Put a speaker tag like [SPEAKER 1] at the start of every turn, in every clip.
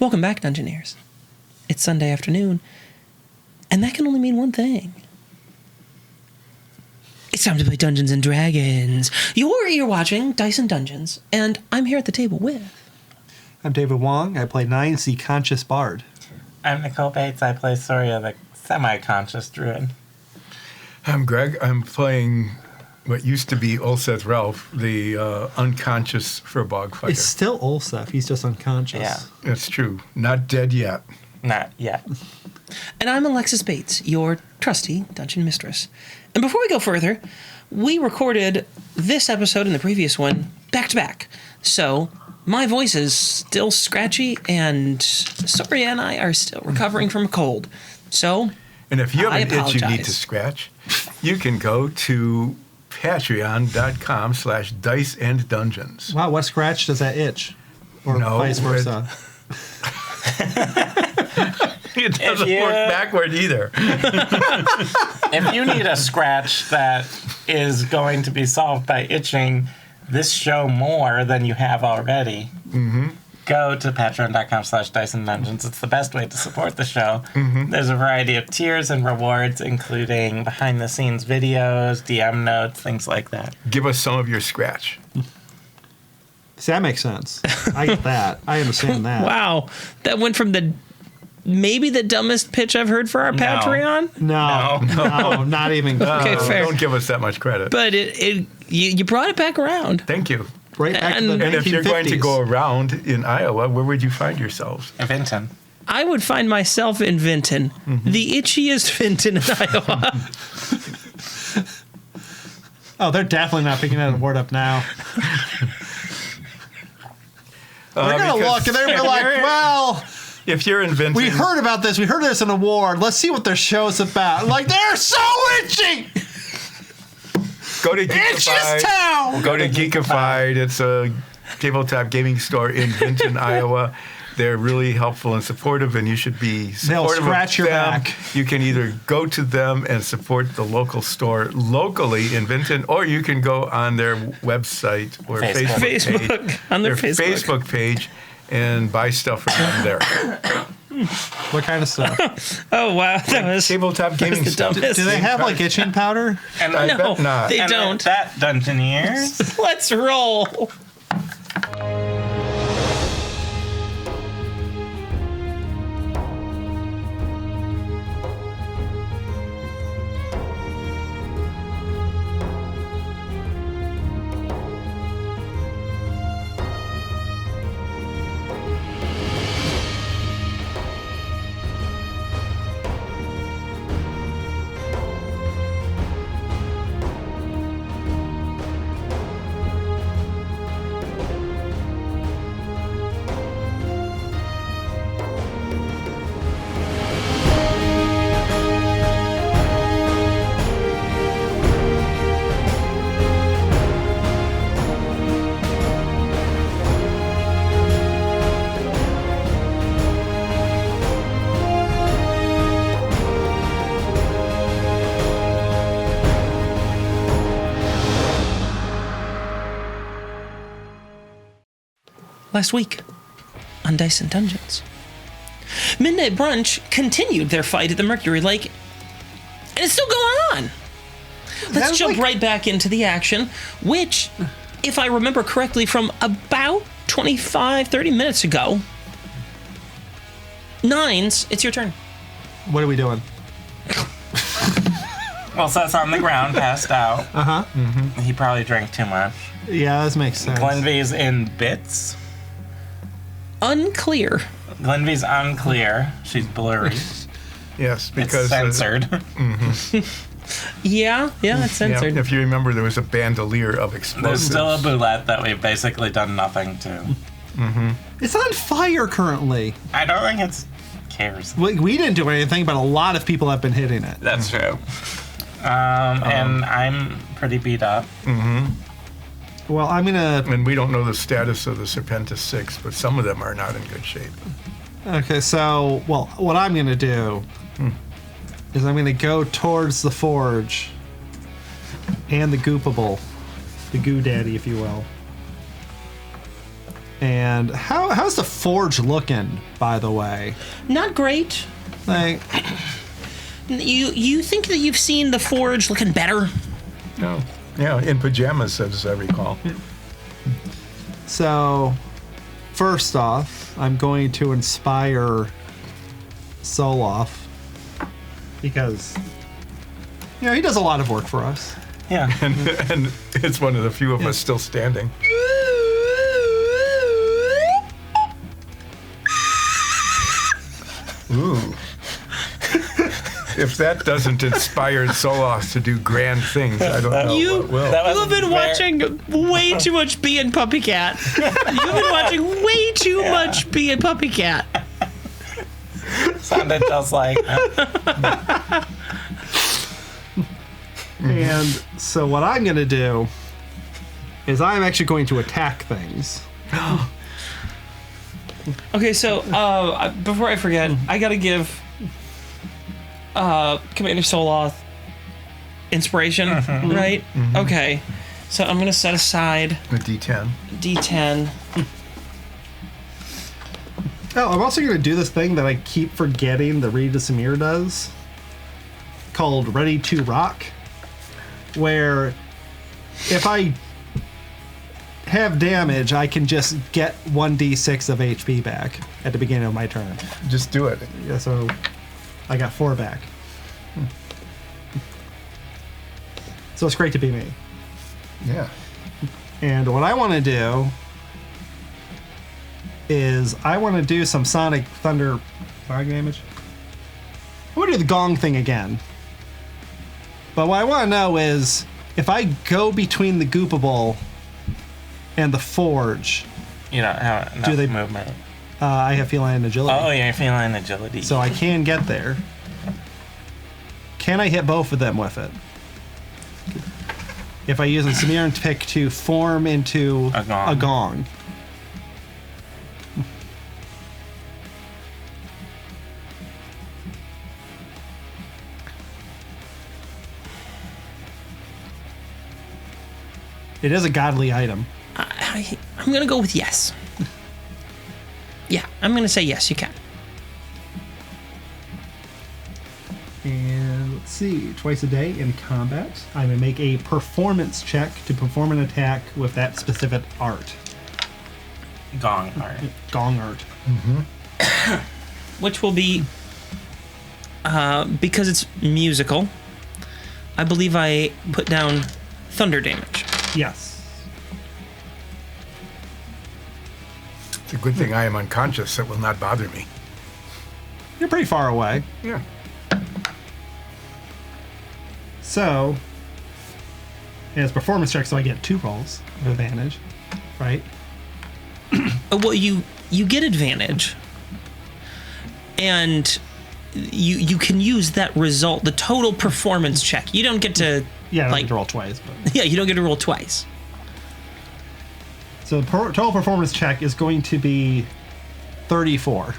[SPEAKER 1] Welcome back, Dungeoneers. It's Sunday afternoon, and that can only mean one thing. It's time to play Dungeons & Dragons. You're watching Dice & Dungeons, and I'm here at the table with...
[SPEAKER 2] I'm David Wong. I play Nines, the Conscious Bard.
[SPEAKER 3] I'm Nicole Bates. I play Soria, the semi-conscious druid.
[SPEAKER 4] I'm Greg. I'm playing what used to be Ulseth Ralph, the unconscious Furbog fighter.
[SPEAKER 2] It's still Ulseth. He's just unconscious.
[SPEAKER 3] Yeah.
[SPEAKER 4] That's true. Not dead yet.
[SPEAKER 3] Not yet.
[SPEAKER 1] And I'm Alexis Bates, your trusty dungeon mistress. And before we go further, we recorded this episode and the previous one back-to-back. So my voice is still scratchy, and Soria and I are still recovering from a cold. So
[SPEAKER 4] And if you have
[SPEAKER 1] I
[SPEAKER 4] an itch you need
[SPEAKER 1] apologize.
[SPEAKER 4] to scratch, you can go to patreon.com/diceanddungeons.
[SPEAKER 2] Wow, what scratch does that itch? Or
[SPEAKER 4] No,
[SPEAKER 2] vice versa?
[SPEAKER 4] It doesn't work backward either.
[SPEAKER 3] If you need a scratch that is going to be solved by itching this show more than you have already, go to patreon.com/diceanddungeons. It's the best way to support the show. There's a variety of tiers and rewards, including behind-the-scenes videos, DM notes, things like that.
[SPEAKER 4] Give us some of your scratch.
[SPEAKER 2] See, that makes sense. I get that. I understand that.
[SPEAKER 1] wow, that went from maybe the dumbest pitch I've heard for our Patreon.
[SPEAKER 2] No, not even close.
[SPEAKER 1] Okay, fair.
[SPEAKER 4] Don't give us that much credit.
[SPEAKER 1] But you brought it back around.
[SPEAKER 4] Thank you.
[SPEAKER 2] Right back to the
[SPEAKER 1] And
[SPEAKER 2] 1950s.
[SPEAKER 4] And if you're going to go around in Iowa, where would you find yourselves?
[SPEAKER 3] Vinton.
[SPEAKER 1] I would find myself in Vinton, the itchiest Vinton in Iowa.
[SPEAKER 2] Oh, they're definitely not picking that word up now. We're going to look, and they're gonna be like, well,
[SPEAKER 4] if you're in Vinton,
[SPEAKER 2] we heard about this. We heard there's an award. Let's see what their show's about. Like, they're so itchy!
[SPEAKER 4] go to
[SPEAKER 2] Itchiest
[SPEAKER 4] Geekified.
[SPEAKER 2] town!
[SPEAKER 4] Go to Geekified. It's a tabletop gaming store in Vinton, Iowa. They're really helpful and supportive, and you should be supportive
[SPEAKER 2] scratch
[SPEAKER 4] of
[SPEAKER 2] your
[SPEAKER 4] them.
[SPEAKER 2] back.
[SPEAKER 4] You can either go to them and support the local store locally in Vinton, or you can go on their website or
[SPEAKER 3] Facebook.
[SPEAKER 4] Facebook page,
[SPEAKER 1] On their
[SPEAKER 4] Facebook page, and buy stuff from them there.
[SPEAKER 2] What kind of stuff?
[SPEAKER 1] Oh, wow. That was
[SPEAKER 4] Tabletop gaming
[SPEAKER 1] the
[SPEAKER 4] stuff.
[SPEAKER 1] dumbest.
[SPEAKER 2] Do they have, like, itching powder?
[SPEAKER 3] And
[SPEAKER 4] I
[SPEAKER 1] No,
[SPEAKER 4] bet not.
[SPEAKER 1] they
[SPEAKER 3] and
[SPEAKER 1] don't.
[SPEAKER 3] That Dungeoneers.
[SPEAKER 1] Let's roll. Last week on Dice & Dungeons, Midnight Brunch continued their fight at the Mercury Lake, and it's still going on. Let's jump right back into the action, which, if I remember correctly, from about 25, 30 minutes ago. Nines, it's your turn.
[SPEAKER 2] What are we doing?
[SPEAKER 3] Well, Seth's on the ground, passed out.
[SPEAKER 2] Uh-huh.
[SPEAKER 3] He probably drank too much.
[SPEAKER 2] Yeah, this makes sense.
[SPEAKER 3] Glenvee's in bits.
[SPEAKER 1] Unclear.
[SPEAKER 3] Glenvee's unclear. She's blurry.
[SPEAKER 4] Yes,
[SPEAKER 3] It's
[SPEAKER 4] because
[SPEAKER 3] censored.
[SPEAKER 1] Yeah, it's censored.
[SPEAKER 4] if you remember, there was a bandolier of
[SPEAKER 3] There's
[SPEAKER 4] explosives.
[SPEAKER 3] still a boulette that we've basically done nothing to.
[SPEAKER 2] It's on fire currently.
[SPEAKER 3] I don't think it's cares.
[SPEAKER 2] We didn't do anything, but a lot of people have been hitting it.
[SPEAKER 3] That's true. And I'm pretty beat up.
[SPEAKER 2] Well, I'm going to...
[SPEAKER 4] And we don't know the status of the Serpentous Six, but some of them are not in good shape.
[SPEAKER 2] Okay, so, well, what I'm going to do is I'm going to go towards the forge and the goopable, the goo daddy, if you will. And how's the forge looking, by the way?
[SPEAKER 1] Not great.
[SPEAKER 2] Like,
[SPEAKER 1] You think that you've seen the forge looking better?
[SPEAKER 4] No. Yeah, in pajamas, as I recall.
[SPEAKER 2] so, first off, I'm going to inspire Soloff because, he does a lot of work for us.
[SPEAKER 3] Yeah.
[SPEAKER 4] And it's one of the few of us still standing. Ooh. If that doesn't inspire Soloff to do grand things, I don't know what will.
[SPEAKER 1] You have been watching way too much Bee and Puppy Cat. You've been watching way too much Bee and Puppy Cat.
[SPEAKER 3] Sounded just like
[SPEAKER 2] And so what I'm going to do is I'm actually going to attack things.
[SPEAKER 1] Okay, so before I forget, I gotta give Commander Soloth inspiration, right? Mm-hmm. Okay, so I'm gonna set aside
[SPEAKER 4] A D10.
[SPEAKER 1] D10.
[SPEAKER 2] Oh, I'm also going to do this thing that I keep forgetting that Rita Samir does, called Ready to Rock, where if I have damage, I can just get 1d6 of HP back at the beginning of my turn.
[SPEAKER 4] Just do it.
[SPEAKER 2] Yeah, so I got 4 back. So it's great to be me.
[SPEAKER 4] Yeah.
[SPEAKER 2] And what I want to do is I want to do some sonic thunder fire damage. I want to do the gong thing again. But what I want to know is if I go between the Goopable and the forge,
[SPEAKER 3] you don't have enough
[SPEAKER 2] Do they-
[SPEAKER 3] movement.
[SPEAKER 2] I have feline and agility.
[SPEAKER 3] Oh, yeah, you're feeling agility.
[SPEAKER 2] So I can get there. Can I hit both of them with it? If I use a Sumerian pick to form into
[SPEAKER 3] A gong.
[SPEAKER 2] It is a godly item.
[SPEAKER 1] I'm gonna go with yes. Yeah, I'm gonna say yes, you can.
[SPEAKER 2] And let's see, twice a day in combat, I may make a performance check to perform an attack with that specific art.
[SPEAKER 3] Gong art.
[SPEAKER 2] Gong art.
[SPEAKER 1] Which will be, because it's musical, I believe I put down thunder damage.
[SPEAKER 2] Yes.
[SPEAKER 4] It's a good thing I am unconscious. It will not bother me.
[SPEAKER 2] You're pretty far away.
[SPEAKER 4] Yeah.
[SPEAKER 2] So, it's performance check, so I get 2 rolls of advantage, right?
[SPEAKER 1] Well, you get advantage, and you can use that result, the total performance check. You don't get to
[SPEAKER 2] Yeah, I don't
[SPEAKER 1] like
[SPEAKER 2] get to roll twice, but...
[SPEAKER 1] yeah, you don't get to roll twice.
[SPEAKER 2] So the total performance check is going to be 34.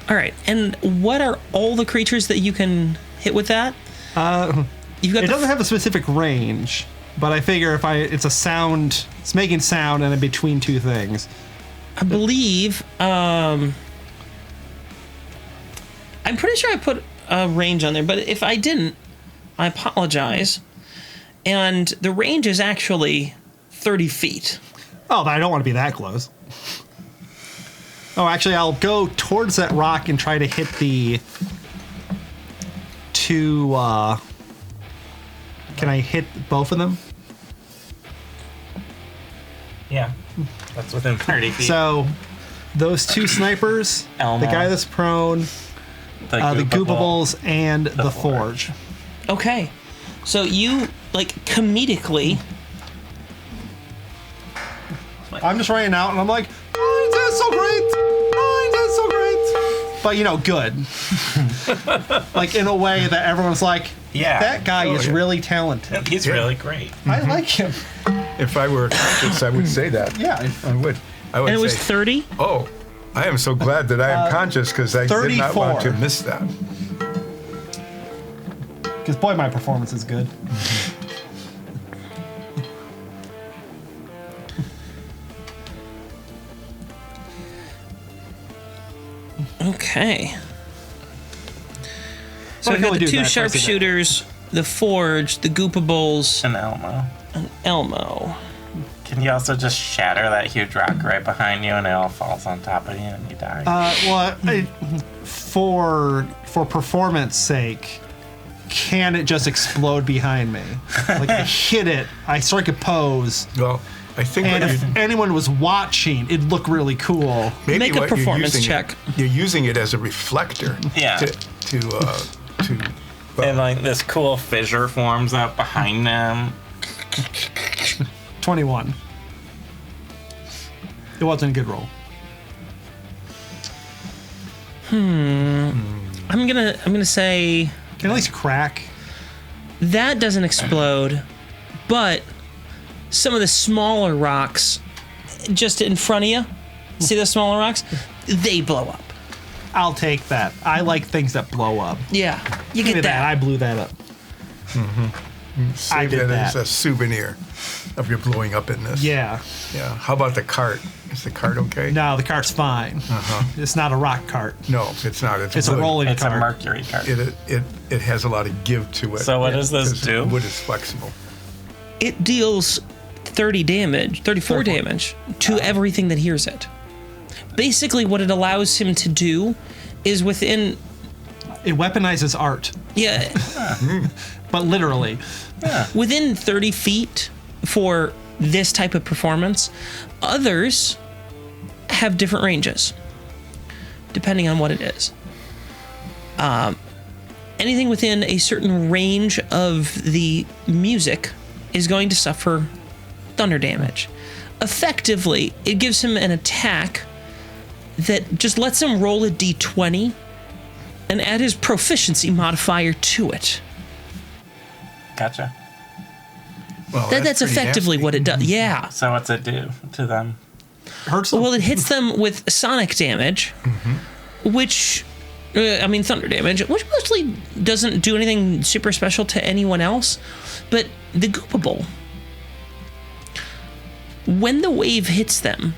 [SPEAKER 1] All right, and what are all the creatures that you can hit with that? You've got
[SPEAKER 2] It doesn't have a specific range, but I figure if it's a sound, it's making sound and in between 2 things.
[SPEAKER 1] I believe. I'm pretty sure I put a range on there, but if I didn't, I apologize. And the range is actually 30 feet.
[SPEAKER 2] Oh, but I don't want to be that close. Oh, actually, I'll go towards that rock and try to hit the 2, can I hit both of them?
[SPEAKER 3] Yeah. That's within 30 feet.
[SPEAKER 2] So, those 2 snipers,
[SPEAKER 3] Elmo.
[SPEAKER 2] the guy that's prone, the Goopables, and the
[SPEAKER 3] Forge.
[SPEAKER 2] Forge.
[SPEAKER 1] Okay, so you like comedically.
[SPEAKER 2] I'm just writing out, and I'm like, oh, that's so great! Oh, that's so great! But, good. Like, in a way that everyone's like,
[SPEAKER 3] Yeah.
[SPEAKER 2] that guy is
[SPEAKER 4] yeah.
[SPEAKER 2] really talented.
[SPEAKER 3] He's really great.
[SPEAKER 2] I like him.
[SPEAKER 4] If I were conscious, I would say that.
[SPEAKER 2] Yeah.
[SPEAKER 4] I would. I would
[SPEAKER 1] And it was
[SPEAKER 4] say,
[SPEAKER 1] 30?
[SPEAKER 4] oh, I am so glad that I am conscious because I did not want to
[SPEAKER 2] 34.
[SPEAKER 4] miss that.
[SPEAKER 2] Because, boy, my performance is good.
[SPEAKER 1] Okay. So
[SPEAKER 2] Well,
[SPEAKER 1] we've got
[SPEAKER 2] we
[SPEAKER 1] the
[SPEAKER 2] do
[SPEAKER 1] two
[SPEAKER 2] that twice a day.
[SPEAKER 1] sharpshooters, the Forge, the Goopables,
[SPEAKER 3] An Elmo.
[SPEAKER 1] and Elmo.
[SPEAKER 3] Can you also just shatter that huge rock right behind you and it all falls on top of you and you die?
[SPEAKER 2] For performance sake, can it just explode behind me? Like I hit it, I strike a pose,
[SPEAKER 4] Well, I think
[SPEAKER 2] and
[SPEAKER 4] what
[SPEAKER 2] if anyone was watching, it'd look really cool.
[SPEAKER 4] maybe
[SPEAKER 1] Make a
[SPEAKER 4] what you're
[SPEAKER 1] performance
[SPEAKER 4] using
[SPEAKER 1] check.
[SPEAKER 4] You're using it as a reflector.
[SPEAKER 3] Yeah.
[SPEAKER 4] To
[SPEAKER 3] And like this cool fissure forms up behind them.
[SPEAKER 2] 21. It wasn't a good roll.
[SPEAKER 1] I'm gonna say
[SPEAKER 2] Can at least crack.
[SPEAKER 1] that doesn't explode, but some of the smaller rocks just in front of you, see those smaller rocks? They blow up.
[SPEAKER 2] I'll take that. I like things that blow up.
[SPEAKER 1] Yeah, you
[SPEAKER 2] Give me
[SPEAKER 1] get that.
[SPEAKER 2] I blew that up. I did
[SPEAKER 4] that
[SPEAKER 2] that.
[SPEAKER 4] as a souvenir of your blowing upness.
[SPEAKER 2] Yeah.
[SPEAKER 4] Yeah. How about the cart? Is the cart okay?
[SPEAKER 2] No, the cart's fine. It's not a rock cart.
[SPEAKER 4] No, it's not.
[SPEAKER 2] It's a
[SPEAKER 4] wood.
[SPEAKER 2] rolling
[SPEAKER 3] It's a
[SPEAKER 2] cart.
[SPEAKER 3] mercury card.
[SPEAKER 4] It has a lot of give to it.
[SPEAKER 3] So what does this
[SPEAKER 4] 'cause
[SPEAKER 3] do?
[SPEAKER 4] Wood is flexible.
[SPEAKER 1] It deals 34 damage to everything that hears it. Basically, what it allows him to do is within,
[SPEAKER 2] It weaponizes art,
[SPEAKER 1] yeah,
[SPEAKER 2] but literally.
[SPEAKER 1] within 30 feet for this type of performance. Others have different ranges, depending on what it is. Anything within a certain range of the music is going to suffer thunder damage. Effectively, it gives him an attack that just lets him roll a d20 and add his proficiency modifier to it.
[SPEAKER 3] Gotcha.
[SPEAKER 4] Well,
[SPEAKER 1] That's
[SPEAKER 4] pretty
[SPEAKER 1] effectively
[SPEAKER 4] nasty.
[SPEAKER 1] what it does. Yeah.
[SPEAKER 3] So what's it do to them?
[SPEAKER 2] Hurts them.
[SPEAKER 1] Well, it hits them with sonic damage, which, thunder damage, which mostly doesn't do anything super special to anyone else. But the Goopable, when the wave hits them,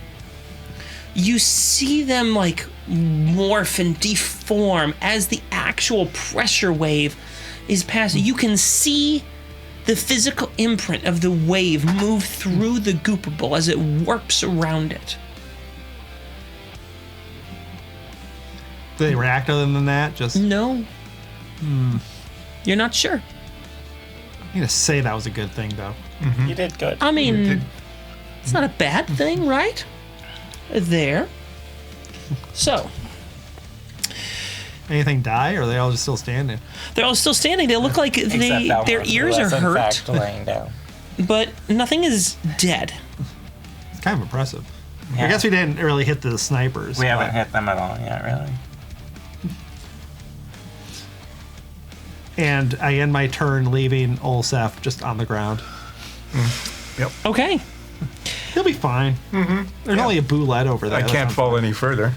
[SPEAKER 1] you see them like morph and deform as the actual pressure wave is passing. You can see the physical imprint of the wave move through the Goopable as it warps around it.
[SPEAKER 2] Do they react other than that? Just
[SPEAKER 1] No. You're not sure.
[SPEAKER 2] I'm gonna say that was a good thing though.
[SPEAKER 3] You did good.
[SPEAKER 1] I mean, it's not a bad thing, right? There. So,
[SPEAKER 2] Anything die, or are they all just still standing?
[SPEAKER 1] they're all still standing. They look like
[SPEAKER 3] Except Elmo,
[SPEAKER 1] their
[SPEAKER 3] who
[SPEAKER 1] ears are
[SPEAKER 3] is, in
[SPEAKER 1] hurt,
[SPEAKER 3] fact, laying down.
[SPEAKER 1] but nothing is dead.
[SPEAKER 2] It's kind of impressive.
[SPEAKER 3] Yeah.
[SPEAKER 2] I guess we didn't really hit the snipers.
[SPEAKER 3] We haven't
[SPEAKER 2] but-
[SPEAKER 3] hit them at all yet, really.
[SPEAKER 2] And I end my turn leaving Olsef just on the ground.
[SPEAKER 4] Yep.
[SPEAKER 1] Okay.
[SPEAKER 2] He'll be fine. There's only a boulette over there.
[SPEAKER 4] I
[SPEAKER 2] That's
[SPEAKER 4] can't
[SPEAKER 2] not
[SPEAKER 4] fall
[SPEAKER 2] fine.
[SPEAKER 4] any further.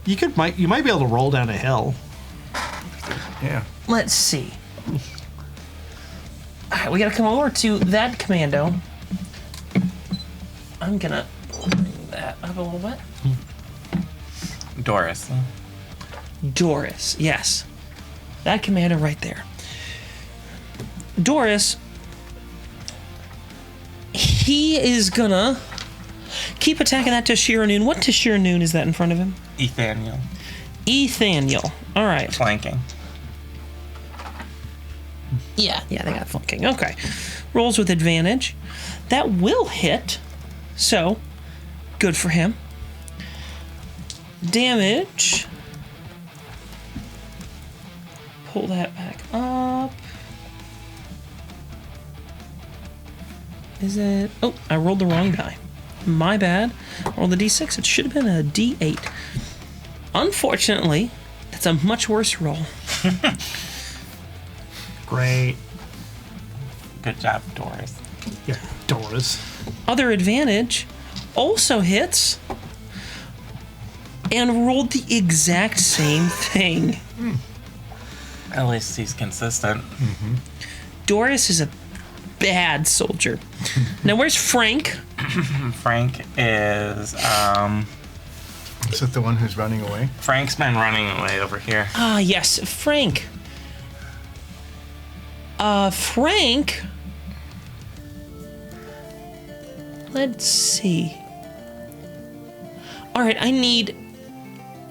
[SPEAKER 2] You might be able to roll down a hill.
[SPEAKER 4] Yeah.
[SPEAKER 1] Let's see. All right, we gotta come over to that commando. I'm gonna bring that up a little bit.
[SPEAKER 3] Doris.
[SPEAKER 1] Doris, yes. That commander right there. Doris, he is gonna keep attacking that Tashira Noon. What Tashira Noon is that in front of him?
[SPEAKER 3] Ethaniel.
[SPEAKER 1] Ethaniel. All right.
[SPEAKER 3] Flanking.
[SPEAKER 1] Yeah, they got flanking. Okay. Rolls with advantage. That will hit. So, good for him. Damage. Pull that back up. Is it? Oh, I rolled the wrong die. My bad. Rolled the d6. It should have been a d8. Unfortunately, that's a much worse roll.
[SPEAKER 2] Great.
[SPEAKER 3] Good job, Doris.
[SPEAKER 2] Yeah, Doris.
[SPEAKER 1] Other advantage also hits and rolled the exact same thing.
[SPEAKER 3] At least he's consistent.
[SPEAKER 1] Doris is a bad soldier. Now, where's Frank?
[SPEAKER 3] Frank is
[SPEAKER 4] Is it the one who's running away?
[SPEAKER 3] Frank's been running away over here.
[SPEAKER 1] Ah, yes, Frank. Frank. Let's see. All right, I need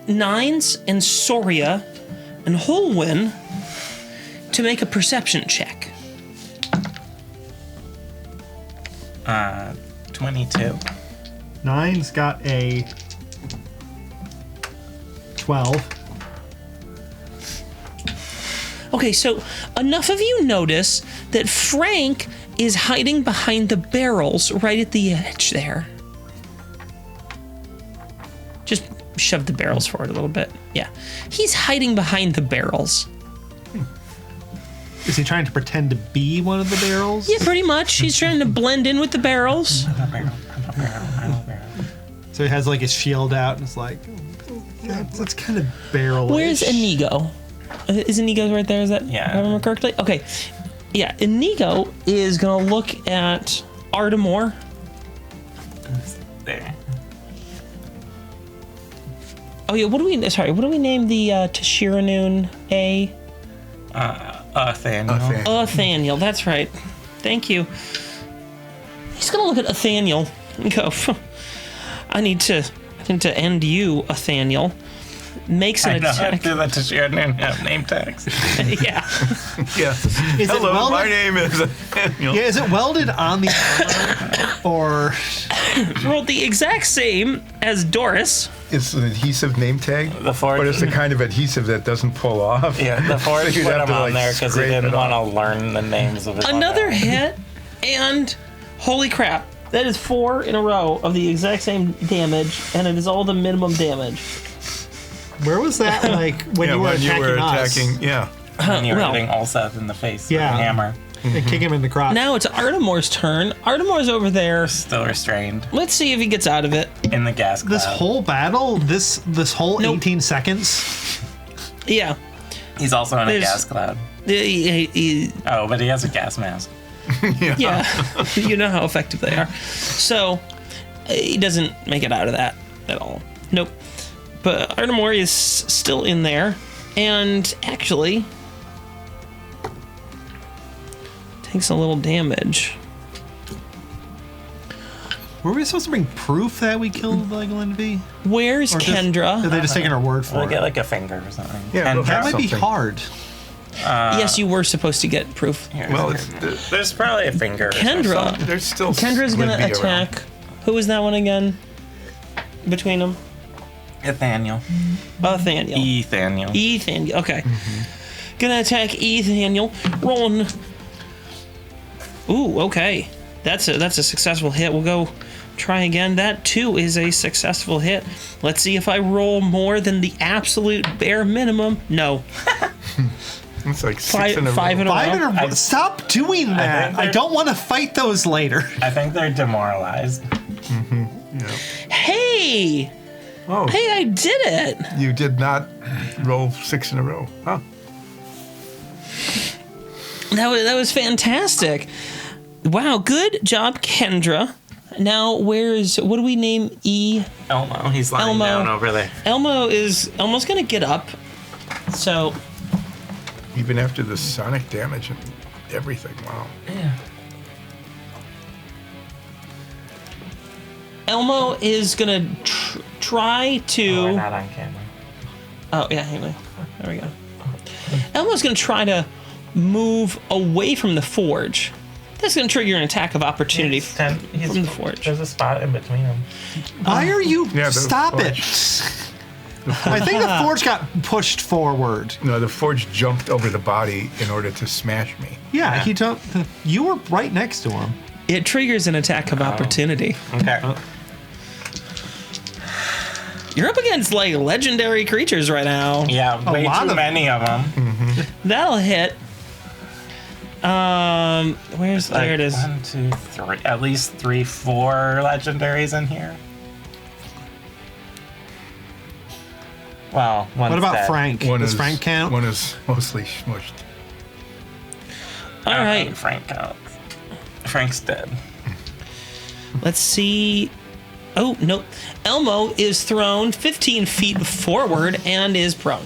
[SPEAKER 1] Nines and Soria and Holwyn to make a perception check.
[SPEAKER 3] 22.
[SPEAKER 2] Nine's got a 12.
[SPEAKER 1] Okay, so enough of you notice that Frank is hiding behind the barrels right at the edge there. Just shove the barrels forward a little bit. Yeah. He's hiding behind the barrels.
[SPEAKER 2] Is he trying to pretend to be one of the barrels?
[SPEAKER 1] Yeah, pretty much. He's trying to blend in with the barrels.
[SPEAKER 3] I'm a barrel.
[SPEAKER 2] So he has like his shield out and it's like, that's kind of barrel-ish.
[SPEAKER 1] Where's Inigo? Is Inigo right there? Is that,
[SPEAKER 3] Yeah.
[SPEAKER 1] if I remember correctly? Okay. Yeah, Inigo is going to look at Artemore.
[SPEAKER 3] There.
[SPEAKER 1] Oh, yeah, what do we name the Tashiranoon A?
[SPEAKER 3] Nathaniel.
[SPEAKER 1] Nathaniel, that's right. Thank you. He's gonna look at Nathaniel and go, I need to end you, Nathaniel. Makes an
[SPEAKER 3] I know how to
[SPEAKER 1] attack.
[SPEAKER 3] do that to share name tags.
[SPEAKER 1] Yeah.
[SPEAKER 4] Yeah.
[SPEAKER 2] Is it
[SPEAKER 4] Hello,
[SPEAKER 2] welded?
[SPEAKER 4] my name is Daniel.
[SPEAKER 2] Yeah, is it welded on the armor or
[SPEAKER 1] Rolled the exact same as Doris.
[SPEAKER 4] It's an adhesive name tag,
[SPEAKER 3] The forge.
[SPEAKER 4] but it's the kind of adhesive that doesn't pull off.
[SPEAKER 3] Yeah, the forge
[SPEAKER 4] You'd
[SPEAKER 3] put
[SPEAKER 4] have
[SPEAKER 3] him
[SPEAKER 4] to,
[SPEAKER 3] on
[SPEAKER 4] like,
[SPEAKER 3] there because he
[SPEAKER 4] scrape
[SPEAKER 3] didn't
[SPEAKER 4] it
[SPEAKER 3] want to
[SPEAKER 4] off.
[SPEAKER 3] learn the names of his
[SPEAKER 1] Another
[SPEAKER 3] own.
[SPEAKER 1] hit, and holy crap, that is 4 in a row of the exact same damage, and it is all the minimum damage.
[SPEAKER 2] where was that like when you were attacking us
[SPEAKER 4] yeah.
[SPEAKER 3] And you're
[SPEAKER 1] well,
[SPEAKER 3] hitting Ulseth in the face
[SPEAKER 2] Yeah.
[SPEAKER 3] with a hammer.
[SPEAKER 2] and kick him in the crotch?
[SPEAKER 1] Now it's Artemore's turn. Artemore's over there.
[SPEAKER 3] Still restrained
[SPEAKER 1] Let's see if he gets out of it.
[SPEAKER 3] in the gas cloud.
[SPEAKER 2] This whole battle, this whole
[SPEAKER 1] Nope.
[SPEAKER 2] 18 seconds.
[SPEAKER 1] Yeah.
[SPEAKER 3] He's also in a
[SPEAKER 1] There's-
[SPEAKER 3] gas cloud.
[SPEAKER 1] He-
[SPEAKER 3] Oh, but he has a gas mask.
[SPEAKER 1] yeah. You know how effective they are. So he doesn't make it out of that at all. Nope. But Artemore is still in there, and actually takes a little damage.
[SPEAKER 2] Were we supposed to bring proof that we killed Legoland?
[SPEAKER 1] Where's
[SPEAKER 2] Or just-
[SPEAKER 1] Kendra?
[SPEAKER 2] Are they just taking our word
[SPEAKER 3] We'll
[SPEAKER 2] for
[SPEAKER 3] get
[SPEAKER 2] it?
[SPEAKER 3] like a finger or something.
[SPEAKER 4] Yeah,
[SPEAKER 3] And
[SPEAKER 4] we'll
[SPEAKER 2] That
[SPEAKER 4] have
[SPEAKER 2] might be
[SPEAKER 4] something.
[SPEAKER 2] hard.
[SPEAKER 1] Yes, you were supposed to get proof.
[SPEAKER 4] Well,
[SPEAKER 3] there's probably a finger. or
[SPEAKER 1] Kendra.
[SPEAKER 3] something.
[SPEAKER 4] there's still.
[SPEAKER 1] Kendra's
[SPEAKER 4] would
[SPEAKER 1] gonna
[SPEAKER 4] be around.
[SPEAKER 1] attack. Who was that one again? Between them?
[SPEAKER 3] Nathaniel.
[SPEAKER 1] Nathaniel.
[SPEAKER 3] Ethaniel.
[SPEAKER 1] Ethaniel. Okay. Gonna attack Ethaniel. Rolling. Ooh, okay. That's a successful hit. We'll go try again. That too is a successful hit. Let's see if I roll more than the absolute bare minimum. No.
[SPEAKER 4] It's like six in a row.
[SPEAKER 1] Five in a
[SPEAKER 2] Five in
[SPEAKER 1] row.
[SPEAKER 2] a row. Stop doing that.
[SPEAKER 3] think
[SPEAKER 2] I
[SPEAKER 3] they're-
[SPEAKER 2] don't want to fight those later.
[SPEAKER 3] I think they're demoralized.
[SPEAKER 4] Yeah.
[SPEAKER 1] Hey!
[SPEAKER 4] Oh,
[SPEAKER 1] Hey, I did it!
[SPEAKER 4] you did not roll 6 in a row, huh?
[SPEAKER 1] That was fantastic. Wow, good job, Kendra. Now, what do we name E?
[SPEAKER 3] Elmo, he's lying
[SPEAKER 1] Elmo.
[SPEAKER 3] down over there.
[SPEAKER 1] Elmo's gonna get up. So,
[SPEAKER 4] Even after the sonic damage and everything. Wow.
[SPEAKER 1] Elmo is gonna try to.
[SPEAKER 3] Oh, we're not on camera.
[SPEAKER 1] Oh, yeah, anyway. There we go. Elmo's going to try to move away from the forge. That's going to trigger an attack of opportunity from the forge.
[SPEAKER 3] There's a spot in between them.
[SPEAKER 2] Why are you?
[SPEAKER 4] Yeah, the
[SPEAKER 2] Stop
[SPEAKER 4] forge.
[SPEAKER 2] it. I think the forge got pushed forward.
[SPEAKER 4] No, the forge jumped over the body in order to smash me.
[SPEAKER 2] Yeah, he don't. You were right next to him.
[SPEAKER 1] It triggers an attack of opportunity.
[SPEAKER 3] Okay.
[SPEAKER 1] You're up against, like, legendary creatures right now.
[SPEAKER 3] Yeah, way
[SPEAKER 2] lot
[SPEAKER 3] too
[SPEAKER 2] of-
[SPEAKER 3] many of them.
[SPEAKER 1] That'll hit. There it is.
[SPEAKER 3] 1, 2, 3. At least 3, 4 legendaries in here. Well, one's
[SPEAKER 2] What about
[SPEAKER 3] dead.
[SPEAKER 2] Frank? Does Frank count?
[SPEAKER 4] One is mostly smushed.
[SPEAKER 1] All
[SPEAKER 3] I don't
[SPEAKER 1] right.
[SPEAKER 3] think Frank counts. Frank's dead.
[SPEAKER 1] Let's see Oh, nope. Elmo is thrown 15 feet forward and is prone.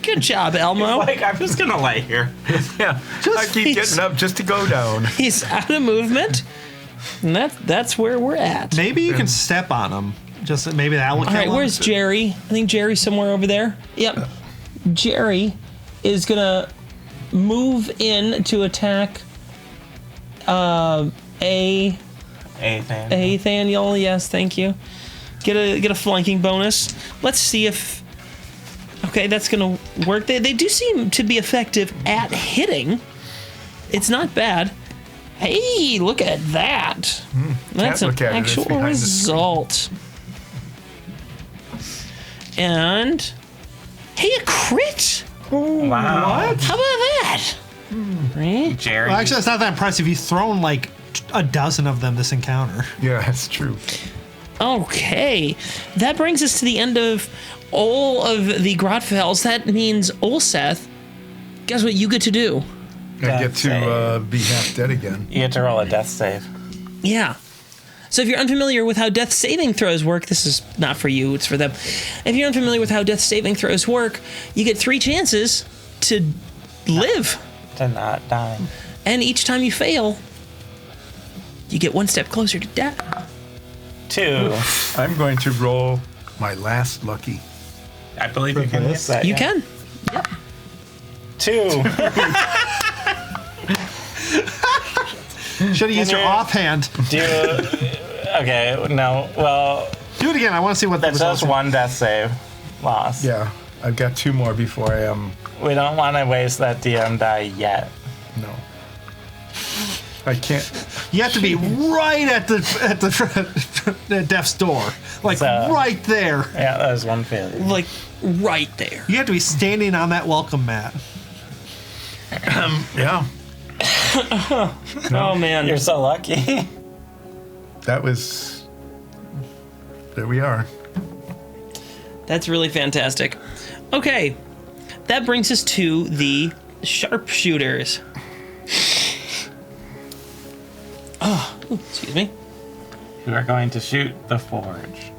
[SPEAKER 1] Good job, Elmo.
[SPEAKER 3] Like, I'm just gonna lay here.
[SPEAKER 4] Yeah. I keep getting up just to go down.
[SPEAKER 1] He's out of movement. And that's where we're at.
[SPEAKER 2] Maybe you can step on him. Just maybe that will
[SPEAKER 1] All
[SPEAKER 2] kill
[SPEAKER 1] right,
[SPEAKER 2] him.
[SPEAKER 1] where's Jerry? I think Jerry's somewhere over there. Yep. Jerry is gonna move in to attack Nathaniel. Yes, thank you. Get a flanking bonus. Let's see if. Okay, that's gonna work. They do seem to be effective at hitting. It's not bad. Hey, look at that. That's
[SPEAKER 4] Can't look
[SPEAKER 1] an
[SPEAKER 4] at it, it's
[SPEAKER 1] actual
[SPEAKER 4] behind the screen.
[SPEAKER 1] result. And hey, a crit.
[SPEAKER 3] Wow.
[SPEAKER 2] What?
[SPEAKER 1] How about that? Right?
[SPEAKER 3] Jerry.
[SPEAKER 2] Well, actually, that's not that impressive. You've thrown like a dozen of them this encounter.
[SPEAKER 4] Yeah, that's true.
[SPEAKER 1] Okay, that brings us to the end of all of the Grotfels. That means Olseth. Guess what you get to do?
[SPEAKER 4] I get
[SPEAKER 3] Death
[SPEAKER 4] to be half dead again.
[SPEAKER 3] You get to roll a death save.
[SPEAKER 1] Yeah. So if you're unfamiliar with how death saving throws work, this is not for you, it's for them. If you're unfamiliar with how death saving throws work, you get 3 chances to live.
[SPEAKER 3] To not die.
[SPEAKER 1] And each time you fail, you get 1 step closer to death.
[SPEAKER 3] 2.
[SPEAKER 4] I'm going to roll my last lucky.
[SPEAKER 3] I believe you can use that.
[SPEAKER 1] You
[SPEAKER 3] yeah.
[SPEAKER 1] can.
[SPEAKER 3] 2.
[SPEAKER 2] Should have used your
[SPEAKER 3] you-
[SPEAKER 2] offhand.
[SPEAKER 3] Okay, no. Well,
[SPEAKER 2] Do it again. I want to see what the
[SPEAKER 3] that's
[SPEAKER 2] results
[SPEAKER 3] just
[SPEAKER 2] are.
[SPEAKER 3] 1 death save loss.
[SPEAKER 4] Yeah, I've got 2 more before I am.
[SPEAKER 3] We don't want to waste that DM die yet.
[SPEAKER 4] No. I can't.
[SPEAKER 2] You have to be right at the at death's door, like
[SPEAKER 3] So-
[SPEAKER 2] right there.
[SPEAKER 3] Yeah, that was 1 failure.
[SPEAKER 1] Like, right there.
[SPEAKER 2] You have to be standing on that welcome mat.
[SPEAKER 4] Yeah,
[SPEAKER 1] Oh, man.
[SPEAKER 3] You're so lucky.
[SPEAKER 4] that was. There we are.
[SPEAKER 1] That's really fantastic. Okay, that brings us to the sharpshooters. Oh, excuse me.
[SPEAKER 3] You are going to shoot the forge.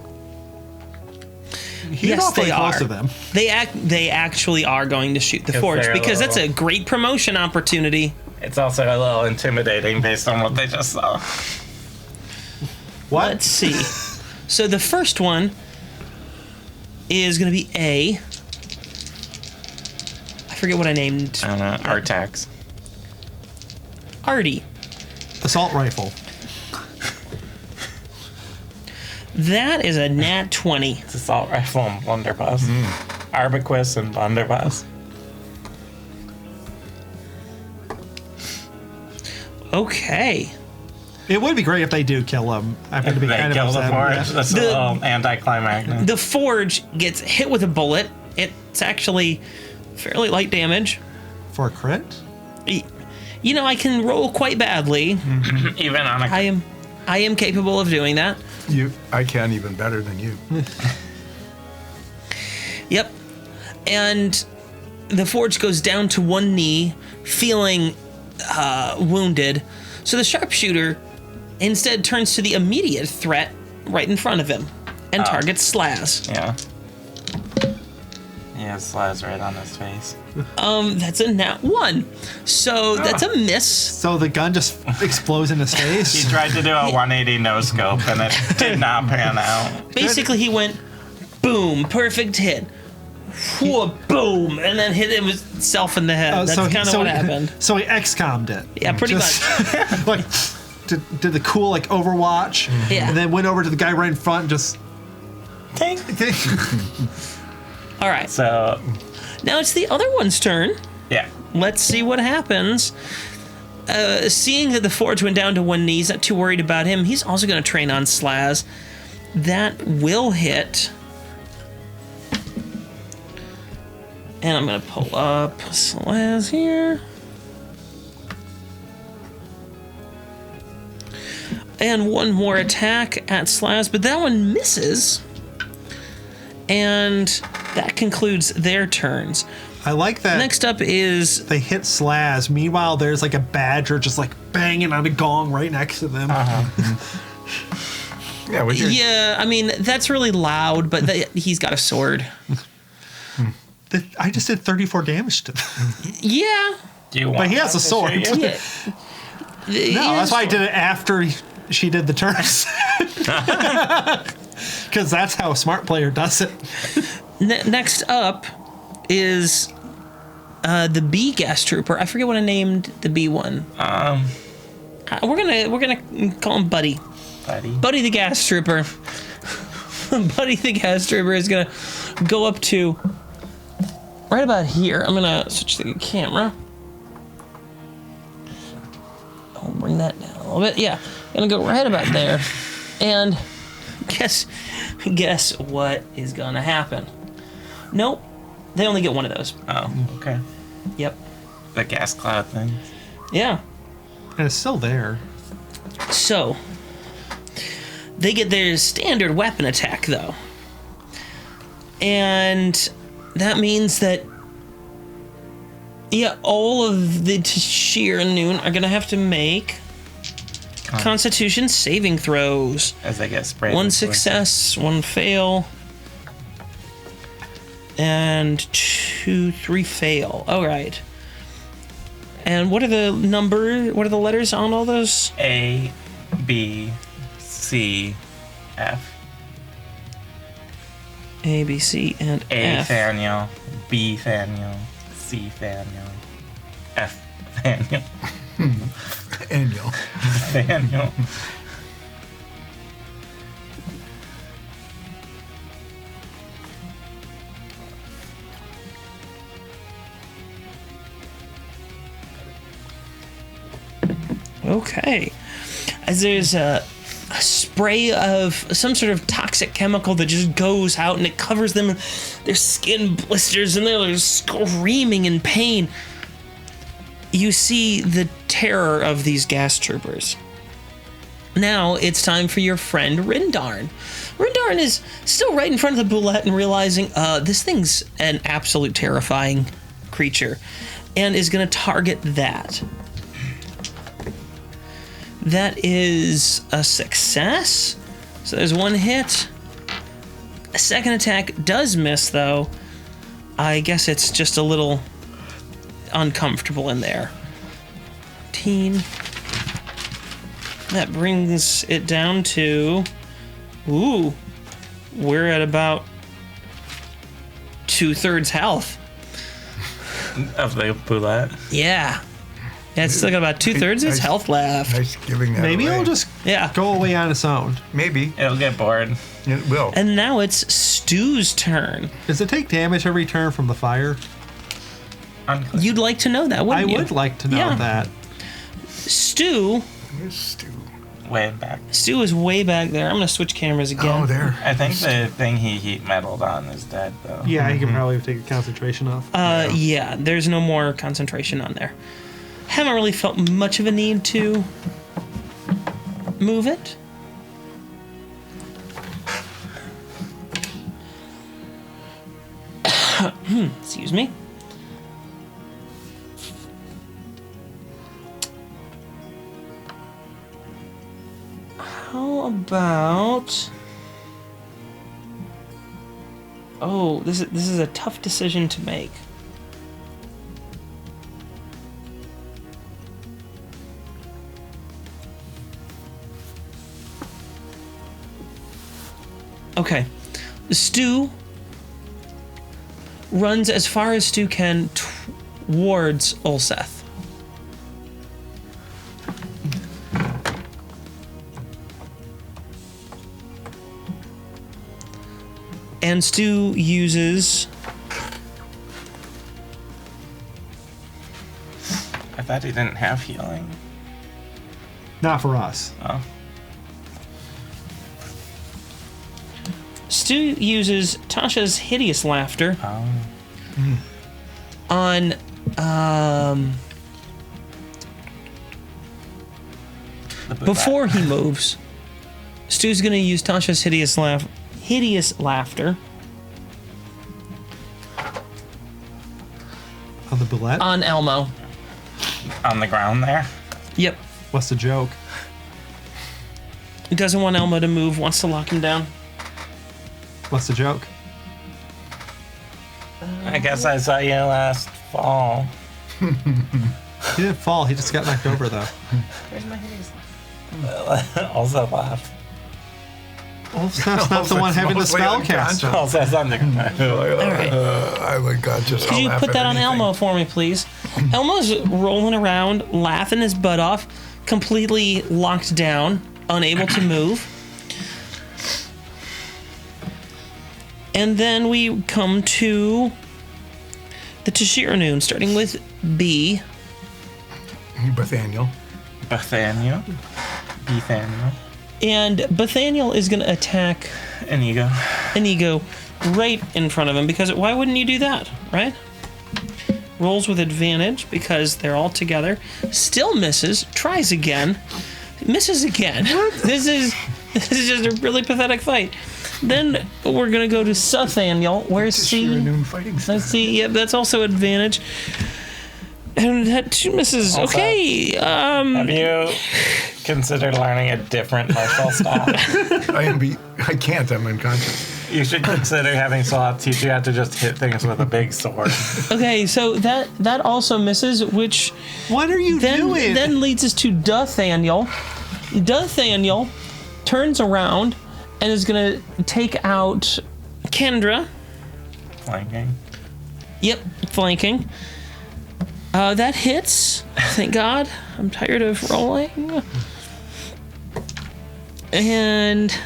[SPEAKER 2] He's
[SPEAKER 1] Yes,
[SPEAKER 2] awfully
[SPEAKER 1] they
[SPEAKER 2] close
[SPEAKER 1] are.
[SPEAKER 2] to them.
[SPEAKER 1] They actually are going to shoot the
[SPEAKER 3] 'Cause
[SPEAKER 1] forge
[SPEAKER 3] they're a
[SPEAKER 1] because that's a
[SPEAKER 3] little-
[SPEAKER 1] great promotion opportunity.
[SPEAKER 3] It's also a little intimidating based on what they just saw.
[SPEAKER 2] What?
[SPEAKER 1] Let's see. So the first one is going to be A. I forget what I named.
[SPEAKER 3] I don't know. Artax.
[SPEAKER 1] Artie.
[SPEAKER 2] Assault rifle.
[SPEAKER 1] That is a nat 20.
[SPEAKER 3] It's assault rifle and blunderbuss. Arbaquis and blunderbuss.
[SPEAKER 1] Okay.
[SPEAKER 3] It
[SPEAKER 2] It would be great if they do kill him. I'm going to be
[SPEAKER 3] They
[SPEAKER 2] kind of
[SPEAKER 3] kill the
[SPEAKER 2] upset.
[SPEAKER 3] forge.
[SPEAKER 2] Yeah.
[SPEAKER 3] That's a
[SPEAKER 1] The-
[SPEAKER 3] little anticlimactic.
[SPEAKER 1] The forge gets hit with a bullet. It's actually fairly light damage.
[SPEAKER 2] For a crit?
[SPEAKER 1] You know, I can roll quite badly.
[SPEAKER 3] Even on a
[SPEAKER 1] I am capable of doing that.
[SPEAKER 4] I can even better than you.
[SPEAKER 1] Yep. And the forge goes down to one knee, feeling wounded. So the sharpshooter instead turns to the immediate threat right in front of him and targets Slaz.
[SPEAKER 3] Yeah. Yeah, slides right on his face.
[SPEAKER 1] That's a nat 1. So that's a miss.
[SPEAKER 2] So the gun just explodes in his
[SPEAKER 3] He
[SPEAKER 2] face?
[SPEAKER 3] tried to do a 180 no scope and it did not pan out.
[SPEAKER 1] Basically, he went boom, perfect hit. Whoa, boom, and then hit himself in the head. That's kind of what happened.
[SPEAKER 2] So he XCOM'd it.
[SPEAKER 1] Yeah, pretty much.
[SPEAKER 2] Like, did the cool, like, Overwatch.
[SPEAKER 1] Yeah.
[SPEAKER 2] And then went over to the guy right in front and just...
[SPEAKER 3] Tink.
[SPEAKER 1] All right.
[SPEAKER 3] So,
[SPEAKER 1] Now it's the other one's turn.
[SPEAKER 3] yeah.
[SPEAKER 1] Let's see what happens. Seeing that the forge went down to one knee, he's not too worried about him. He's also going to train on Slaz. That will hit. And I'm going to pull up Slaz here. And one more attack at Slaz, but that one misses. And that concludes their turns.
[SPEAKER 2] I like that.
[SPEAKER 1] Next up is
[SPEAKER 2] they hit Slaz. Meanwhile, there's like a badger just like banging on a gong right next to them.
[SPEAKER 4] Yeah, with your,
[SPEAKER 1] yeah. I mean, that's really loud, but he's got a sword.
[SPEAKER 2] I just did 34 damage to them.
[SPEAKER 1] Yeah.
[SPEAKER 3] Do you want
[SPEAKER 2] But he has a sword.
[SPEAKER 1] Yeah.
[SPEAKER 2] No, that's why I did it after she did the turns. Because that's how a smart player does it.
[SPEAKER 1] Next up is the bee gas trooper. I forget what I named the bee one. We're gonna call him Buddy. Buddy the gas trooper. Buddy the gas trooper is gonna go up to right about here. I'm gonna switch the camera. I'll bring that down a little bit. Yeah, gonna go right about there, and guess what is gonna happen? Nope, they only get one of those.
[SPEAKER 3] Oh, okay.
[SPEAKER 1] Yep.
[SPEAKER 3] The gas cloud thing.
[SPEAKER 1] Yeah.
[SPEAKER 2] And it's still there.
[SPEAKER 1] So they get their standard weapon attack though, and that means that all of the Tashir and Noon are gonna have to make Constitution saving throws.
[SPEAKER 3] As they get sprayed.
[SPEAKER 1] One
[SPEAKER 3] with
[SPEAKER 1] success, one fail, and 2, 3 fail. All right. And what are the letters on all those?
[SPEAKER 3] A, B, C, F.
[SPEAKER 1] A, B, C, and
[SPEAKER 3] A,
[SPEAKER 1] F.
[SPEAKER 3] Thaniel. B, Thaniel. C, Thaniel. F, Thaniel.
[SPEAKER 4] annual.
[SPEAKER 3] Thaniel.
[SPEAKER 1] Okay. As there's a spray of some sort of toxic chemical that just goes out and it covers them. Their skin blisters and they're screaming in pain. You see the terror of these gas troopers. Now it's time for your friend Rindarn. Rindarn is still right in front of the boulette and realizing this thing's an absolute terrifying creature and is going to target that. That is a success. So there's one hit. A second attack does miss, though. I guess it's just a little uncomfortable in there. 18. That brings it down to... Ooh. We're at about 2/3 health.
[SPEAKER 3] Of the boulette.
[SPEAKER 1] Yeah. Yeah, it's still got about 2/3 of its health left.
[SPEAKER 4] Nice giving that
[SPEAKER 2] Maybe
[SPEAKER 4] away.
[SPEAKER 2] it'll just go away on its own.
[SPEAKER 4] Maybe.
[SPEAKER 3] It'll get bored.
[SPEAKER 4] It will.
[SPEAKER 1] And now it's Stu's turn.
[SPEAKER 2] Does it take damage every turn from the fire?
[SPEAKER 3] Unclear.
[SPEAKER 1] You'd like to know that, wouldn't
[SPEAKER 2] I
[SPEAKER 1] you?
[SPEAKER 2] would like to know
[SPEAKER 1] Yeah.
[SPEAKER 2] that.
[SPEAKER 1] Stu
[SPEAKER 4] Where's Stu?
[SPEAKER 3] Way back.
[SPEAKER 1] Stu is way back there. I'm going to switch cameras again.
[SPEAKER 4] Oh, there.
[SPEAKER 3] I think the thing he heat meddled on is dead, though.
[SPEAKER 2] Yeah, he can probably take a concentration off.
[SPEAKER 1] Yeah, there's no more concentration on there. Haven't really felt much of a need to move it. Excuse me. How about... Oh, this is a tough decision to make. Okay. Stu runs as far as Stu can towards Ulseth. And Stu uses...
[SPEAKER 3] I thought he didn't have healing.
[SPEAKER 2] Not for us.
[SPEAKER 3] Oh.
[SPEAKER 1] Stu uses Tasha's hideous laughter on before he moves. Stu's gonna use Tasha's hideous laughter
[SPEAKER 2] the bullet.
[SPEAKER 1] on Elmo.
[SPEAKER 3] On the ground there.
[SPEAKER 1] Yep.
[SPEAKER 2] What's the joke?
[SPEAKER 1] He doesn't want Elmo to move, wants to lock him down.
[SPEAKER 2] What's the joke?
[SPEAKER 3] I guess I saw you last fall.
[SPEAKER 2] He didn't fall. He just got knocked over, though.
[SPEAKER 1] Where's my hoodies?
[SPEAKER 3] Also laugh.
[SPEAKER 2] Olfsnap's not the one having the
[SPEAKER 4] mostly
[SPEAKER 2] spell
[SPEAKER 4] unconscious.
[SPEAKER 2] cast.
[SPEAKER 3] Also something.
[SPEAKER 4] I would God just.
[SPEAKER 1] Could you put that on Elmo for me, please? Elmo's rolling around, laughing his butt off, completely locked down, unable to move. And then we come to the Tashiranoon, starting with B.
[SPEAKER 4] Bethaniel.
[SPEAKER 3] Bethaniel.
[SPEAKER 1] And Bethaniel is going to attack Inigo right in front of him, because why wouldn't you do that, right? Rolls with advantage because they're all together. Still misses. Tries again. Misses again. This is just a really pathetic fight. Then we're going to go to Suthaniel. Where's C?
[SPEAKER 4] Noon fighting style.
[SPEAKER 1] Let's see. Yep, that's also advantage. And that 2 misses.
[SPEAKER 3] Also,
[SPEAKER 1] okay.
[SPEAKER 3] Have you considered learning a different martial style?
[SPEAKER 4] I can't. I'm unconscious.
[SPEAKER 3] You should consider having Salah teach you how to just hit things with a big sword.
[SPEAKER 1] Okay, so that also misses, which
[SPEAKER 2] What are you doing?
[SPEAKER 1] then leads us to Duthaniel. Duthaniel turns around and is going to take out Kendra.
[SPEAKER 3] Flanking.
[SPEAKER 1] Yep, flanking. That hits. Thank God. I'm tired of rolling. And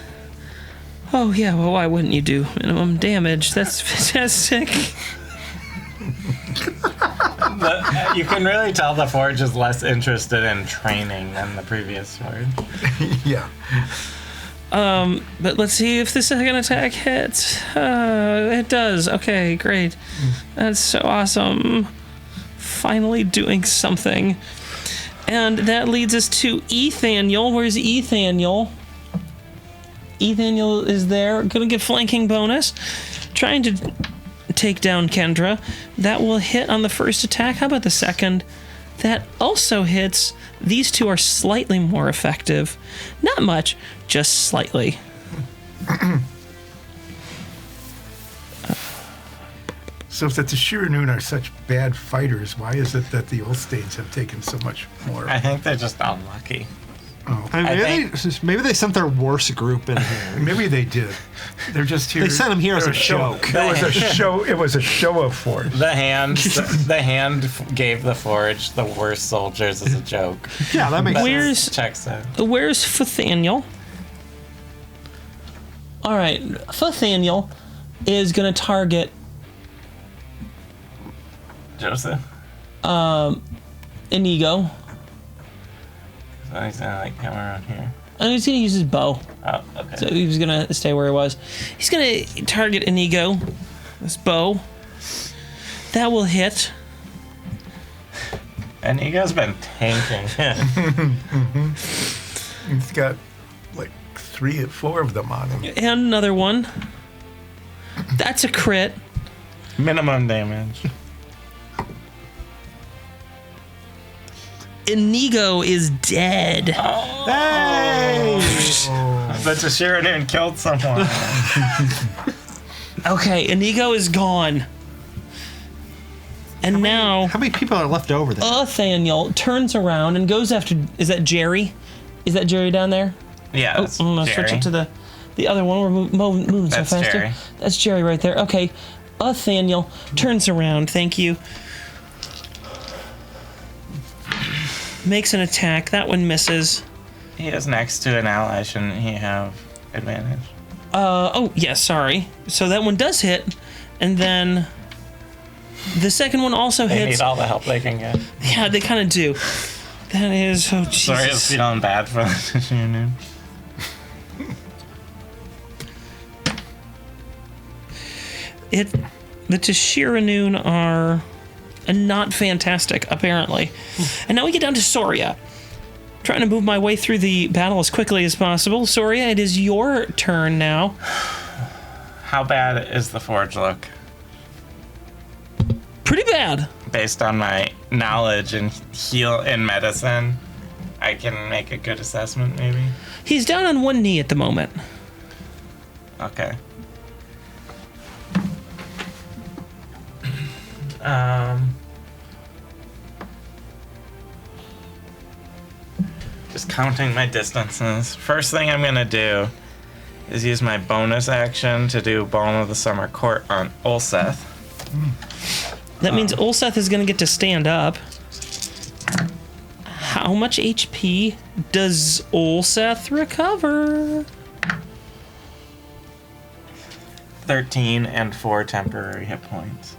[SPEAKER 1] oh yeah, well, why wouldn't you do minimum damage? That's fantastic.
[SPEAKER 3] You can really tell the Forge is less interested in training than the previous sword.
[SPEAKER 4] Yeah.
[SPEAKER 1] But let's see if the second attack hits. It does. Okay, great. That's so awesome. Finally doing something. And that leads us to Ethaniel. Where's Ethaniel? Ethaniel is there. Gonna get flanking bonus. Trying to take down Kendra. That will hit on the first attack. How about the second? That also hits. These two are slightly more effective. Not much, just slightly.
[SPEAKER 4] So if the Tashiranoon are such bad fighters, why is it that the Ulstains have taken so much more?
[SPEAKER 3] I think they're just unlucky.
[SPEAKER 2] Maybe they sent their worst group in here.
[SPEAKER 4] Maybe they did. They're just here.
[SPEAKER 2] They sent them here as a joke.
[SPEAKER 4] It was a show. It was a show of force.
[SPEAKER 3] The hand gave the Forge the worst soldiers as a joke.
[SPEAKER 2] Yeah, that makes sense.
[SPEAKER 3] Checks out.
[SPEAKER 1] Where's Futhaniel? All right, Futhaniel is going to target
[SPEAKER 3] Joseph?
[SPEAKER 1] Inigo.
[SPEAKER 3] So he's gonna like come around here.
[SPEAKER 1] And he's going to use his bow.
[SPEAKER 3] Oh, okay.
[SPEAKER 1] So he was going to stay where he was. He's going to target Inigo. This bow. That will hit.
[SPEAKER 3] And Ego's been tanking.
[SPEAKER 4] He's got like 3 or 4 of them on him.
[SPEAKER 1] And another one. That's a crit.
[SPEAKER 3] Minimum damage.
[SPEAKER 1] Inigo is dead.
[SPEAKER 2] Hey!
[SPEAKER 3] But Tashiranoon killed someone.
[SPEAKER 1] Okay, Inigo is gone. And now
[SPEAKER 2] How many people are left over there?
[SPEAKER 1] Nathaniel turns around and goes after. Is that Jerry? Is that Jerry down there?
[SPEAKER 3] Yeah,
[SPEAKER 1] Oh,
[SPEAKER 3] that's
[SPEAKER 1] I'm gonna
[SPEAKER 3] Jerry.
[SPEAKER 1] switch it to the other one. We're moving so
[SPEAKER 3] That's
[SPEAKER 1] faster.
[SPEAKER 3] Jerry.
[SPEAKER 1] That's Jerry right there. Okay, Nathaniel turns around. Thank you. Makes an attack. That one misses.
[SPEAKER 3] He is next to an ally. Shouldn't he have advantage?
[SPEAKER 1] Oh yeah, sorry. So that one does hit, and then the second one also
[SPEAKER 3] They
[SPEAKER 1] hits.
[SPEAKER 3] need all the help they can get.
[SPEAKER 1] Yeah, they kind of do. That is. Oh
[SPEAKER 3] Sorry, it's
[SPEAKER 1] Jesus.
[SPEAKER 3] feeling bad for the Tashiranoon.
[SPEAKER 1] The Tashiranoon are not fantastic, apparently. And now we get down to Soria. Trying to move my way through the battle as quickly as possible. Soria, it is your turn now.
[SPEAKER 3] How bad is the Forge look?
[SPEAKER 1] Pretty bad.
[SPEAKER 3] based on my knowledge in medicine, I can make a good assessment, maybe?
[SPEAKER 1] He's down on one knee at the moment.
[SPEAKER 3] Okay. Just counting my distances. First thing I'm gonna do is use my bonus action to do Balm of the Summer Court on Ulseth.
[SPEAKER 1] That means Ulseth is going to get to stand up. How much HP does Ulseth recover?
[SPEAKER 3] 13 and 4 temporary hit points.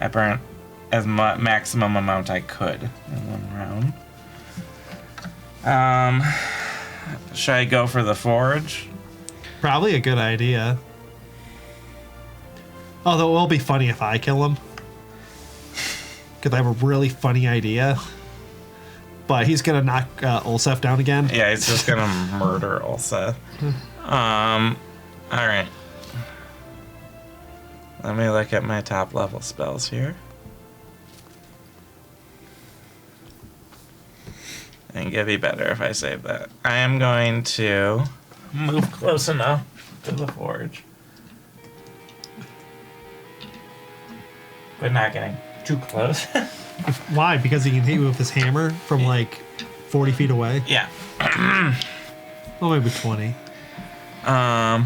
[SPEAKER 3] I burnt as maximum amount I could in one round. Should I go for the forge?
[SPEAKER 2] Probably a good idea. Although it will be funny if I kill him. Because I have a really funny idea. But he's going to knock Ulseth down again.
[SPEAKER 3] Yeah, he's just gonna murder Ulseth. Alright. Let me look at my top level spells here. I think it'd be better if I save that. I am going to move close enough to the forge. But not getting too close.
[SPEAKER 2] Why? Because he can hit you with his hammer from like 40 feet away?
[SPEAKER 3] Yeah.
[SPEAKER 2] Well, maybe 20.
[SPEAKER 3] I'm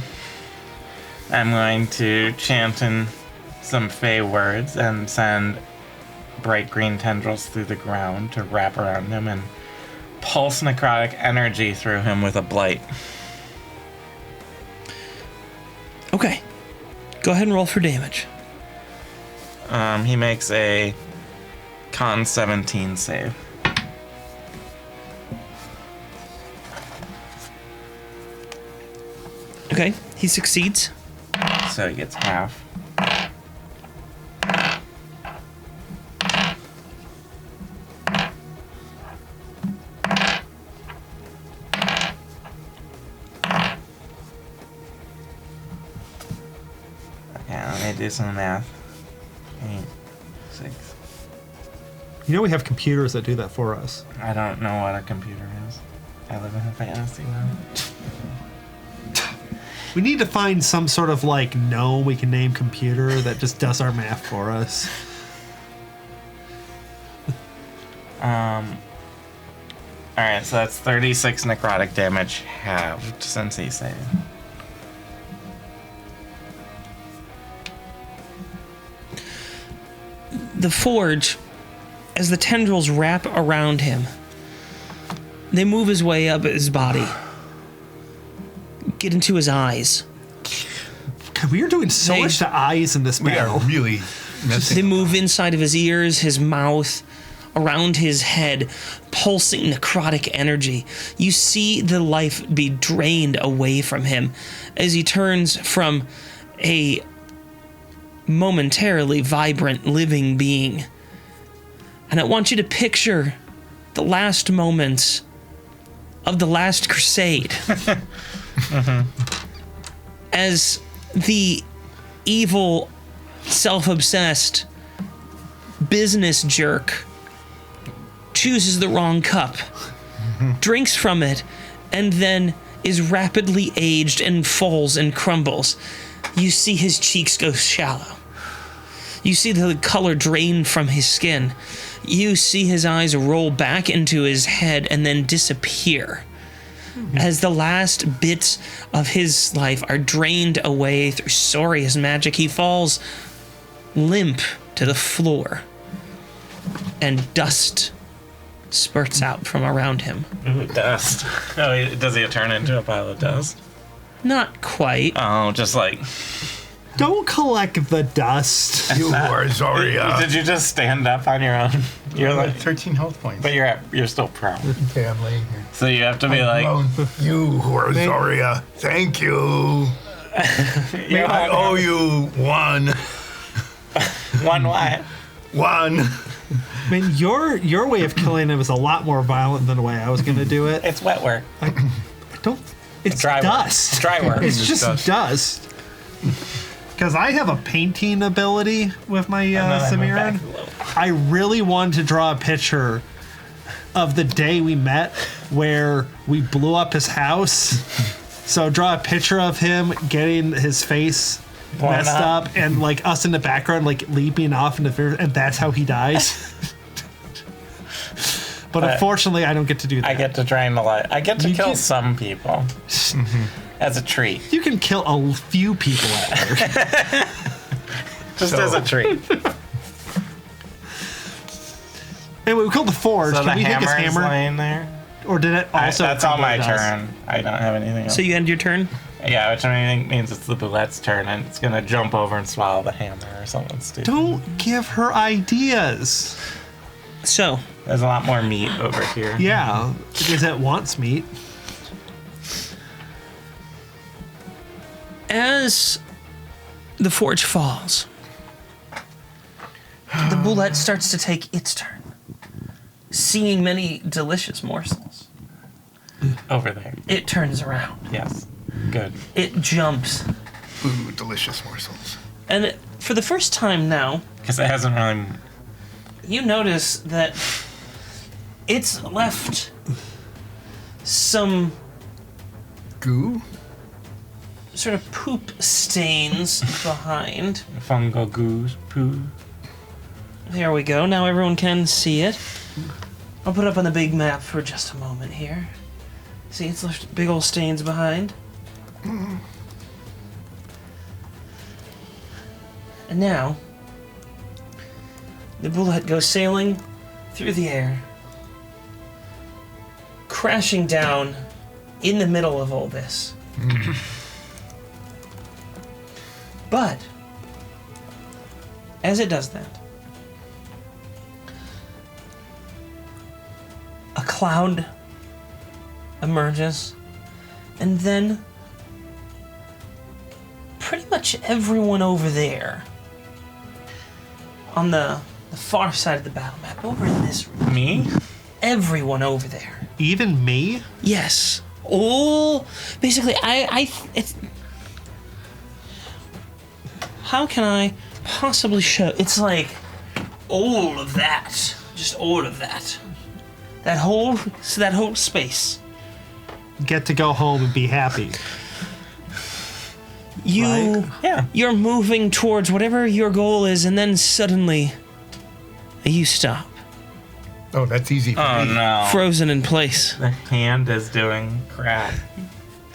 [SPEAKER 3] going to chant in some Fey words and send bright green tendrils through the ground to wrap around him and pulse necrotic energy through him with a blight.
[SPEAKER 1] Okay. Go ahead and roll for damage.
[SPEAKER 3] He makes a con 17 save.
[SPEAKER 1] Okay, he succeeds.
[SPEAKER 3] So he gets half. Okay, let me do some math. 8, 6.
[SPEAKER 2] You know we have computers that do that for us.
[SPEAKER 3] I don't know what a computer is. I live in a fantasy world.
[SPEAKER 2] We need to find some sort of like gnome we can name computer that just does our math for us.
[SPEAKER 3] Alright, so that's 36 necrotic damage halved since he saved.
[SPEAKER 1] The forge, as the tendrils wrap around him, they move his way up his body, get into his eyes.
[SPEAKER 2] God, we are doing so
[SPEAKER 1] They-
[SPEAKER 2] much to eyes in this
[SPEAKER 4] We are
[SPEAKER 2] battle.
[SPEAKER 4] really
[SPEAKER 1] They
[SPEAKER 4] messing.
[SPEAKER 1] move inside of his ears, his mouth, around his head, pulsing necrotic energy. You see the life be drained away from him as he turns from a momentarily vibrant living being. And I want you to picture the last moments of the last crusade. As the evil, self-obsessed business jerk chooses the wrong cup, drinks from it, and then is rapidly aged and falls and crumbles. You see his cheeks go shallow. You see the color drain from his skin. You see his eyes roll back into his head and then disappear. As the last bits of his life are drained away through Soria's magic, he falls limp to the floor, and dust spurts out from around him.
[SPEAKER 3] Ooh, dust. Oh, does he turn into a pile of dust?
[SPEAKER 1] Not quite.
[SPEAKER 3] Oh, just like...
[SPEAKER 2] Don't collect the dust.
[SPEAKER 4] You are Zoria.
[SPEAKER 3] Did you just stand up on your own? You're like...
[SPEAKER 4] 13 health points.
[SPEAKER 3] But you're still prone.
[SPEAKER 4] Okay, I'm laying here.
[SPEAKER 3] So you have to be like...
[SPEAKER 4] You who are Zoria, thank you. I owe you one.
[SPEAKER 3] One what?
[SPEAKER 4] One.
[SPEAKER 2] I mean, your way of killing him is a lot more violent than the way I was going to do it.
[SPEAKER 3] It's wet work.
[SPEAKER 2] I don't. It's
[SPEAKER 3] Dry work.
[SPEAKER 2] dust.
[SPEAKER 3] Dry work.
[SPEAKER 2] It's
[SPEAKER 4] It's
[SPEAKER 2] just
[SPEAKER 4] dust.
[SPEAKER 2] dust. Because I have a painting ability with my
[SPEAKER 3] then I went back
[SPEAKER 2] Samiran.
[SPEAKER 3] to low.
[SPEAKER 2] I really wanted to draw a picture of the day we met where we blew up his house. So draw a picture of him getting his face
[SPEAKER 3] Blown
[SPEAKER 2] messed
[SPEAKER 3] up.
[SPEAKER 2] up and like us in the background like leaping off into fear, and that's how he dies. But unfortunately, I don't get to do that.
[SPEAKER 3] I get to drain the light. I get to
[SPEAKER 2] You
[SPEAKER 3] kill
[SPEAKER 2] get-
[SPEAKER 3] some people as a treat.
[SPEAKER 2] You can kill a few people out there.
[SPEAKER 3] Just as a treat.
[SPEAKER 2] Anyway, we killed the forge.
[SPEAKER 3] So
[SPEAKER 2] Can
[SPEAKER 3] the
[SPEAKER 2] we take his
[SPEAKER 3] hammer is
[SPEAKER 2] hammer?
[SPEAKER 3] laying there.
[SPEAKER 2] Or did it also?
[SPEAKER 3] That's on my
[SPEAKER 2] complete us?
[SPEAKER 3] turn. I don't have anything else.
[SPEAKER 1] So you end your turn?
[SPEAKER 3] Yeah, which I think means it's the Boulette's turn, and it's gonna jump over and swallow the hammer or something stupid.
[SPEAKER 2] Don't give her ideas.
[SPEAKER 1] So,
[SPEAKER 3] There's a lot more meat over here.
[SPEAKER 2] Yeah, because it wants meat.
[SPEAKER 1] as the forge falls, the boulette starts to take its turn, seeing many delicious morsels.
[SPEAKER 3] Over there.
[SPEAKER 1] It turns around.
[SPEAKER 3] Yes. Good.
[SPEAKER 1] It jumps.
[SPEAKER 4] Ooh, delicious morsels.
[SPEAKER 1] And for the first time now,
[SPEAKER 3] Because it hasn't really.
[SPEAKER 1] you notice that it's left some
[SPEAKER 4] Goo?
[SPEAKER 1] sort of poop stains behind.
[SPEAKER 3] Fungal goose poo.
[SPEAKER 1] There we go. Now everyone can see it. I'll put it up on the big map for just a moment here. See, it's left big old stains behind. And now, the bullet goes sailing through the air, crashing down in the middle of all this. But, as it does that, a cloud emerges, and then pretty much everyone over there on the far side of the battle map, over in this room,
[SPEAKER 3] Me?
[SPEAKER 1] everyone over there.
[SPEAKER 2] Even me?
[SPEAKER 1] Yes. All basically, it's. How can I possibly show? It's like all of that, just all of that. That whole space.
[SPEAKER 2] Get to go home and be happy.
[SPEAKER 1] You,
[SPEAKER 3] Yeah.
[SPEAKER 1] you're moving towards whatever your goal is, and then suddenly, you stop,
[SPEAKER 4] Oh, that's easy for
[SPEAKER 3] Oh
[SPEAKER 4] me.
[SPEAKER 3] no.
[SPEAKER 1] frozen in place.
[SPEAKER 3] The hand is doing crap.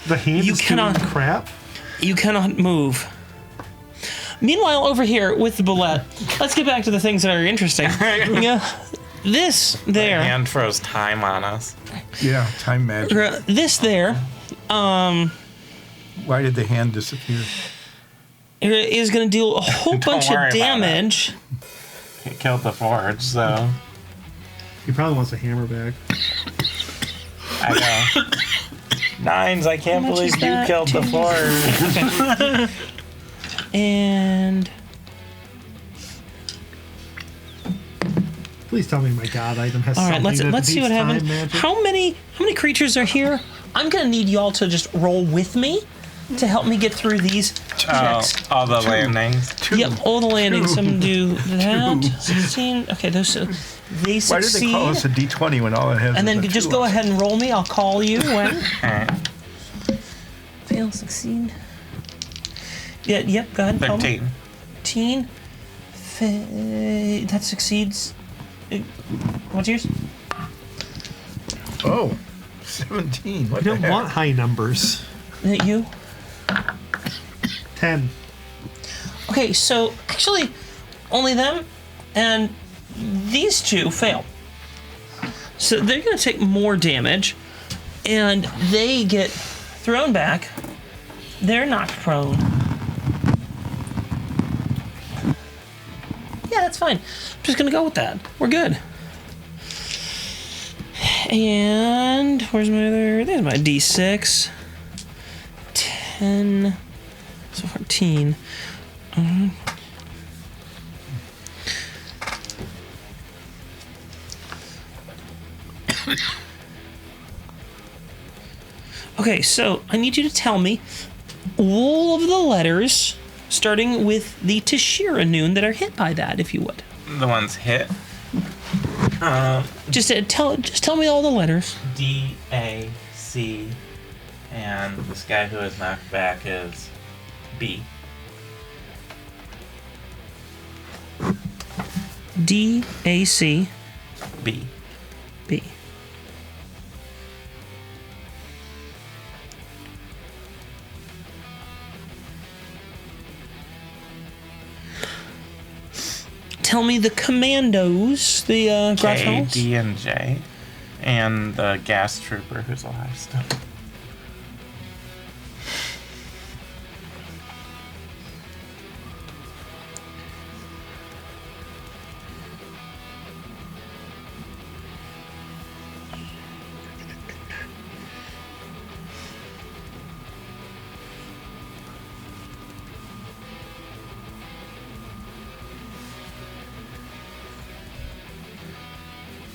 [SPEAKER 2] The hand
[SPEAKER 1] You
[SPEAKER 2] is
[SPEAKER 1] cannot-
[SPEAKER 2] doing crap.
[SPEAKER 1] You cannot move. Meanwhile, over here with the bullet, let's get back to the things that are interesting. Yeah, this
[SPEAKER 3] The
[SPEAKER 1] there,
[SPEAKER 3] hand froze time on us.
[SPEAKER 4] Yeah, time magic.
[SPEAKER 1] this there,
[SPEAKER 4] Why did the hand disappear?
[SPEAKER 1] is going to deal a whole bunch
[SPEAKER 3] worry
[SPEAKER 1] of
[SPEAKER 3] about
[SPEAKER 1] damage.
[SPEAKER 3] It killed the forge, so
[SPEAKER 2] He probably wants a hammer back.
[SPEAKER 3] I know. Nines, I can't
[SPEAKER 1] How much
[SPEAKER 3] believe
[SPEAKER 1] is
[SPEAKER 3] you
[SPEAKER 1] that?
[SPEAKER 3] killed the forge.
[SPEAKER 1] And
[SPEAKER 2] Please tell me my god item has
[SPEAKER 1] all right,
[SPEAKER 2] something
[SPEAKER 1] let's
[SPEAKER 2] that
[SPEAKER 1] see what
[SPEAKER 2] beats time
[SPEAKER 1] happens.
[SPEAKER 2] magic.
[SPEAKER 1] How many creatures are here? I'm going to need y'all to just roll with me to help me get through these checks.
[SPEAKER 3] All the landings.
[SPEAKER 4] Two.
[SPEAKER 1] Yep, all the landings.
[SPEAKER 4] Two.
[SPEAKER 1] Some do that.
[SPEAKER 4] Two.
[SPEAKER 1] 16. Okay, those they
[SPEAKER 4] Why did
[SPEAKER 1] succeed.
[SPEAKER 4] they call us a D20 when all it has
[SPEAKER 1] And
[SPEAKER 4] is
[SPEAKER 1] then
[SPEAKER 4] a
[SPEAKER 1] just
[SPEAKER 4] 2
[SPEAKER 1] go
[SPEAKER 4] on it?
[SPEAKER 1] ahead and roll me. I'll call you when.
[SPEAKER 3] Alright.
[SPEAKER 1] Fail, succeed. Yeah, yep, go ahead. Call me.
[SPEAKER 3] 13.
[SPEAKER 1] 13. That succeeds. What's yours?
[SPEAKER 4] Oh, 17. What
[SPEAKER 2] I
[SPEAKER 4] the
[SPEAKER 2] don't
[SPEAKER 4] heck?
[SPEAKER 2] want high numbers.
[SPEAKER 1] You?
[SPEAKER 2] 10.
[SPEAKER 1] Okay, so actually, only them and these two fail. So they're going to take more damage, and they get thrown back. They're knocked prone. Yeah, that's fine. I'm just going to go with that. We're good. And where's my other? There's my D6. 10. So 14. Okay, so I need you to tell me all of the letters starting with the Tashira Noon that are hit by that, if you would.
[SPEAKER 3] The ones hit.
[SPEAKER 1] Just tell me all the letters.
[SPEAKER 3] D, A, C, and this guy who is knocked back is B.
[SPEAKER 1] D, A, C,
[SPEAKER 3] B.
[SPEAKER 1] B. Tell me the commandos, the
[SPEAKER 3] K,
[SPEAKER 1] Grotfells.
[SPEAKER 3] D, and J. And the gas trooper who's alive still.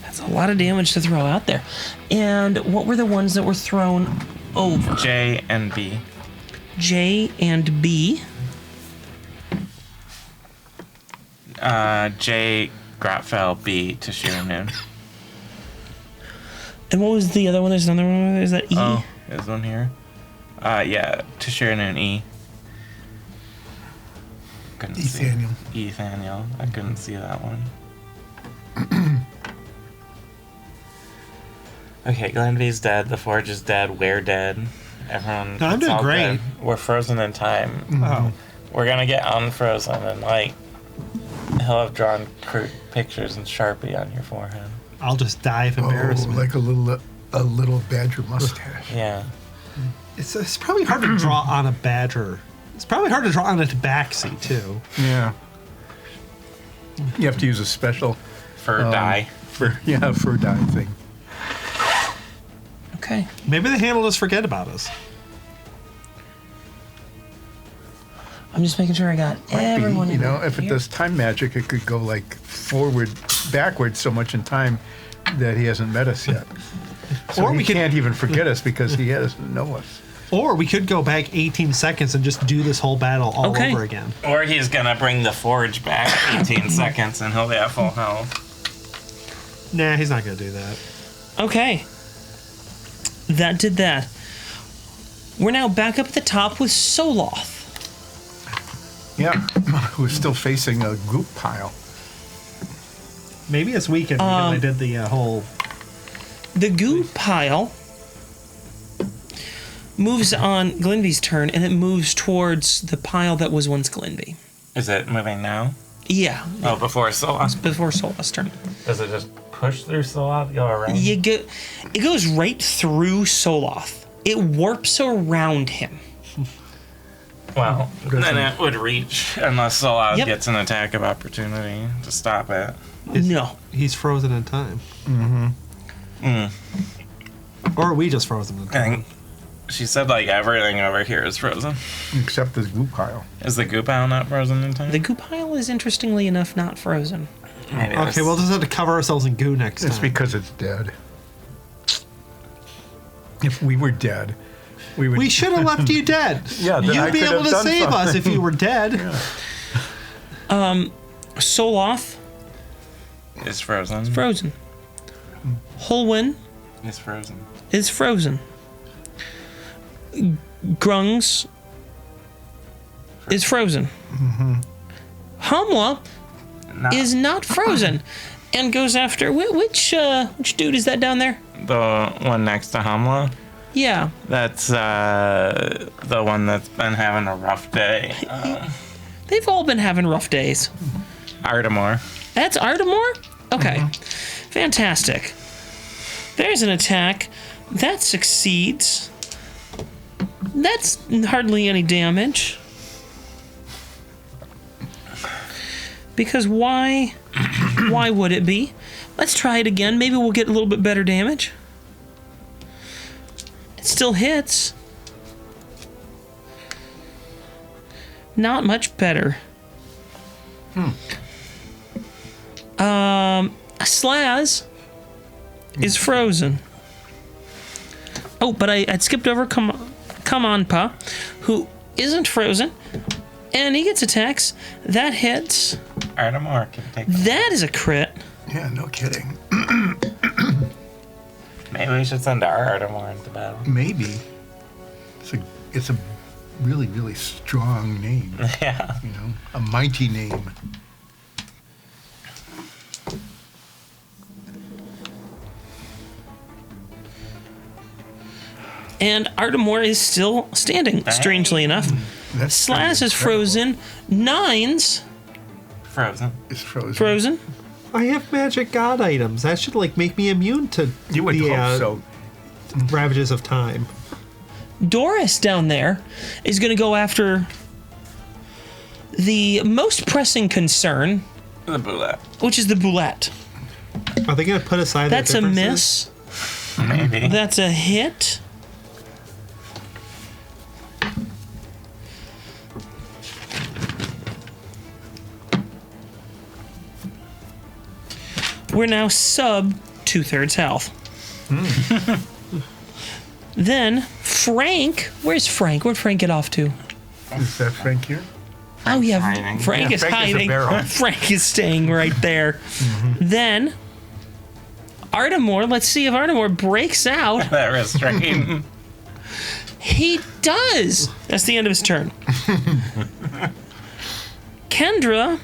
[SPEAKER 1] That's a lot of damage to throw out there. And what were the ones that were thrown over?
[SPEAKER 3] J and B.
[SPEAKER 1] J and B.
[SPEAKER 3] J, Grotfell, B, Tashira Noon.
[SPEAKER 1] And what was the other one? There's another one. Is that E?
[SPEAKER 3] Oh, there's one here. Yeah, Tashira Noon, E. Couldn't see.
[SPEAKER 4] Ethaniel.
[SPEAKER 3] Ethaniel. I couldn't see that one. Okay, Glenvee's dead. The Forge is dead. We're dead. Everyone.
[SPEAKER 2] No, I'm
[SPEAKER 3] it's
[SPEAKER 2] doing
[SPEAKER 3] all
[SPEAKER 2] great.
[SPEAKER 3] good. We're frozen in time.
[SPEAKER 2] Oh.
[SPEAKER 3] We're gonna get unfrozen and like he'll have drawn pictures in Sharpie on your forehead.
[SPEAKER 2] I'll just die of
[SPEAKER 4] Oh,
[SPEAKER 2] embarrassment.
[SPEAKER 4] like a little badger mustache.
[SPEAKER 3] Yeah.
[SPEAKER 2] It's probably hard to draw on a badger. It's probably hard to draw on a tabaxi, too.
[SPEAKER 4] Yeah. You have to use a special
[SPEAKER 3] Fur dye.
[SPEAKER 4] fur dye thing.
[SPEAKER 1] Okay.
[SPEAKER 2] Maybe the handle just forget about us.
[SPEAKER 1] I'm just making sure I got everyone
[SPEAKER 4] You
[SPEAKER 1] in
[SPEAKER 4] know, if it
[SPEAKER 1] here.
[SPEAKER 4] does time magic, it could go like backwards so much in time that he hasn't met us yet. So
[SPEAKER 2] Or
[SPEAKER 4] he
[SPEAKER 2] we could-
[SPEAKER 4] can't even forget us because he doesn't know us.
[SPEAKER 2] Or we could go back 18 seconds and just do this whole battle all
[SPEAKER 1] Okay.
[SPEAKER 2] over again.
[SPEAKER 3] Or he's gonna bring the Forge back 18 seconds and he'll be at full health.
[SPEAKER 2] Nah, he's not going to do that.
[SPEAKER 1] Okay. That did that. We're now back up at the top with Soloth.
[SPEAKER 4] Yeah, who's still facing a goop pile.
[SPEAKER 2] Maybe it's weakened because I did the whole...
[SPEAKER 1] The goo pile moves on Glenvee's turn, and it moves towards the pile that was once Glenvee.
[SPEAKER 3] Is it moving now?
[SPEAKER 1] Yeah,
[SPEAKER 3] Oh, before Soloth.
[SPEAKER 1] before Soloth's turn.
[SPEAKER 3] Does it just push through Soloth, go around?
[SPEAKER 1] It goes right through Soloth. It warps around him.
[SPEAKER 3] Well, then it would reach unless Soloth
[SPEAKER 1] Yep.
[SPEAKER 3] gets an attack of opportunity to stop it.
[SPEAKER 1] No.
[SPEAKER 2] He's frozen in time. Or are we just frozen in
[SPEAKER 3] I
[SPEAKER 2] time?
[SPEAKER 3] think she said like everything over here is frozen.
[SPEAKER 4] Except the goop pile.
[SPEAKER 3] Is the goop pile not frozen in time?
[SPEAKER 1] The goo pile is interestingly enough not frozen.
[SPEAKER 3] Maybe
[SPEAKER 2] Okay, we'll just have to cover ourselves in goo next
[SPEAKER 4] It's
[SPEAKER 2] time.
[SPEAKER 4] because it's dead. If we were dead, we would.
[SPEAKER 2] We should have left you dead.
[SPEAKER 4] Yeah, then I
[SPEAKER 2] You'd be
[SPEAKER 4] could
[SPEAKER 2] able
[SPEAKER 4] have
[SPEAKER 2] to
[SPEAKER 4] done
[SPEAKER 2] save us
[SPEAKER 4] something.
[SPEAKER 2] if you were dead.
[SPEAKER 1] Soloth,
[SPEAKER 3] It's frozen.
[SPEAKER 1] frozen. Holwyn
[SPEAKER 3] It's frozen.
[SPEAKER 1] is frozen. Grungs is frozen. Hamla
[SPEAKER 3] No,
[SPEAKER 1] is not frozen and goes after which dude is that down there?
[SPEAKER 3] the one next to Hamla.
[SPEAKER 1] Yeah,
[SPEAKER 3] That's the one that's been having a rough day.
[SPEAKER 1] they've all been having rough days.
[SPEAKER 3] Artemore.
[SPEAKER 1] That's Artemore? Okay. Fantastic. There's an attack. That succeeds. That's hardly any damage. Because why would it be? Let's try it again. Maybe we'll get a little bit better damage. It still hits. Not much better. Slaz is frozen. Oh, but I skipped over Come on, Pa, who isn't frozen And he gets attacks. That hits.
[SPEAKER 3] Artemore can take.
[SPEAKER 1] That is a crit.
[SPEAKER 4] Yeah, no kidding.
[SPEAKER 3] Maybe we should send our Artemore into battle.
[SPEAKER 4] Maybe. It's a really, really strong name.
[SPEAKER 3] Yeah.
[SPEAKER 4] You know, a mighty name.
[SPEAKER 1] And Artemore is still standing, strangely enough.
[SPEAKER 4] That's
[SPEAKER 1] Slash
[SPEAKER 4] pretty
[SPEAKER 1] is
[SPEAKER 4] incredible.
[SPEAKER 1] frozen. Nines,
[SPEAKER 3] Frozen.
[SPEAKER 4] It's frozen.
[SPEAKER 1] frozen.
[SPEAKER 2] I have magic god items. That should like make me immune to
[SPEAKER 4] You would
[SPEAKER 2] the
[SPEAKER 4] hope so.
[SPEAKER 2] ravages of time.
[SPEAKER 1] Doris down there is going to go after the most pressing concern,
[SPEAKER 3] The bullet.
[SPEAKER 1] which is the boulette.
[SPEAKER 2] Are they going to put aside their
[SPEAKER 1] That's a
[SPEAKER 2] differences?
[SPEAKER 1] miss.
[SPEAKER 3] Maybe.
[SPEAKER 1] That's a hit. We're now sub 2/3 health. Then Frank, where's Frank? Where'd Frank get off to?
[SPEAKER 4] Is that Frank here?
[SPEAKER 1] Oh yeah,
[SPEAKER 3] hiding.
[SPEAKER 1] Frank
[SPEAKER 4] Yeah,
[SPEAKER 1] is
[SPEAKER 4] Frank is a
[SPEAKER 1] hiding.
[SPEAKER 4] barrel.
[SPEAKER 1] Frank is staying right there. Then Artemore, let's see if Artemore breaks out.
[SPEAKER 3] That restraint.
[SPEAKER 1] He does. That's the end of his turn. Kendra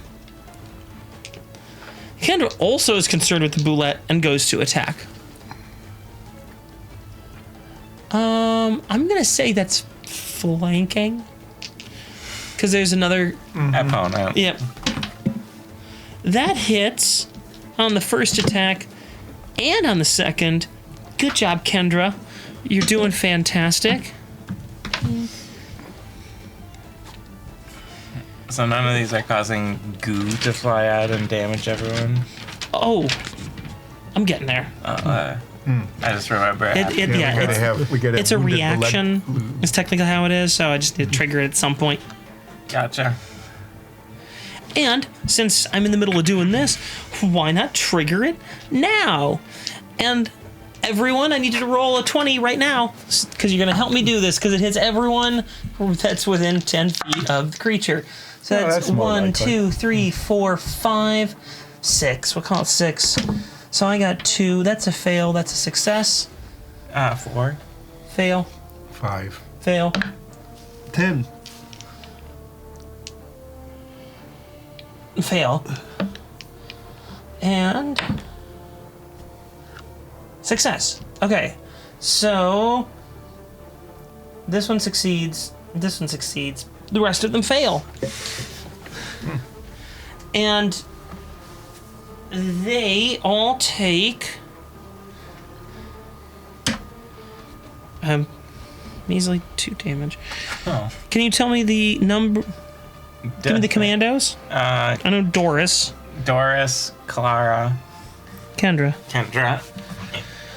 [SPEAKER 1] also is concerned with the boulette and goes to attack. I'm gonna say that's flanking because there's another.
[SPEAKER 3] Opponent.
[SPEAKER 1] Yep. That hits on the first attack and on the second. Good job, Kendra. You're doing fantastic.
[SPEAKER 3] So none of these are causing goo to fly out and damage everyone.
[SPEAKER 1] Oh, I'm getting there.
[SPEAKER 3] I just remember.
[SPEAKER 1] Yeah,
[SPEAKER 4] We gotta
[SPEAKER 1] it's a
[SPEAKER 4] wounded
[SPEAKER 1] reaction. Is technically how it is. So I just need to trigger it at some point.
[SPEAKER 3] Gotcha.
[SPEAKER 1] And since I'm in the middle of doing this, why not trigger it now? And everyone, I need you to roll a 20 right now because you're going to help me do this because it hits everyone that's within 10 feet of the creature. So that's
[SPEAKER 4] more
[SPEAKER 1] 1,
[SPEAKER 4] likely.
[SPEAKER 1] 2, 3, 4, 5, 6. We'll call it 6. So I got 2. That's a fail. That's a success.
[SPEAKER 3] 4.
[SPEAKER 1] Fail.
[SPEAKER 4] 5.
[SPEAKER 1] Fail.
[SPEAKER 2] 10.
[SPEAKER 1] Fail. And success. Okay. So this one succeeds. This one succeeds. The rest of them fail. And they all take measly 2 damage.
[SPEAKER 3] Oh.
[SPEAKER 1] Can you tell me the number? Give me the commandos. I know Doris,
[SPEAKER 3] Doris, Clara,
[SPEAKER 1] Kendra.
[SPEAKER 3] Kendra,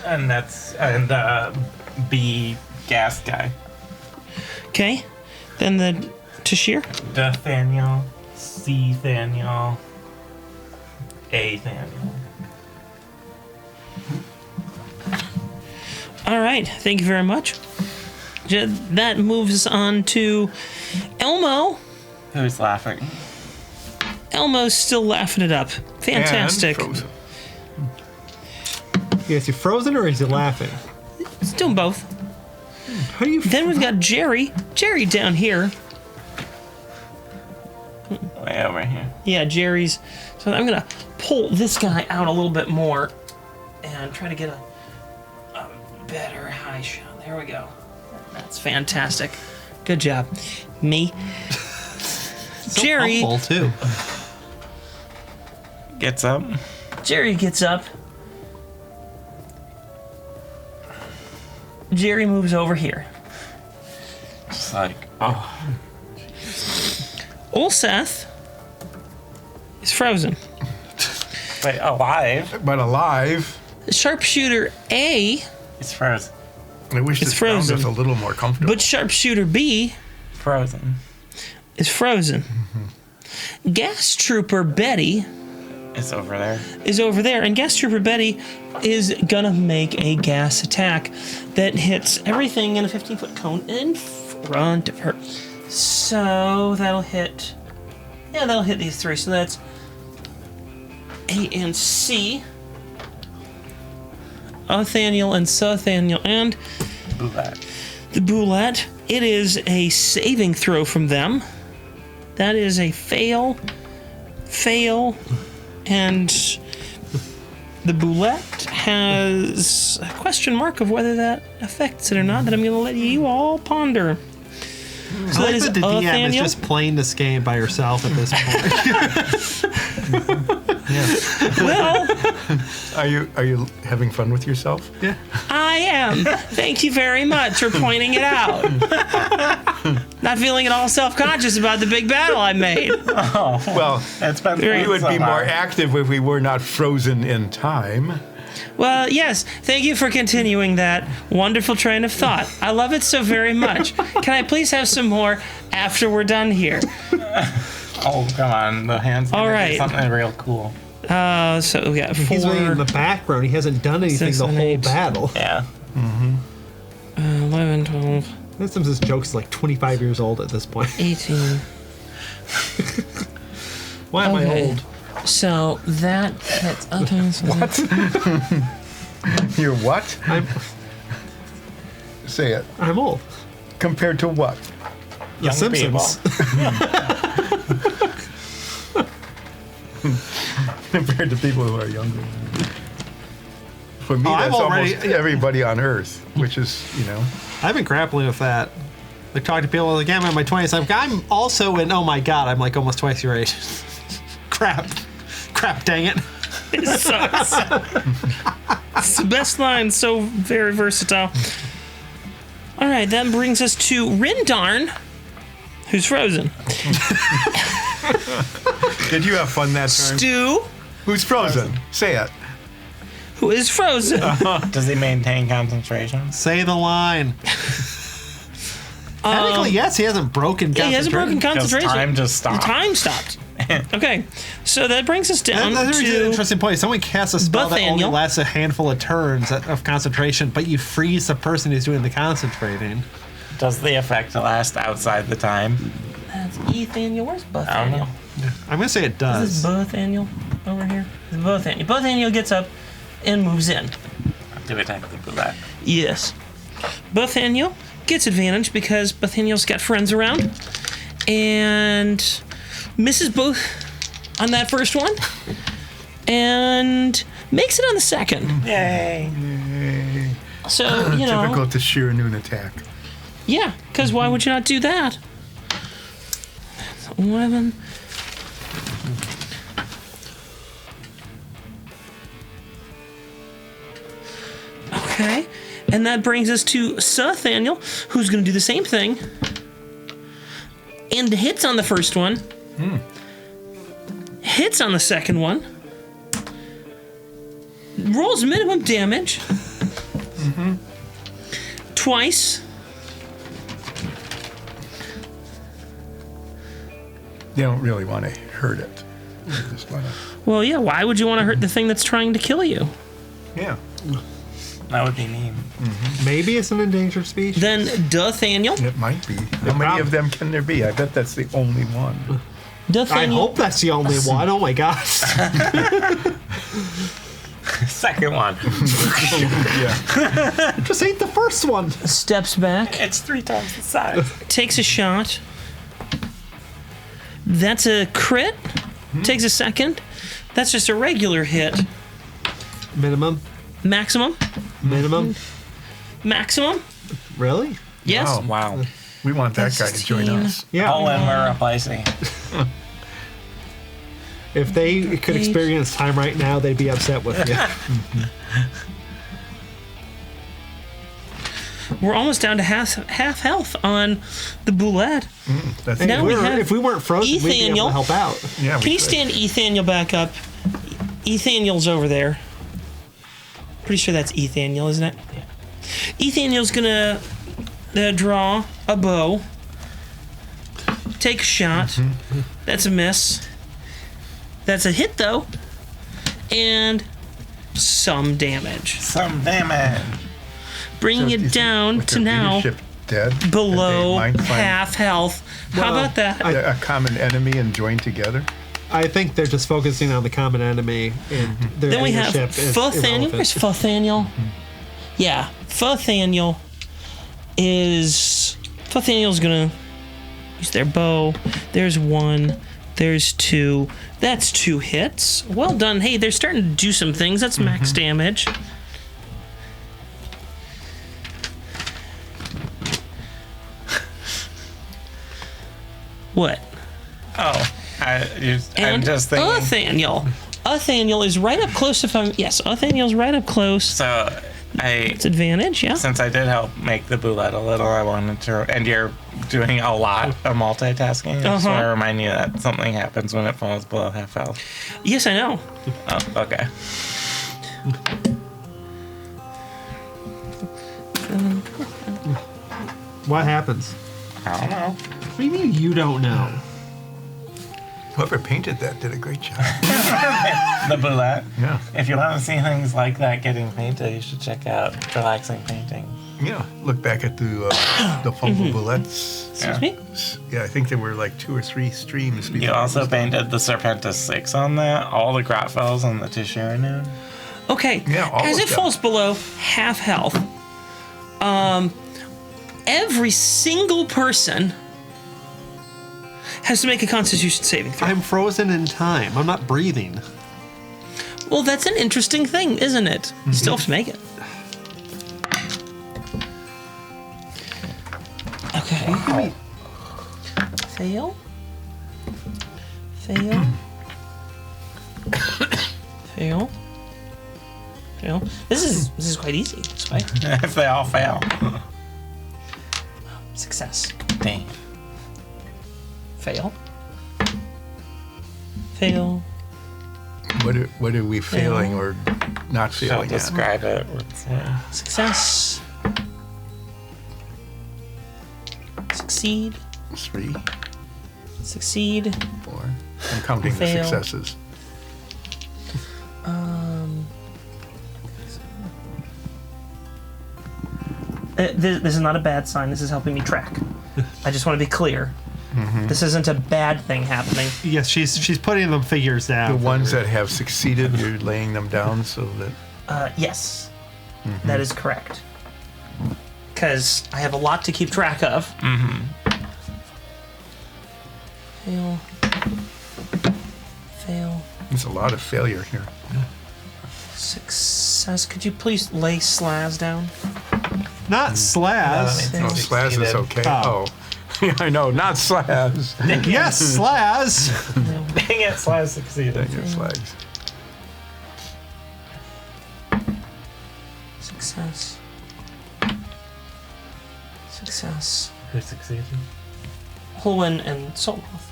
[SPEAKER 3] and B gas guy.
[SPEAKER 1] Okay. Then the Tashir.
[SPEAKER 3] Nathaniel, C Thaniel, A Thaniel.
[SPEAKER 1] All right. Thank you very much. That moves on to Elmo.
[SPEAKER 3] Who's laughing?
[SPEAKER 1] Elmo's still laughing it up. Fantastic.
[SPEAKER 4] And frozen.
[SPEAKER 2] Is he frozen or is he laughing?
[SPEAKER 1] It's doing both.
[SPEAKER 2] How do you?
[SPEAKER 1] Then we've got Jerry. Jerry down here.
[SPEAKER 3] Way over here.
[SPEAKER 1] Yeah, Jerry's. So I'm going to pull this guy out a little bit more and try to get a better high shot. There we go. That's fantastic. Good job. Me. Jerry.
[SPEAKER 2] Humble too.
[SPEAKER 3] Gets up.
[SPEAKER 1] Jerry gets up. Jerry moves over here.
[SPEAKER 3] Just like, oh.
[SPEAKER 1] Ulseth is frozen.
[SPEAKER 3] Wait, alive?
[SPEAKER 4] But alive.
[SPEAKER 1] Sharpshooter A,
[SPEAKER 3] It's frozen.
[SPEAKER 4] I wish
[SPEAKER 1] It's
[SPEAKER 4] this found
[SPEAKER 1] frozen.
[SPEAKER 4] us a little more comfortable.
[SPEAKER 1] but Sharpshooter B
[SPEAKER 3] Frozen.
[SPEAKER 1] is frozen. Gas Trooper Betty
[SPEAKER 3] It's over there.
[SPEAKER 1] is over there, and Gas Trooper Betty is gonna make a gas attack that hits everything in a 15-foot cone in front of her. So that'll hit. Yeah, that'll hit these three. So that's A and C. Othaniel and Sothaniel and
[SPEAKER 3] Boulette.
[SPEAKER 1] the Boulette. It is a saving throw from them. That is a fail, and the Boulette has a question mark of whether that affects it or not that I'm going to let you all ponder. So
[SPEAKER 2] I like that the DM is
[SPEAKER 1] Othaniel.
[SPEAKER 2] just playing this game by herself at this point.
[SPEAKER 1] Well,
[SPEAKER 4] Are you having fun with yourself?
[SPEAKER 2] Yeah.
[SPEAKER 1] I am. Thank you very much for pointing it out. Not feeling at all self-conscious about the big battle I made.
[SPEAKER 3] Oh,
[SPEAKER 4] Well,
[SPEAKER 3] it's been
[SPEAKER 1] Very-
[SPEAKER 3] fun
[SPEAKER 4] we would
[SPEAKER 3] so
[SPEAKER 4] be more
[SPEAKER 3] far.
[SPEAKER 4] active if we were not frozen in time.
[SPEAKER 1] Well, yes, thank you for continuing that wonderful train of thought. I love it so very much. Can I please have some more after we're done here?
[SPEAKER 3] Oh, come on. The hand's gonna
[SPEAKER 1] All
[SPEAKER 3] do
[SPEAKER 1] right.
[SPEAKER 3] something real cool.
[SPEAKER 1] So we got
[SPEAKER 2] He's waiting in
[SPEAKER 1] 4,
[SPEAKER 2] the background. He hasn't done anything
[SPEAKER 1] 6,
[SPEAKER 2] the
[SPEAKER 1] and
[SPEAKER 2] whole
[SPEAKER 1] 8.
[SPEAKER 2] battle.
[SPEAKER 3] Yeah.
[SPEAKER 1] 11, 12,
[SPEAKER 2] This joke's like 25 years old at this point.
[SPEAKER 1] 18.
[SPEAKER 2] Why am I
[SPEAKER 1] Okay.
[SPEAKER 2] old?
[SPEAKER 1] So that hits. Okay, so
[SPEAKER 4] What? You're what? Say it.
[SPEAKER 2] I'm old.
[SPEAKER 4] Compared to what?
[SPEAKER 2] The
[SPEAKER 3] Young
[SPEAKER 2] Simpsons.
[SPEAKER 4] Compared to people who are younger. For me,
[SPEAKER 2] Oh, I'm
[SPEAKER 4] that's
[SPEAKER 2] already-
[SPEAKER 4] almost everybody on Earth, which is,
[SPEAKER 2] I've been grappling with that. Like talking to people like, yeah, I'm in my 20s. I'm also in. Oh my god, I'm like almost twice your age. Crap, dang it.
[SPEAKER 1] it sucks. It's the best line. So very versatile. All right, that brings us to Rindarn, who's frozen.
[SPEAKER 4] Did you have fun that time?
[SPEAKER 1] Stu,
[SPEAKER 4] Who's frozen? Say it.
[SPEAKER 1] who is frozen.
[SPEAKER 3] Does he maintain concentration?
[SPEAKER 2] Say the line. Technically, yes, he hasn't broken.
[SPEAKER 1] Yeah, he hasn't broken concentration.
[SPEAKER 3] time just stopped.
[SPEAKER 1] The time stopped. Okay, so that brings us down
[SPEAKER 2] That's an
[SPEAKER 1] to
[SPEAKER 2] interesting point. Someone casts a spell that only
[SPEAKER 1] Buthaniel.
[SPEAKER 2] lasts a handful of turns of concentration, but you freeze the person who's doing the concentrating.
[SPEAKER 3] Does the effect last outside the time?
[SPEAKER 1] that's Ethaniel. Where's
[SPEAKER 3] I don't know.
[SPEAKER 1] Buthaniel?
[SPEAKER 2] I'm gonna say it
[SPEAKER 1] Is
[SPEAKER 2] does.
[SPEAKER 1] this Buthaniel over here? It's Buthaniel. Buthaniel gets up and moves in.
[SPEAKER 3] Do we technically do that?
[SPEAKER 1] Yes. Buthaniel gets advantage because Buthaniel's got friends around and misses both on that first one and makes it on the second.
[SPEAKER 3] Yay.
[SPEAKER 1] So, you know.
[SPEAKER 4] Difficult to shear a noon attack.
[SPEAKER 1] Yeah, because why would you not do that? That's 11. Okay, and that brings us to Sothaniel, who's going to do the same thing. And hits on the first one. Hits on the second one. Rolls minimum damage. Twice.
[SPEAKER 4] They don't really want to hurt it. They just want to.
[SPEAKER 1] Well, yeah, why would you want to hurt the thing that's trying to kill you?
[SPEAKER 4] Yeah.
[SPEAKER 3] That would be mean.
[SPEAKER 2] Maybe it's an endangered species.
[SPEAKER 1] Then Dothaniel.
[SPEAKER 4] It might be. How many of them can there be? I bet that's the only one.
[SPEAKER 2] I
[SPEAKER 1] Dothaniel
[SPEAKER 2] hope that's the only one. Oh my gosh.
[SPEAKER 3] Second one.
[SPEAKER 4] Yeah.
[SPEAKER 2] Just ain't the first one.
[SPEAKER 1] steps back,
[SPEAKER 3] It's 3 times the size.
[SPEAKER 1] takes a shot. That's a crit. Takes a second. That's just a regular hit.
[SPEAKER 2] Minimum.
[SPEAKER 1] Maximum.
[SPEAKER 2] Minimum.
[SPEAKER 1] Maximum.
[SPEAKER 2] Really?
[SPEAKER 1] Yes.
[SPEAKER 4] Wow.
[SPEAKER 3] Wow.
[SPEAKER 4] We want that
[SPEAKER 1] That's
[SPEAKER 4] guy to join
[SPEAKER 1] 16.
[SPEAKER 4] us.
[SPEAKER 2] Yeah.
[SPEAKER 3] Oh, and we're replacing.
[SPEAKER 2] If they could
[SPEAKER 1] Page.
[SPEAKER 2] experience time right now, they'd be upset with you.
[SPEAKER 1] We're almost down to half health on the Boulette.
[SPEAKER 4] That's
[SPEAKER 2] Hey,
[SPEAKER 1] Now we have
[SPEAKER 2] if we weren't frozen, we'd be able
[SPEAKER 1] Ethaniel.
[SPEAKER 2] to help out.
[SPEAKER 4] yeah. we
[SPEAKER 1] Can you
[SPEAKER 4] could.
[SPEAKER 1] stand Ethaniel back up? Ethaniel's over there. Pretty sure that's Ethaniel, isn't it? Yeah. Ethaniel's gonna draw a bow. Take a shot. That's a miss. That's a hit though. And some damage.
[SPEAKER 3] Some damage.
[SPEAKER 1] Bringing
[SPEAKER 4] So
[SPEAKER 1] it
[SPEAKER 4] is
[SPEAKER 1] down
[SPEAKER 4] with
[SPEAKER 1] to
[SPEAKER 4] their
[SPEAKER 1] now
[SPEAKER 4] leadership dead.
[SPEAKER 1] below
[SPEAKER 4] That they might find
[SPEAKER 1] half health. How
[SPEAKER 2] Well,
[SPEAKER 1] about that?
[SPEAKER 4] a common enemy and join together.
[SPEAKER 2] I think they're just focusing on the common enemy, and their
[SPEAKER 1] Then we have
[SPEAKER 2] leadership is
[SPEAKER 1] Futhaniel. Where's
[SPEAKER 2] irrelevant.
[SPEAKER 1] Futhaniel? Yeah, Futhaniel's gonna use their bow. There's 1. There's 2. That's 2 hits. Well done. Hey, they're starting to do some things. That's max damage. What?
[SPEAKER 3] Oh, I'm
[SPEAKER 1] And
[SPEAKER 3] just thinking.
[SPEAKER 1] Uthaniel is right up close. Uthaniel's right up close.
[SPEAKER 3] So
[SPEAKER 1] It's advantage, yeah.
[SPEAKER 3] since I did help make the boulette a little, I wanted to, and you're doing a lot of multitasking. I just want to remind you that something happens when it falls below half health.
[SPEAKER 1] Yes, I know.
[SPEAKER 3] Oh, okay.
[SPEAKER 2] What happens?
[SPEAKER 3] I don't know.
[SPEAKER 2] What do you mean you don't know?
[SPEAKER 4] Whoever painted that did a great job.
[SPEAKER 3] The boulette.
[SPEAKER 4] Yeah.
[SPEAKER 3] If you want to see things like that getting painted, you should check out Relaxing Painting.
[SPEAKER 4] Yeah. Look back at the fungal bullets.
[SPEAKER 1] Excuse me?
[SPEAKER 4] Yeah, I think there were like 2 or 3 streams.
[SPEAKER 3] You
[SPEAKER 4] before it
[SPEAKER 3] also
[SPEAKER 4] was done.
[SPEAKER 3] painted the Serpentous Six on that, all the Grotfells and the Tishiranu.
[SPEAKER 1] Okay.
[SPEAKER 4] Yeah, all
[SPEAKER 1] As
[SPEAKER 4] of
[SPEAKER 1] it
[SPEAKER 4] them.
[SPEAKER 1] falls below half health, every single person has to make a Constitution saving throw.
[SPEAKER 2] I'm frozen in time. I'm not breathing.
[SPEAKER 1] Well, that's an interesting thing, isn't it? You still have to make it. Okay. Fail. Fail. Fail. Fail. This is quite easy. This way.
[SPEAKER 3] If they all fail.
[SPEAKER 1] Success.
[SPEAKER 3] Dang.
[SPEAKER 1] Fail. Fail.
[SPEAKER 4] What are we failing or not
[SPEAKER 3] She'll
[SPEAKER 4] failing at?
[SPEAKER 3] describe it.
[SPEAKER 1] Success. Succeed.
[SPEAKER 4] 3,
[SPEAKER 1] Succeed.
[SPEAKER 4] 4. I'm counting the
[SPEAKER 1] Fail.
[SPEAKER 4] successes.
[SPEAKER 1] This is not a bad sign. This is helping me track. I just want to be clear. This isn't a bad thing happening.
[SPEAKER 2] Yes, she's putting them figures down.
[SPEAKER 4] The
[SPEAKER 2] for
[SPEAKER 4] ones
[SPEAKER 2] her.
[SPEAKER 4] that have succeeded, you're laying them down so that.
[SPEAKER 1] Yes, that is correct. Because I have a lot to keep track of. Fail. Fail.
[SPEAKER 4] There's a lot of failure here.
[SPEAKER 1] Success. Could you please lay Slaz down?
[SPEAKER 2] Not Slaz.
[SPEAKER 3] No,
[SPEAKER 4] Oh, Slaz is
[SPEAKER 3] succeeded.
[SPEAKER 4] okay.
[SPEAKER 2] Oh.
[SPEAKER 4] Oh. Yeah, I know, not Slaz.
[SPEAKER 2] Yes, Slaz.
[SPEAKER 3] Dang it, Slash succeeded.
[SPEAKER 4] Dang it, Slags.
[SPEAKER 1] Success. Success.
[SPEAKER 3] Who succeeded?
[SPEAKER 1] Holwyn and Solmoth.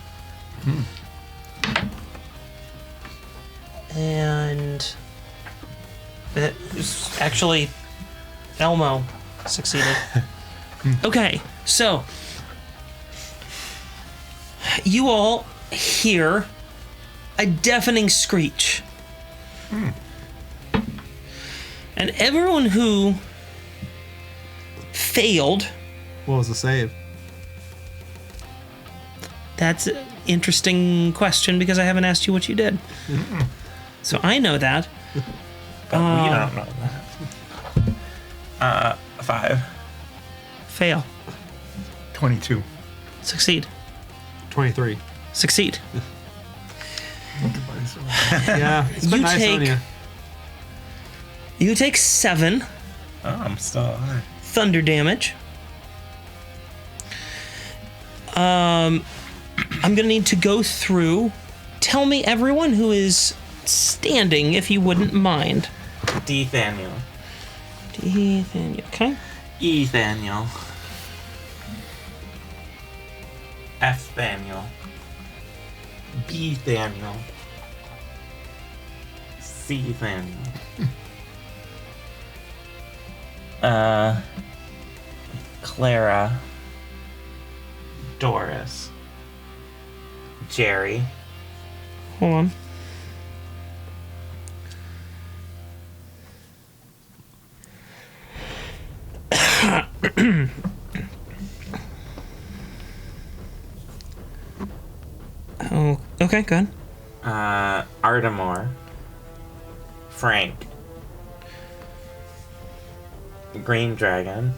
[SPEAKER 1] And it was actually Elmo succeeded. Okay, so you all hear a deafening screech. And everyone who failed,
[SPEAKER 2] What was the save?
[SPEAKER 1] that's an interesting question because I haven't asked you what you did. So I know that.
[SPEAKER 3] But we don't know that. 5.
[SPEAKER 1] Fail.
[SPEAKER 4] 22.
[SPEAKER 1] Succeed.
[SPEAKER 2] 23.
[SPEAKER 1] Succeed.
[SPEAKER 2] Yeah, it's been
[SPEAKER 1] You
[SPEAKER 2] nice on
[SPEAKER 1] take-
[SPEAKER 2] you.
[SPEAKER 1] You take 7
[SPEAKER 3] Oh, I'm still alive.
[SPEAKER 1] thunder damage. I'm gonna need to go through. Tell me everyone who is standing, if you wouldn't mind.
[SPEAKER 3] Dethaniel.
[SPEAKER 1] Okay.
[SPEAKER 3] Ethaniel. F-Thaniel. B-Thaniel. C-Thaniel. Clara. Doris. Jerry.
[SPEAKER 1] Hold on. Oh, okay, good.
[SPEAKER 3] Artemore. Frank. Green Dragon.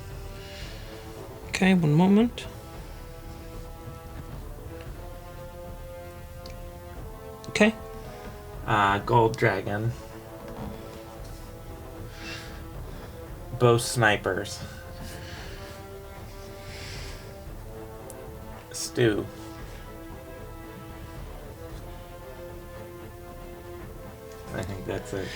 [SPEAKER 1] Okay, one moment. Okay.
[SPEAKER 3] Gold Dragon. Both Snipers. Stu. I think that's it.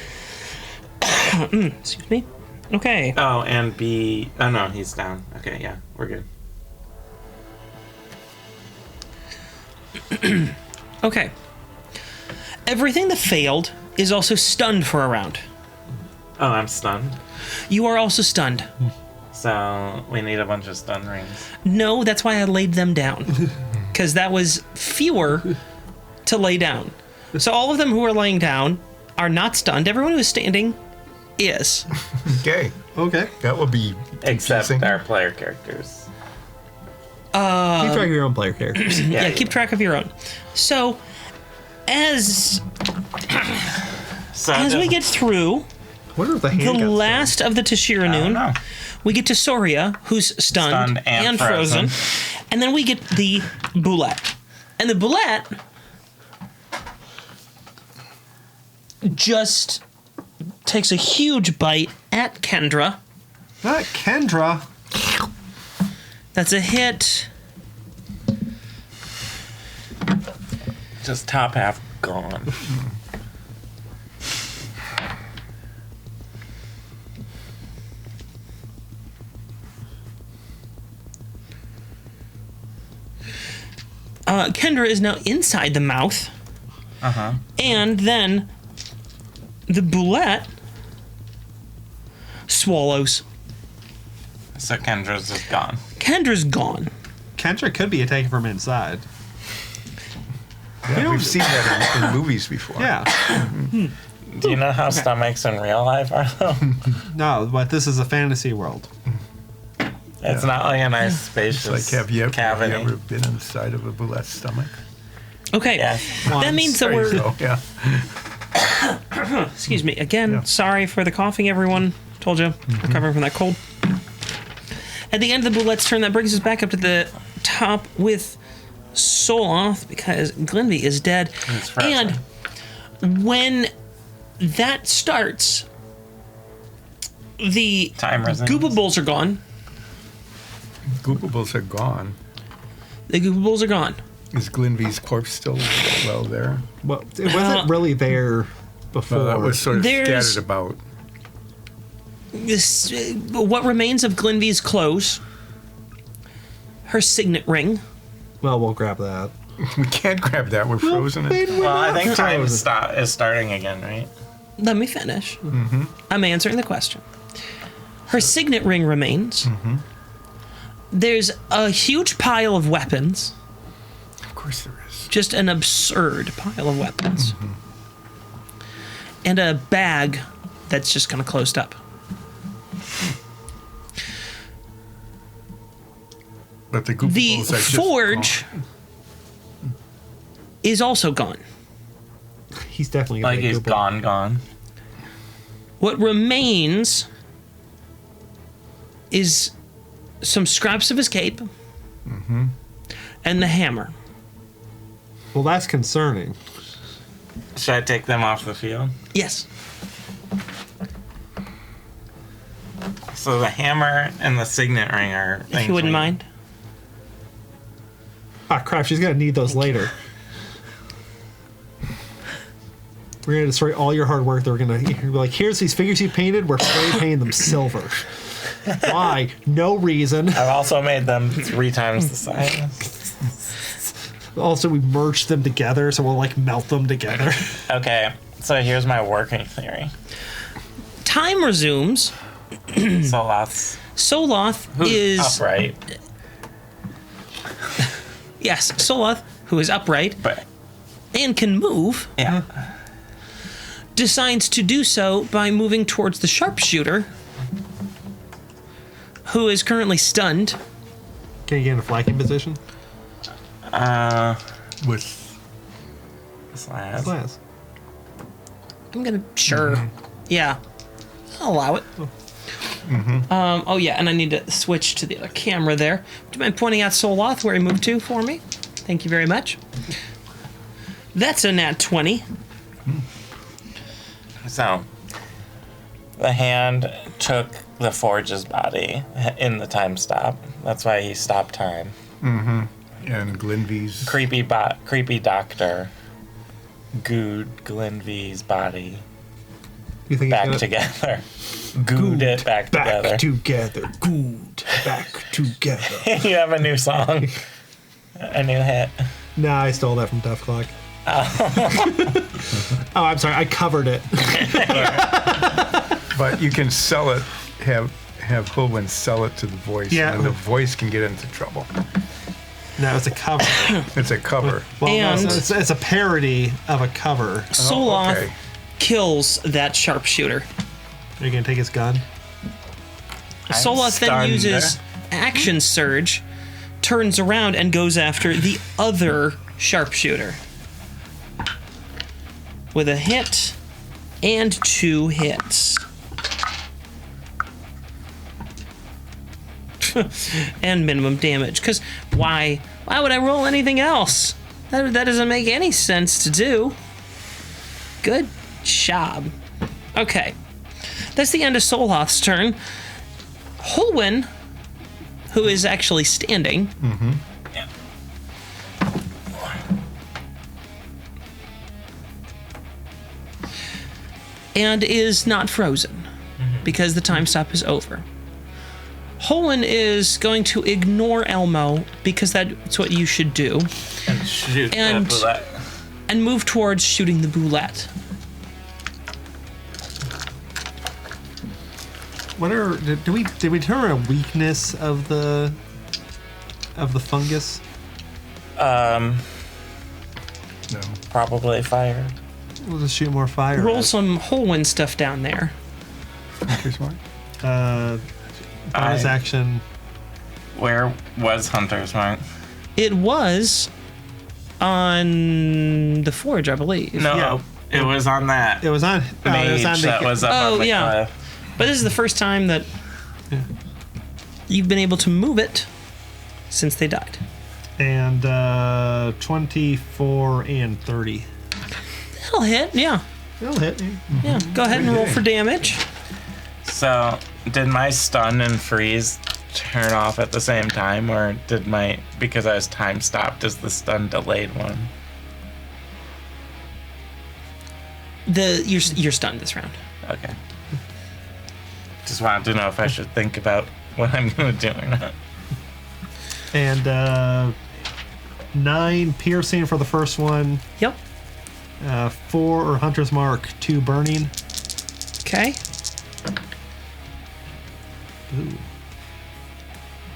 [SPEAKER 1] Excuse me. Okay.
[SPEAKER 3] Oh, and B. Oh, no, he's down. Okay, yeah, we're good.
[SPEAKER 1] Okay. Everything that failed is also stunned for a round.
[SPEAKER 3] Oh, I'm stunned.
[SPEAKER 1] You are also stunned.
[SPEAKER 3] So we need a bunch of stun rings.
[SPEAKER 1] No, that's why I laid them down. Because that was fewer to lay down. So all of them who are laying down are not stunned. Everyone who is standing is.
[SPEAKER 4] Okay.
[SPEAKER 2] Okay.
[SPEAKER 4] That will be
[SPEAKER 3] Except
[SPEAKER 4] confusing.
[SPEAKER 3] our player characters.
[SPEAKER 2] Keep track of your own player characters.
[SPEAKER 1] Yeah, keep track of your own. So, as we get through
[SPEAKER 2] I wonder if the hand
[SPEAKER 1] the
[SPEAKER 2] got stunned.
[SPEAKER 1] last of the Tashira
[SPEAKER 3] I don't
[SPEAKER 1] Noon,
[SPEAKER 3] know.
[SPEAKER 1] we get to Soria, who's stunned,
[SPEAKER 3] Stunned and frozen.
[SPEAKER 1] and then we get the Boulette. And the Boulette just takes a huge bite at Kendra.
[SPEAKER 2] Not Kendra.
[SPEAKER 1] That's a hit.
[SPEAKER 3] Just top half gone.
[SPEAKER 1] Kendra is now inside the mouth.
[SPEAKER 3] Uh-huh.
[SPEAKER 1] And then the Boulette swallows.
[SPEAKER 3] So Kendra's just gone.
[SPEAKER 1] Kendra's gone.
[SPEAKER 2] Kendra could be attacking from inside.
[SPEAKER 4] Yeah, we've seen that in movies before.
[SPEAKER 2] Yeah.
[SPEAKER 3] Do you know how stomachs in real life are, though?
[SPEAKER 2] No, but this is a fantasy world.
[SPEAKER 3] It's not like a nice spacious
[SPEAKER 4] It's like, have you
[SPEAKER 3] cavity.
[SPEAKER 4] ever been inside of a bullet's stomach?
[SPEAKER 1] Okay.
[SPEAKER 3] Yeah.
[SPEAKER 1] That means that we're...
[SPEAKER 4] So, yeah.
[SPEAKER 1] Excuse me. Again,
[SPEAKER 4] Yeah.
[SPEAKER 1] sorry for the coughing, everyone. Told you. Recovering from that cold. At the end of the Boulette's turn, that brings us back up to the top with Soloth, because Glenvy is dead.
[SPEAKER 3] It's frozen.
[SPEAKER 1] And when that starts, the
[SPEAKER 3] Time resumes.
[SPEAKER 1] Goopables are gone.
[SPEAKER 4] Goopables are gone.
[SPEAKER 1] The Goopables are gone.
[SPEAKER 4] Is Glenvy's corpse still well there?
[SPEAKER 2] Well, it wasn't really there before.
[SPEAKER 4] Well, that was sort of
[SPEAKER 1] There's-
[SPEAKER 4] scattered about.
[SPEAKER 1] This, what remains of Glenvy's clothes, her signet ring.
[SPEAKER 2] Well, we'll grab that.
[SPEAKER 4] We can't grab that. We're frozen.
[SPEAKER 3] Well, I think time
[SPEAKER 2] frozen.
[SPEAKER 3] is starting again, right?
[SPEAKER 1] Let me finish. I'm answering the question. Her signet ring remains. There's a huge pile of weapons.
[SPEAKER 4] Of course there is.
[SPEAKER 1] Just an absurd pile of weapons. And a bag that's just kind of closed up.
[SPEAKER 4] But the Goopables
[SPEAKER 1] The
[SPEAKER 4] are just
[SPEAKER 1] forge
[SPEAKER 4] gone.
[SPEAKER 1] is also gone.
[SPEAKER 2] He's definitely gonna
[SPEAKER 3] Like
[SPEAKER 2] be a
[SPEAKER 3] he's
[SPEAKER 2] Google.
[SPEAKER 3] gone.
[SPEAKER 1] What remains is some scraps of his cape and the hammer.
[SPEAKER 2] Well, that's concerning.
[SPEAKER 3] Should I take them off the field?
[SPEAKER 1] Yes.
[SPEAKER 3] So the hammer and the signet ring are.
[SPEAKER 1] If you wouldn't mind.
[SPEAKER 2] Ah, crap, she's gonna need those later. We're gonna destroy all your hard work. They're gonna be like, here's these figures you painted. We're spray painting them silver. Why? No reason.
[SPEAKER 3] I've also made them 3 times the size.
[SPEAKER 2] Also, we merged them together, so we'll like melt them together.
[SPEAKER 3] Okay, so here's my working theory.
[SPEAKER 1] Time resumes.
[SPEAKER 3] So lots.
[SPEAKER 1] Soloth
[SPEAKER 3] Who's
[SPEAKER 1] is
[SPEAKER 3] upright,
[SPEAKER 1] yes, Soloth, who is upright
[SPEAKER 3] but
[SPEAKER 1] and can move,
[SPEAKER 3] yeah.
[SPEAKER 1] decides to do so by moving towards the sharpshooter, who is currently stunned.
[SPEAKER 2] Can you get in a flanking position?
[SPEAKER 4] With
[SPEAKER 3] Slash.
[SPEAKER 2] Glass.
[SPEAKER 1] I'm gonna Yeah, I'll allow it. Oh yeah, and I need to switch to the other camera there. Do you mind pointing out Soloth where he moved to for me? Thank you very much. That's a nat 20.
[SPEAKER 3] So, the hand took the Forge's body in the time stop. That's why he stopped time.
[SPEAKER 4] And Glenvy's.
[SPEAKER 3] Creepy doctor gooed Glenvy's body
[SPEAKER 2] You think
[SPEAKER 3] back
[SPEAKER 2] he's gonna
[SPEAKER 3] together. Gooed it back together.
[SPEAKER 2] back together? Good. Back together.
[SPEAKER 3] You have a new song. A new hit.
[SPEAKER 2] Nah, I stole that from Duff Clock. Oh, I'm sorry. I covered it.
[SPEAKER 4] But you can sell it, have Hulwyn sell it to the voice,
[SPEAKER 2] Yeah.
[SPEAKER 4] and the voice can get into trouble.
[SPEAKER 2] No, it's a cover.
[SPEAKER 4] It's a cover.
[SPEAKER 2] Well,
[SPEAKER 1] And-
[SPEAKER 2] no, it's a parody of a cover.
[SPEAKER 1] Soloth
[SPEAKER 4] okay.
[SPEAKER 1] kills that sharpshooter.
[SPEAKER 2] Are you gonna take his gun?
[SPEAKER 1] Soloth then
[SPEAKER 3] stunned.
[SPEAKER 1] uses action surge, turns around and goes after the other sharpshooter with a hit and 2 hits. And minimum damage, because why would I roll anything else? That doesn't make any sense to do. Good job. Okay, that's the end of Soloth's turn. Hulwyn, who is actually standing,
[SPEAKER 3] Yeah.
[SPEAKER 1] and is not frozen because the time stop is over. Hulwyn is going to ignore Elmo because that's what you should do,
[SPEAKER 3] And shoot
[SPEAKER 1] And-
[SPEAKER 3] the bullet.
[SPEAKER 1] and move towards shooting the boulette.
[SPEAKER 2] Did we determine a weakness of the fungus?
[SPEAKER 4] No.
[SPEAKER 3] Probably fire.
[SPEAKER 2] We'll just shoot more fire.
[SPEAKER 1] Roll some Hulwyn stuff down there.
[SPEAKER 4] Here's one.
[SPEAKER 2] Bonus action.
[SPEAKER 3] Where was Hunter's Mark?
[SPEAKER 1] It was on the forge, I believe.
[SPEAKER 3] No,
[SPEAKER 2] Yeah.
[SPEAKER 3] it was on that
[SPEAKER 2] It was on. It
[SPEAKER 3] mage
[SPEAKER 2] was on
[SPEAKER 3] that was up
[SPEAKER 1] Oh,
[SPEAKER 3] on the
[SPEAKER 1] yeah.
[SPEAKER 3] cliff.
[SPEAKER 1] But this is the first time that you've been able to move it since they died.
[SPEAKER 2] and 24 and 30.
[SPEAKER 1] That'll hit, yeah.
[SPEAKER 2] That'll hit.
[SPEAKER 1] Yeah, go ahead and roll for damage.
[SPEAKER 3] So, did my stun and freeze turn off at the same time, or did my, because I was time stopped, is the stun delayed one?
[SPEAKER 1] You're stunned this round.
[SPEAKER 3] Okay. Just wanted to know if I should think about what I'm going to do or not.
[SPEAKER 2] And 9 piercing for the first one.
[SPEAKER 1] Yep.
[SPEAKER 2] 4 or Hunter's Mark, 2 burning.
[SPEAKER 1] Okay.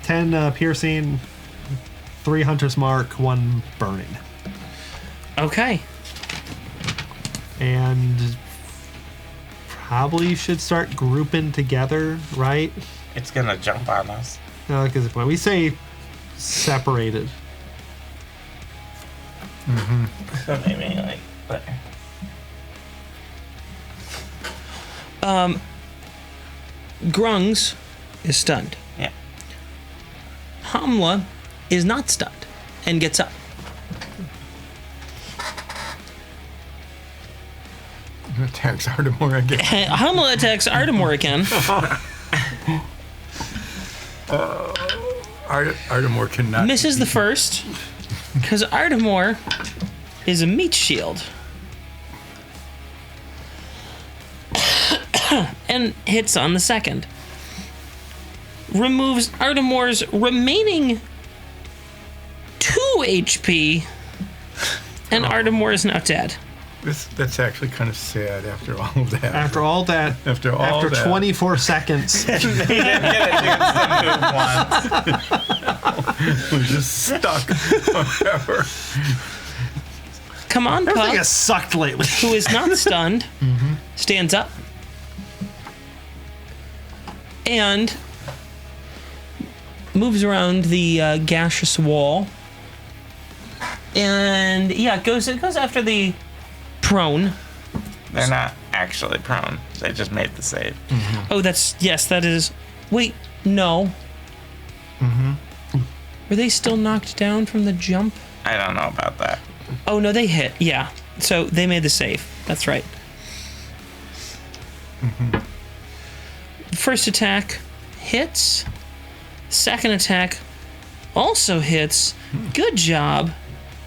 [SPEAKER 2] 10 piercing, 3 Hunter's Mark, 1 burning.
[SPEAKER 1] Okay.
[SPEAKER 2] And probably should start grouping together, right?
[SPEAKER 3] It's going to jump on us.
[SPEAKER 2] No, because when we say separated,
[SPEAKER 3] So maybe like there.
[SPEAKER 1] Grungs is stunned.
[SPEAKER 3] Yeah.
[SPEAKER 1] Hamla is not stunned and gets up.
[SPEAKER 4] Attacks Artemore again.
[SPEAKER 1] Hamla attacks Artemore again.
[SPEAKER 4] Artemore cannot.
[SPEAKER 1] Misses the first because Artemore is a meat shield. And hits on the second. Removes Artemore's remaining 2 HP, and Artemore is now dead.
[SPEAKER 4] That's actually kind of sad after all of that.
[SPEAKER 2] after all that,
[SPEAKER 4] After all
[SPEAKER 2] after
[SPEAKER 4] that.
[SPEAKER 2] 24 seconds,
[SPEAKER 3] He didn't get a chance to move once.
[SPEAKER 4] We're just stuck forever.
[SPEAKER 1] Come on,
[SPEAKER 2] everything
[SPEAKER 1] Pup,
[SPEAKER 2] has sucked lately.
[SPEAKER 1] who is not stunned, stands up. And moves around the gaseous wall. And yeah, it goes after the prone.
[SPEAKER 3] They're not actually prone. They just made the save.
[SPEAKER 1] Oh, that is. Wait, no. Were they still knocked down from the jump?
[SPEAKER 3] I don't know about that.
[SPEAKER 1] Oh, no, they hit. Yeah. So they made the save. That's right. First attack hits. Second attack also hits. Good job.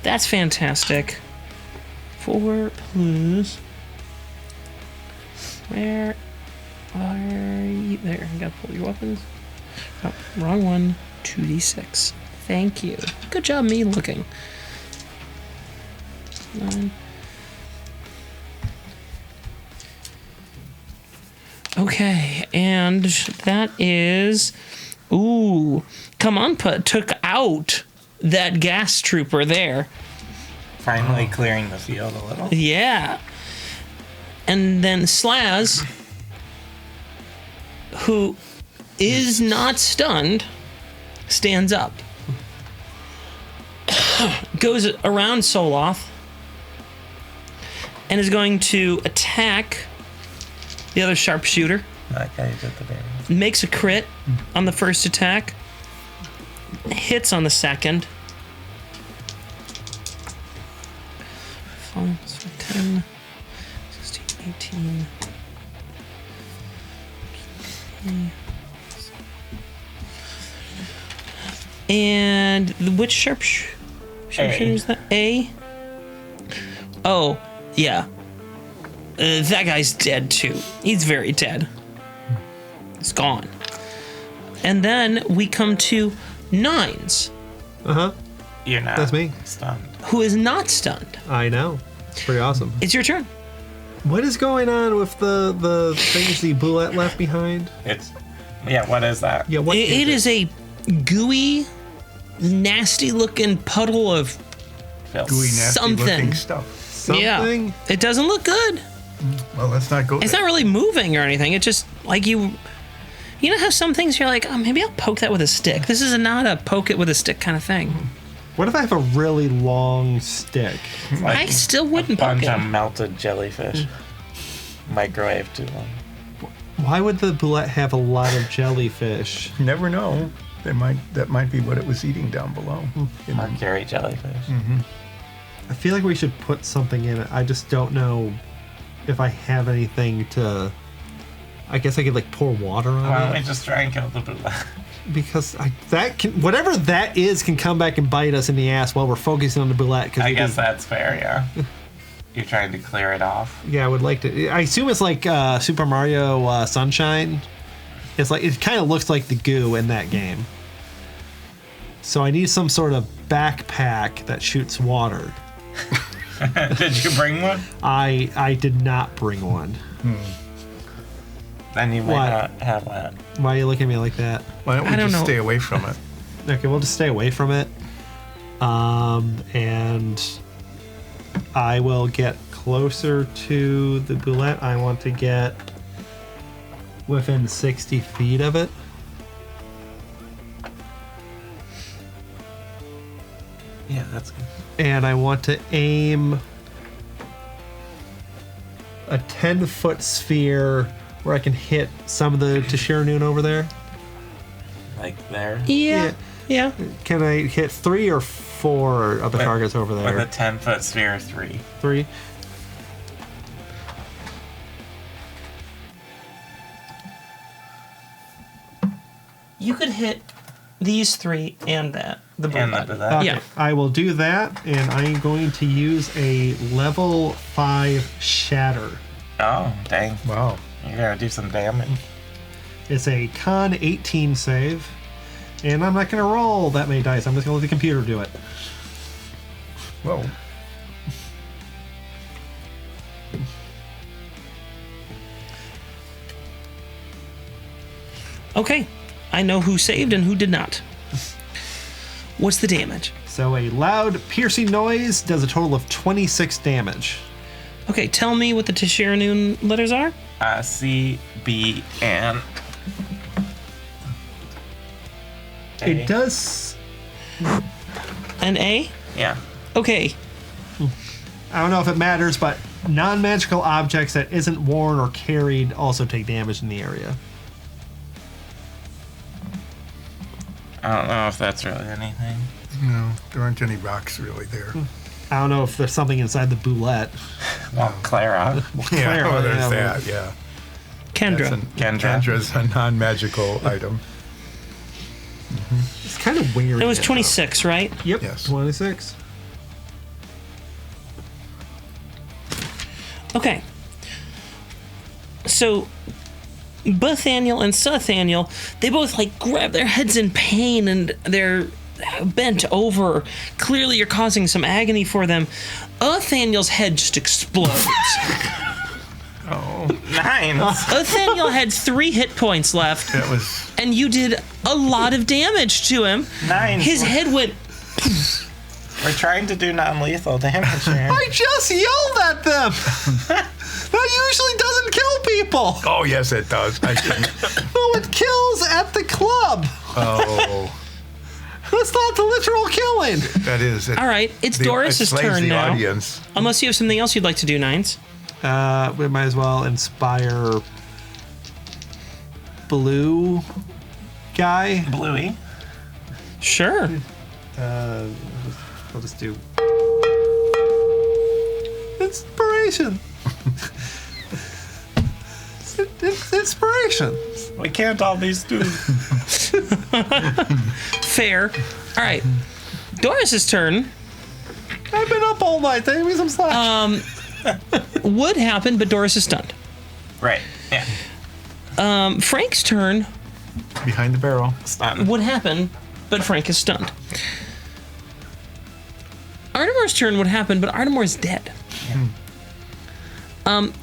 [SPEAKER 1] That's fantastic. 4 plus. Where are you? There, you gotta pull your weapons. Oh, wrong one. 2d6. Thank you. Good job, me looking. 9. Okay, and that is. Ooh, Kamanpa took out that gas trooper there.
[SPEAKER 3] Finally clearing the field a little.
[SPEAKER 1] Yeah. And then Slaz, who is not stunned, stands up. Goes around Soloth and is going to attack the other sharpshooter.
[SPEAKER 3] That guy did the damage.
[SPEAKER 1] Makes a crit on the first attack. Hits on the second. 5, 10, 16, 18. And which sharpshooter is that? A? Oh, yeah. That guy's dead too. He's very dead. He's gone. And then we come to Nines,
[SPEAKER 3] You're not.
[SPEAKER 2] That's me.
[SPEAKER 3] Stunned.
[SPEAKER 1] who is not stunned.
[SPEAKER 2] I know. It's pretty awesome.
[SPEAKER 1] It's your turn.
[SPEAKER 2] What is going on with the things the bullet left behind?
[SPEAKER 3] What is that?
[SPEAKER 2] Yeah, what
[SPEAKER 1] It is a gooey, nasty-looking puddle of
[SPEAKER 3] Filth.
[SPEAKER 4] Gooey, nasty
[SPEAKER 1] something.
[SPEAKER 4] looking stuff.
[SPEAKER 2] something?
[SPEAKER 1] Yeah. It doesn't look good.
[SPEAKER 4] Well, let's not go
[SPEAKER 1] It's
[SPEAKER 4] there.
[SPEAKER 1] not really moving or anything. It's just like you know how some things you're like, oh, maybe I'll poke that with a stick. This is not a poke it with a stick kind of thing.
[SPEAKER 2] What if I have a really long stick?
[SPEAKER 1] I still wouldn't poke
[SPEAKER 3] Bunch
[SPEAKER 1] it.
[SPEAKER 3] of melted jellyfish. Microwave too long.
[SPEAKER 2] Why would the bullet have a lot of jellyfish?
[SPEAKER 4] You never know. That might be what it was eating down below. You know?
[SPEAKER 3] Mercury jellyfish.
[SPEAKER 2] I feel like we should put something in it. I just don't know if I have anything to. I guess I could like pour water on
[SPEAKER 3] Why don't we
[SPEAKER 2] it
[SPEAKER 3] just try and kill the bullet?
[SPEAKER 2] because whatever that is can come back and bite us in the ass while we're focusing on the bullet.
[SPEAKER 3] I guess that's fair, yeah. You're trying to clear it off.
[SPEAKER 2] Yeah, I would like to. I assume it's like Super Mario Sunshine. It's like it kind of looks like the goo in that game. So I need some sort of backpack that shoots water.
[SPEAKER 3] Did you bring one?
[SPEAKER 2] I did not bring one.
[SPEAKER 3] Then you
[SPEAKER 2] What?
[SPEAKER 3] might not have that.
[SPEAKER 2] Why are you looking at me like that?
[SPEAKER 4] Why don't we
[SPEAKER 1] I don't
[SPEAKER 4] just
[SPEAKER 1] know.
[SPEAKER 4] stay away from it?
[SPEAKER 2] Okay, we'll just stay away from it. And I will get closer to the bullet. I want to get within 60 feet of it.
[SPEAKER 3] Yeah, that's good.
[SPEAKER 2] And I want to aim a 10-foot sphere where I can hit some of the Tashiranoon over there.
[SPEAKER 3] Like there.
[SPEAKER 1] Yeah.
[SPEAKER 2] Can I hit 3 or 4 of the targets over there?
[SPEAKER 3] With a 10-foot sphere, 3.
[SPEAKER 2] 3.
[SPEAKER 1] You could hit these 3 and that. The
[SPEAKER 3] And
[SPEAKER 1] bullet.
[SPEAKER 3] that.
[SPEAKER 2] Okay,
[SPEAKER 1] Yeah.
[SPEAKER 2] I will do that, and I'm going to use a level 5 shatter.
[SPEAKER 3] Oh, dang.
[SPEAKER 4] Wow.
[SPEAKER 3] You gotta do some damage.
[SPEAKER 2] It's a con 18 save, and I'm not going to roll that many dice. I'm just going to let the computer do it.
[SPEAKER 4] Whoa.
[SPEAKER 1] Okay. I know who saved and who did not. What's the damage?
[SPEAKER 2] So a loud, piercing noise does a total of 26 damage.
[SPEAKER 1] Okay, tell me what the Tashiranoon letters are.
[SPEAKER 3] C, B, and A.
[SPEAKER 2] It does.
[SPEAKER 1] An A?
[SPEAKER 3] Yeah.
[SPEAKER 1] Okay.
[SPEAKER 2] I don't know if it matters, but non-magical objects that isn't worn or carried also take damage in the area.
[SPEAKER 3] I don't know if that's really anything.
[SPEAKER 4] No, there aren't any rocks really there.
[SPEAKER 2] I don't know if there's something inside the boulette.
[SPEAKER 3] Well, Clara.
[SPEAKER 4] Yeah, well, there's
[SPEAKER 2] yeah,
[SPEAKER 4] that, yeah.
[SPEAKER 1] Kendra.
[SPEAKER 4] Kendra's a non-magical item.
[SPEAKER 2] It's kind of weird.
[SPEAKER 1] It was
[SPEAKER 2] though.
[SPEAKER 1] 26, right?
[SPEAKER 2] Yep.
[SPEAKER 4] Yes.
[SPEAKER 2] 26.
[SPEAKER 1] Okay. So, Bethaniel and Suthaniel, they both like grab their heads in pain and they're bent over. Clearly, you're causing some agony for them. Nathaniel's head just explodes.
[SPEAKER 4] Oh,
[SPEAKER 3] 9.
[SPEAKER 1] Nathaniel had 3 hit points left,
[SPEAKER 4] that was...
[SPEAKER 1] and you did a lot of damage to him.
[SPEAKER 3] 9.
[SPEAKER 1] His head went.
[SPEAKER 3] We're trying to do non-lethal damage here.
[SPEAKER 2] I just yelled at them. That usually doesn't kill people.
[SPEAKER 4] Oh, yes, it does. I think.
[SPEAKER 2] No, it kills at the club.
[SPEAKER 4] Oh,
[SPEAKER 2] That's not the literal killing.
[SPEAKER 4] that is...
[SPEAKER 1] All right, it's
[SPEAKER 4] it
[SPEAKER 1] Doris's
[SPEAKER 4] slays
[SPEAKER 1] turn
[SPEAKER 4] the
[SPEAKER 1] now.
[SPEAKER 4] audience.
[SPEAKER 1] Unless you have something else you'd like to do, Nines.
[SPEAKER 2] We might as well inspire blue guy.
[SPEAKER 3] Bluey.
[SPEAKER 1] Sure.
[SPEAKER 2] I'll just do inspiration. It's inspiration.
[SPEAKER 3] We can't all these do.
[SPEAKER 1] Fair. All right. Doris's turn
[SPEAKER 2] I've been up all night. They give me some slack.
[SPEAKER 1] would happen, but Doris is stunned.
[SPEAKER 3] Right. Yeah.
[SPEAKER 1] Frank's turn
[SPEAKER 4] Behind the barrel.
[SPEAKER 3] Stun.
[SPEAKER 1] would happen, but Frank is stunned. Artemore's turn would happen, but Artemore is dead.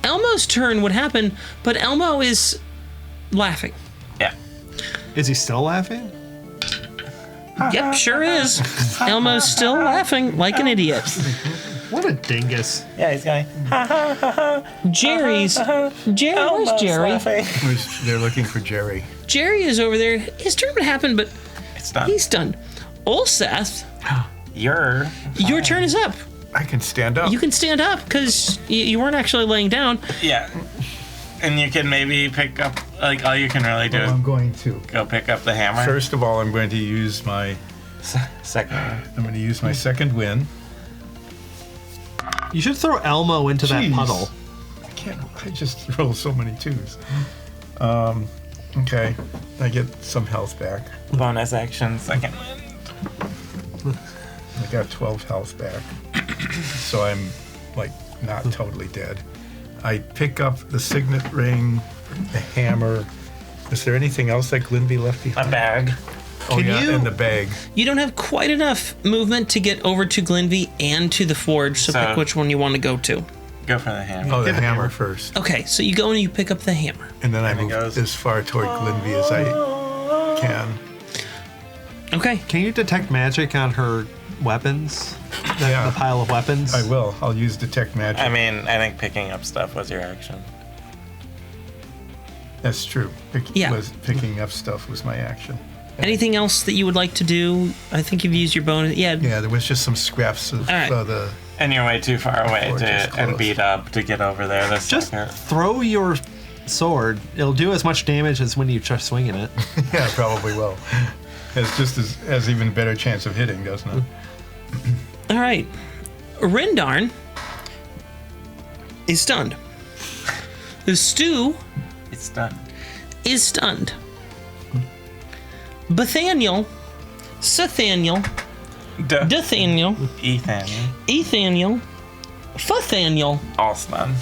[SPEAKER 1] Elmo's turn would happen, but Elmo is laughing.
[SPEAKER 3] Yeah.
[SPEAKER 2] Is he still laughing?
[SPEAKER 1] Yep, sure is. Elmo's still laughing like an idiot.
[SPEAKER 2] What a dingus.
[SPEAKER 3] Yeah, he's going.
[SPEAKER 1] Jerry's. Where's Jerry?
[SPEAKER 3] Laughing.
[SPEAKER 4] They're looking for Jerry.
[SPEAKER 1] Jerry is over there. His turn would happen, but
[SPEAKER 3] It's done.
[SPEAKER 1] he's stunned. Olseth,
[SPEAKER 3] You're.
[SPEAKER 1] your turn is up.
[SPEAKER 4] I can stand up.
[SPEAKER 1] You can stand up because you weren't actually laying down.
[SPEAKER 3] Yeah. And you can maybe pick up, like, all you can really do
[SPEAKER 4] Well,
[SPEAKER 3] is
[SPEAKER 4] I'm going to.
[SPEAKER 3] go pick up the hammer.
[SPEAKER 4] First of all, I'm going to use my...
[SPEAKER 3] Second.
[SPEAKER 4] I'm going to use my second win.
[SPEAKER 2] You should throw Elmo into that
[SPEAKER 4] Jeez.
[SPEAKER 2] puddle.
[SPEAKER 4] I can't... I just rolled so many 2s. Okay. I get some health back.
[SPEAKER 3] Bonus action, second.
[SPEAKER 4] I got 12 health back. So I'm, like, not totally dead. I pick up the signet ring, the hammer. Is there anything else that Glinby left
[SPEAKER 3] A
[SPEAKER 4] behind?
[SPEAKER 3] bag.
[SPEAKER 4] Oh,
[SPEAKER 2] Can
[SPEAKER 4] yeah,
[SPEAKER 2] you-
[SPEAKER 4] and the bag.
[SPEAKER 1] You don't have quite enough movement to get over to Glenvy and to the forge, so pick which one you want to go to.
[SPEAKER 3] Go for the hammer.
[SPEAKER 4] Oh, the
[SPEAKER 2] Get the
[SPEAKER 4] hammer
[SPEAKER 2] hammer.
[SPEAKER 4] first.
[SPEAKER 1] Okay, so you go and you pick up the hammer.
[SPEAKER 4] And then I
[SPEAKER 3] And it
[SPEAKER 4] move
[SPEAKER 3] goes-
[SPEAKER 4] as far toward Glinby as I can.
[SPEAKER 1] Okay.
[SPEAKER 2] Can you detect magic on her weapons?
[SPEAKER 4] Yeah.
[SPEAKER 2] The pile of weapons?
[SPEAKER 4] I will. I'll use Detect Magic.
[SPEAKER 3] I mean, I think picking up stuff was your action.
[SPEAKER 4] That's true.
[SPEAKER 1] Yeah.
[SPEAKER 4] Picking up stuff was my action.
[SPEAKER 1] Anything else that you would like to do? I think you've used your bonus. Yeah.
[SPEAKER 4] Yeah, there was just some scraps of
[SPEAKER 1] All right.
[SPEAKER 4] the...
[SPEAKER 3] And you're way too far away
[SPEAKER 4] Forge is
[SPEAKER 3] and
[SPEAKER 4] close.
[SPEAKER 3] beat up to get over there. This
[SPEAKER 2] Just
[SPEAKER 3] sucker.
[SPEAKER 2] throw your sword. It'll do as much damage as when you try swinging it.
[SPEAKER 4] Yeah, probably will. Has even better chance of hitting, doesn't it?
[SPEAKER 1] All right. Rindarn is stunned. The stew
[SPEAKER 3] It's done.
[SPEAKER 1] is stunned. Bethaniel, Suthaniel, Dathaniel,
[SPEAKER 3] Ethan.
[SPEAKER 1] Ethaniel, Futhaniel
[SPEAKER 3] All stunned.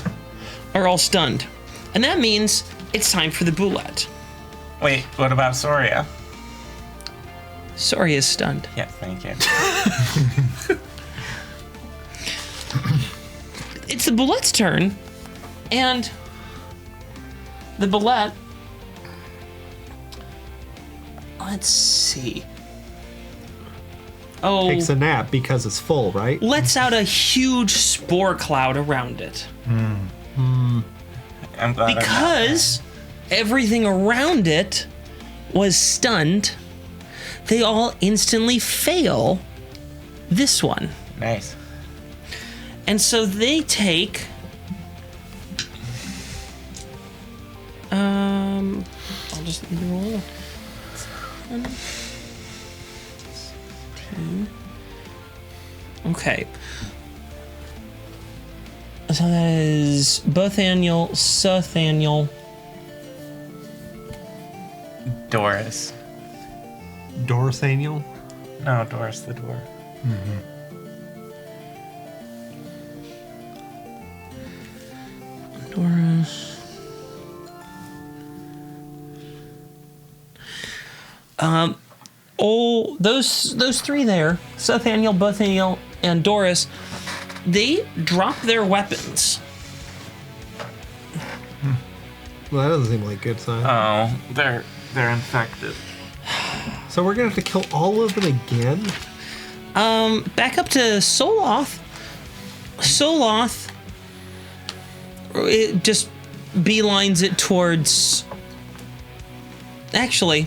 [SPEAKER 1] are all stunned. And that means it's time for the boulette.
[SPEAKER 3] Wait, what about Soria?
[SPEAKER 1] Sorry is stunned.
[SPEAKER 3] Yeah, thank you.
[SPEAKER 1] It's the boulette's turn, and the boulette. Let's see. Oh,
[SPEAKER 2] Takes a nap because it's full, right?
[SPEAKER 1] lets out a huge spore cloud around it.
[SPEAKER 3] I'm glad I'm not
[SPEAKER 1] Because everything around it was stunned, they all instantly fail this one.
[SPEAKER 3] there. Nice.
[SPEAKER 1] And so they take I'll just roll. 10. Okay. So that is Bothaniel, Sothaniel.
[SPEAKER 3] Doris.
[SPEAKER 2] Dorsaniel.
[SPEAKER 3] No, Doris the dwarf.
[SPEAKER 1] Doris. Those three there, Sothaniel, Bothaniel, and Doris, they drop their weapons.
[SPEAKER 2] Well, that doesn't seem like a good sign.
[SPEAKER 3] Oh, they're infected.
[SPEAKER 2] So we're gonna have to kill all of them again?
[SPEAKER 1] Back up to Soloth. Soloth, it just beelines it towards. Actually,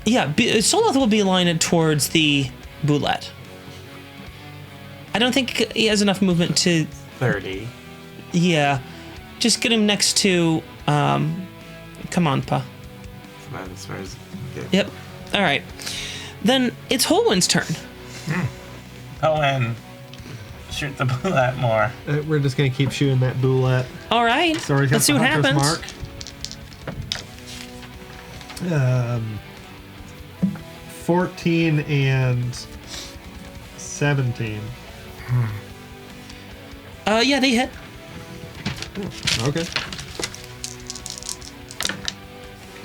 [SPEAKER 1] yeah, Soloth will beeline it towards the boulette. I don't think he has enough movement to.
[SPEAKER 3] 30.
[SPEAKER 1] Yeah, just get him next to. Come on, Pa.
[SPEAKER 3] About as far as. Okay.
[SPEAKER 1] Yep. All right. Then it's Holwyn's turn.
[SPEAKER 3] Owen, shoot the bullet more.
[SPEAKER 2] We're just gonna keep shooting that boulette.
[SPEAKER 1] All right.
[SPEAKER 2] So already
[SPEAKER 1] Let's see
[SPEAKER 2] got
[SPEAKER 1] what
[SPEAKER 2] the hunter's
[SPEAKER 1] happens.
[SPEAKER 2] mark. 14 and 17.
[SPEAKER 1] Yeah, they hit.
[SPEAKER 2] Okay.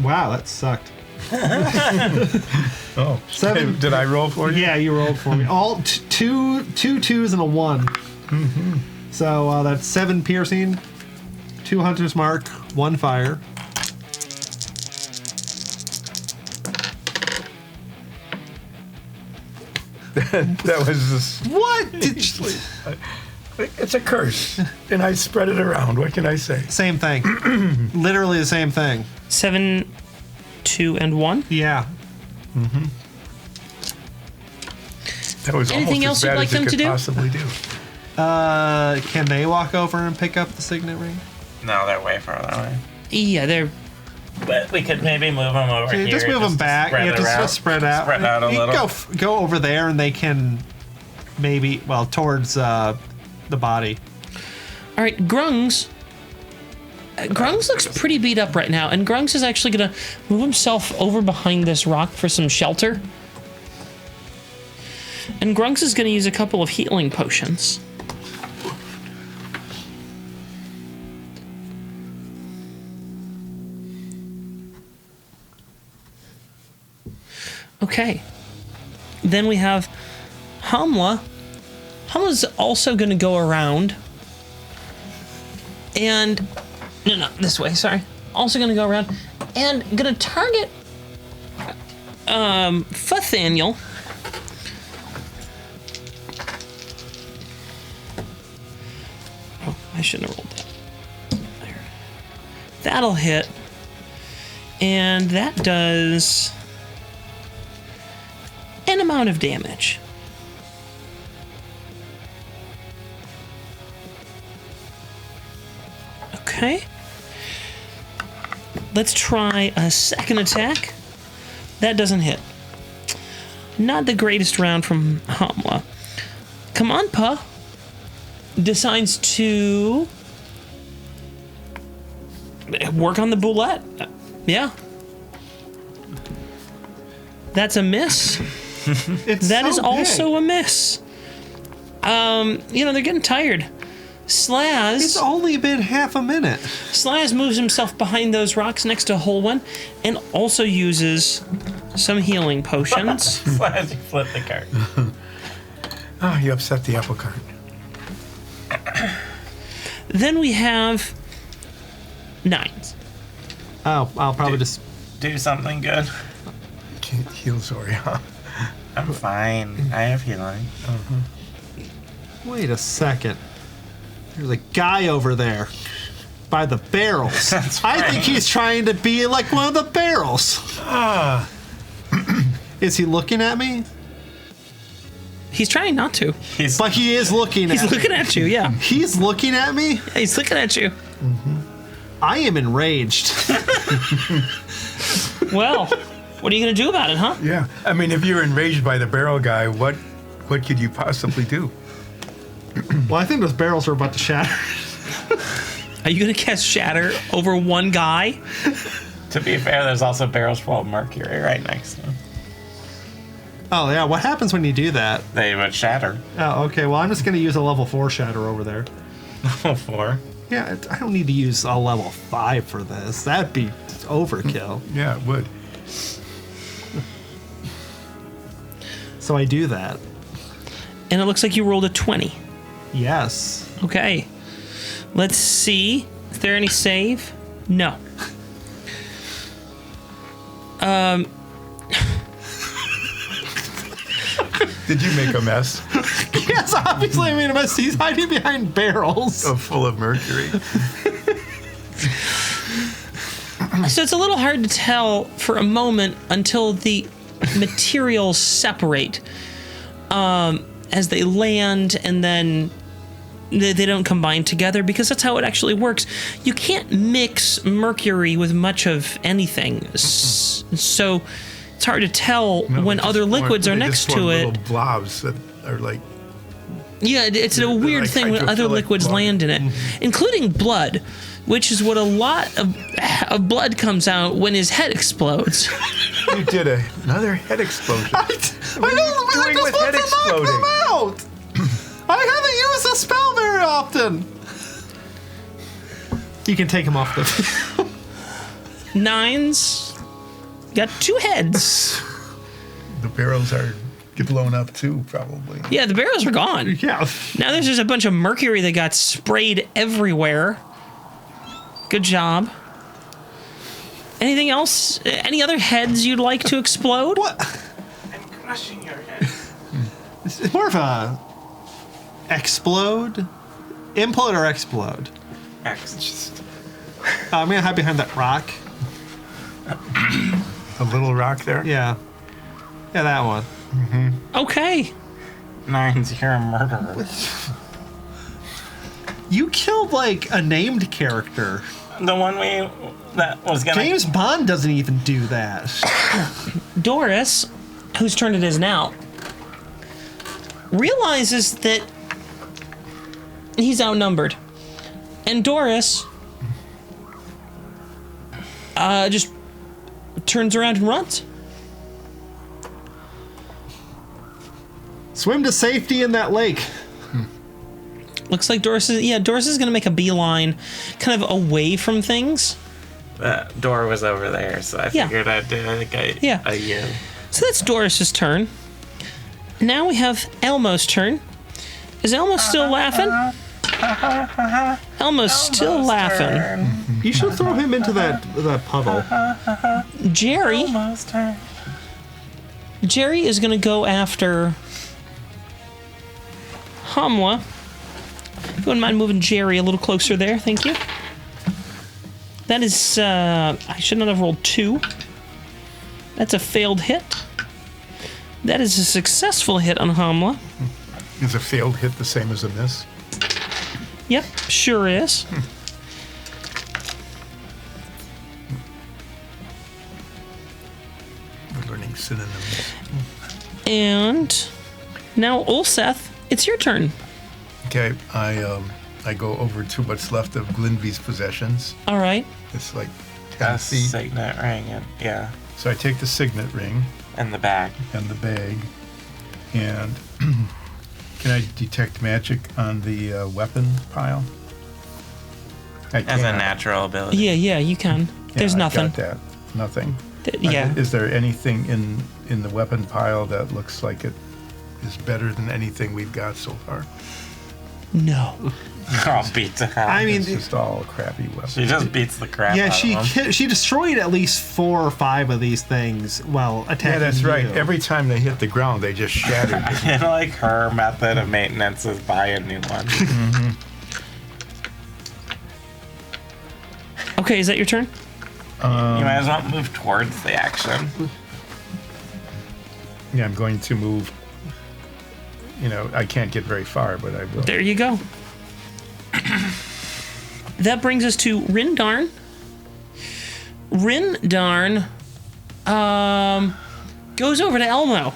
[SPEAKER 2] Wow, that sucked.
[SPEAKER 4] Oh,
[SPEAKER 2] 7.
[SPEAKER 4] Did I roll for you?
[SPEAKER 2] Yeah, you rolled for me. All two twos and a 1. So that's 7 piercing, 2 hunter's mark, 1 fire.
[SPEAKER 4] That was just.
[SPEAKER 2] What?
[SPEAKER 4] It's a curse, and I spread it around. What can I say?
[SPEAKER 2] Same thing. Literally the same thing.
[SPEAKER 1] 7, 2, and 1.
[SPEAKER 2] Yeah.
[SPEAKER 4] That was
[SPEAKER 1] Anything else
[SPEAKER 4] almost as
[SPEAKER 1] you'd
[SPEAKER 4] bad
[SPEAKER 1] like
[SPEAKER 4] as
[SPEAKER 1] them
[SPEAKER 4] it
[SPEAKER 1] to
[SPEAKER 4] could
[SPEAKER 1] do?
[SPEAKER 4] possibly do.
[SPEAKER 2] Can they walk over and pick up the signet ring?
[SPEAKER 3] No, they're way farther away.
[SPEAKER 1] Yeah, they're.
[SPEAKER 3] But we could maybe move them over
[SPEAKER 2] So
[SPEAKER 3] here.
[SPEAKER 2] you just move them
[SPEAKER 3] to
[SPEAKER 2] back.
[SPEAKER 3] spread
[SPEAKER 2] Yeah,
[SPEAKER 3] it
[SPEAKER 2] just
[SPEAKER 3] around.
[SPEAKER 2] spread out.
[SPEAKER 3] Spread out a
[SPEAKER 2] You
[SPEAKER 3] little.
[SPEAKER 2] can go over there, and they can maybe towards the body.
[SPEAKER 1] All right, Grungs. Grungs looks pretty beat up right now, and Grungs is actually gonna move himself over behind this rock for some shelter. And Grungs is gonna use a couple of healing potions. Okay. Then we have Hamla. Hamla's also going to go around. And... No, this way, sorry. Also going to go around. And going to target... Futhaniel. Oh, I shouldn't have rolled that. There. That'll hit. And that does... an amount of damage. Okay. Let's try a second attack. That doesn't hit. Not the greatest round from Hamla. Kamanpa decides to work on the boulette. Yeah. That's a miss. That is also a miss. They're getting tired. Slaz.
[SPEAKER 2] It's only been half a minute.
[SPEAKER 1] Slaz moves himself behind those rocks next to Holwyn and also uses some healing potions.
[SPEAKER 3] As you flip the card.
[SPEAKER 4] Oh, you upset the apple cart.
[SPEAKER 1] Then we have 9s.
[SPEAKER 2] Oh, I'll probably just...
[SPEAKER 3] Do something good.
[SPEAKER 4] Can't heal Zori, huh?
[SPEAKER 3] I'm fine. I have healing.
[SPEAKER 2] Wait a second. There's a guy over there by the barrels. I think he's trying to be like one of the barrels. Is he looking at me?
[SPEAKER 1] He's trying not to.
[SPEAKER 2] But he is looking at
[SPEAKER 1] He's
[SPEAKER 2] me.
[SPEAKER 1] looking at you, yeah.
[SPEAKER 2] He's looking at me?
[SPEAKER 1] He's looking at you.
[SPEAKER 2] I am enraged.
[SPEAKER 1] Well, what are you going to do about it, huh?
[SPEAKER 4] Yeah. I mean, if you're enraged by the barrel guy, what could you possibly do?
[SPEAKER 2] Well, I think those barrels are about to shatter.
[SPEAKER 1] Are you going to cast Shatter over one guy?
[SPEAKER 3] To be fair, there's also barrels full of mercury right next to them.
[SPEAKER 2] Oh, yeah. What happens when you do that?
[SPEAKER 3] They would shatter.
[SPEAKER 2] Oh, okay. Well, I'm just going to use a level 4 shatter over there.
[SPEAKER 3] Level 4.
[SPEAKER 2] Yeah, I don't need to use a level 5 for this. That'd be overkill.
[SPEAKER 4] Yeah, it would.
[SPEAKER 2] So I do that.
[SPEAKER 1] And it looks like you rolled a 20.
[SPEAKER 2] Yes.
[SPEAKER 1] Okay. Let's see. Is there any save? No.
[SPEAKER 4] Did you make a mess
[SPEAKER 2] Yes, obviously I made a mess. He's hiding behind barrels.
[SPEAKER 4] full of mercury?
[SPEAKER 1] So it's a little hard to tell for a moment until the materials separate as they land, and then they don't combine together, because that's how it actually works. You can't mix mercury with much of anything. So it's hard to tell when other liquids are next to it.
[SPEAKER 4] Little blobs that are like.
[SPEAKER 1] Yeah, it's a weird
[SPEAKER 4] like
[SPEAKER 1] thing when other
[SPEAKER 4] hydrophilic
[SPEAKER 1] liquids
[SPEAKER 4] blood.
[SPEAKER 1] land in it, including blood, which is what a lot of blood comes out when his head explodes.
[SPEAKER 4] You did another head explosion.
[SPEAKER 2] I know,
[SPEAKER 4] doing with head exploding?
[SPEAKER 2] Them out. I haven't used a spell very often. You can take him off the.
[SPEAKER 1] Nines got 2 heads.
[SPEAKER 4] The barrels are get blown up too, probably.
[SPEAKER 1] Yeah, the barrels are gone.
[SPEAKER 2] Yeah.
[SPEAKER 1] Now there's just a bunch of mercury that got sprayed everywhere. Good job. Anything else? Any other heads you'd like to explode?
[SPEAKER 2] What?
[SPEAKER 3] I'm crushing your head.
[SPEAKER 2] It's more of a explode, implode or explode.
[SPEAKER 3] Just
[SPEAKER 2] I'm gonna hide behind that rock.
[SPEAKER 4] A little rock there.
[SPEAKER 2] Yeah. Yeah, that one.
[SPEAKER 1] Okay.
[SPEAKER 3] Nines, you're a murderer.
[SPEAKER 2] You killed like a named character.
[SPEAKER 3] The one that was gonna.
[SPEAKER 2] James Bond doesn't even do that.
[SPEAKER 1] Doris, whose turn it is now, realizes that he's outnumbered. And Doris just turns around and runs.
[SPEAKER 2] Swim to safety in that lake.
[SPEAKER 1] Looks like Doris is going to make a beeline kind of away from things.
[SPEAKER 3] That door was over there, so I
[SPEAKER 1] Yeah.
[SPEAKER 3] figured I'd do like a U.
[SPEAKER 1] So that's Doris's turn. Now we have Elmo's turn. Is Elmo still laughing? Elmo's still laughing.
[SPEAKER 2] You should throw him into that puddle.
[SPEAKER 1] Jerry
[SPEAKER 3] Almost turn.
[SPEAKER 1] is going to go after Hamwa. If you wouldn't mind moving Jerry a little closer there, thank you. That is, I should not have rolled 2. That's a failed hit. That is a successful hit on Hamwa.
[SPEAKER 4] Is a failed hit the same as a miss?
[SPEAKER 1] Yep, sure is.
[SPEAKER 4] We're learning synonyms.
[SPEAKER 1] And now, Ulseth, it's your turn.
[SPEAKER 4] Okay, I go over to what's left of Glinby's possessions.
[SPEAKER 1] All right.
[SPEAKER 4] It's like 10
[SPEAKER 3] A
[SPEAKER 4] feet.
[SPEAKER 3] signet ring, and yeah,
[SPEAKER 4] So I take the signet ring
[SPEAKER 3] and the bag.
[SPEAKER 4] and the bag, and can I detect magic on the weapon pile? I
[SPEAKER 3] As a
[SPEAKER 4] can't.
[SPEAKER 3] natural ability.
[SPEAKER 1] Yeah, you can.
[SPEAKER 4] Yeah,
[SPEAKER 1] There's
[SPEAKER 4] I've
[SPEAKER 1] nothing.
[SPEAKER 4] got that. Nothing.
[SPEAKER 1] Yeah.
[SPEAKER 4] Is there anything in the weapon pile that looks like it is better than anything we've got so far?
[SPEAKER 1] No.
[SPEAKER 3] I'll beat the hell.
[SPEAKER 2] I mean,
[SPEAKER 4] It's just all crappy weapons.
[SPEAKER 3] she just beats the crap
[SPEAKER 2] yeah,
[SPEAKER 3] out of them.
[SPEAKER 2] she destroyed at least 4 or 5 of these things while attacking.
[SPEAKER 4] Yeah, that's right.
[SPEAKER 2] you.
[SPEAKER 4] Every time they hit the ground, they just shattered.
[SPEAKER 3] I like her method of maintenance is buy a new one.
[SPEAKER 1] Okay, is that your turn?
[SPEAKER 3] You might as well move towards the action.
[SPEAKER 4] Yeah, I'm going to move I can't get very far, but I will.
[SPEAKER 1] There you go. That brings us to Rindarn. Rindarn goes over to Elmo.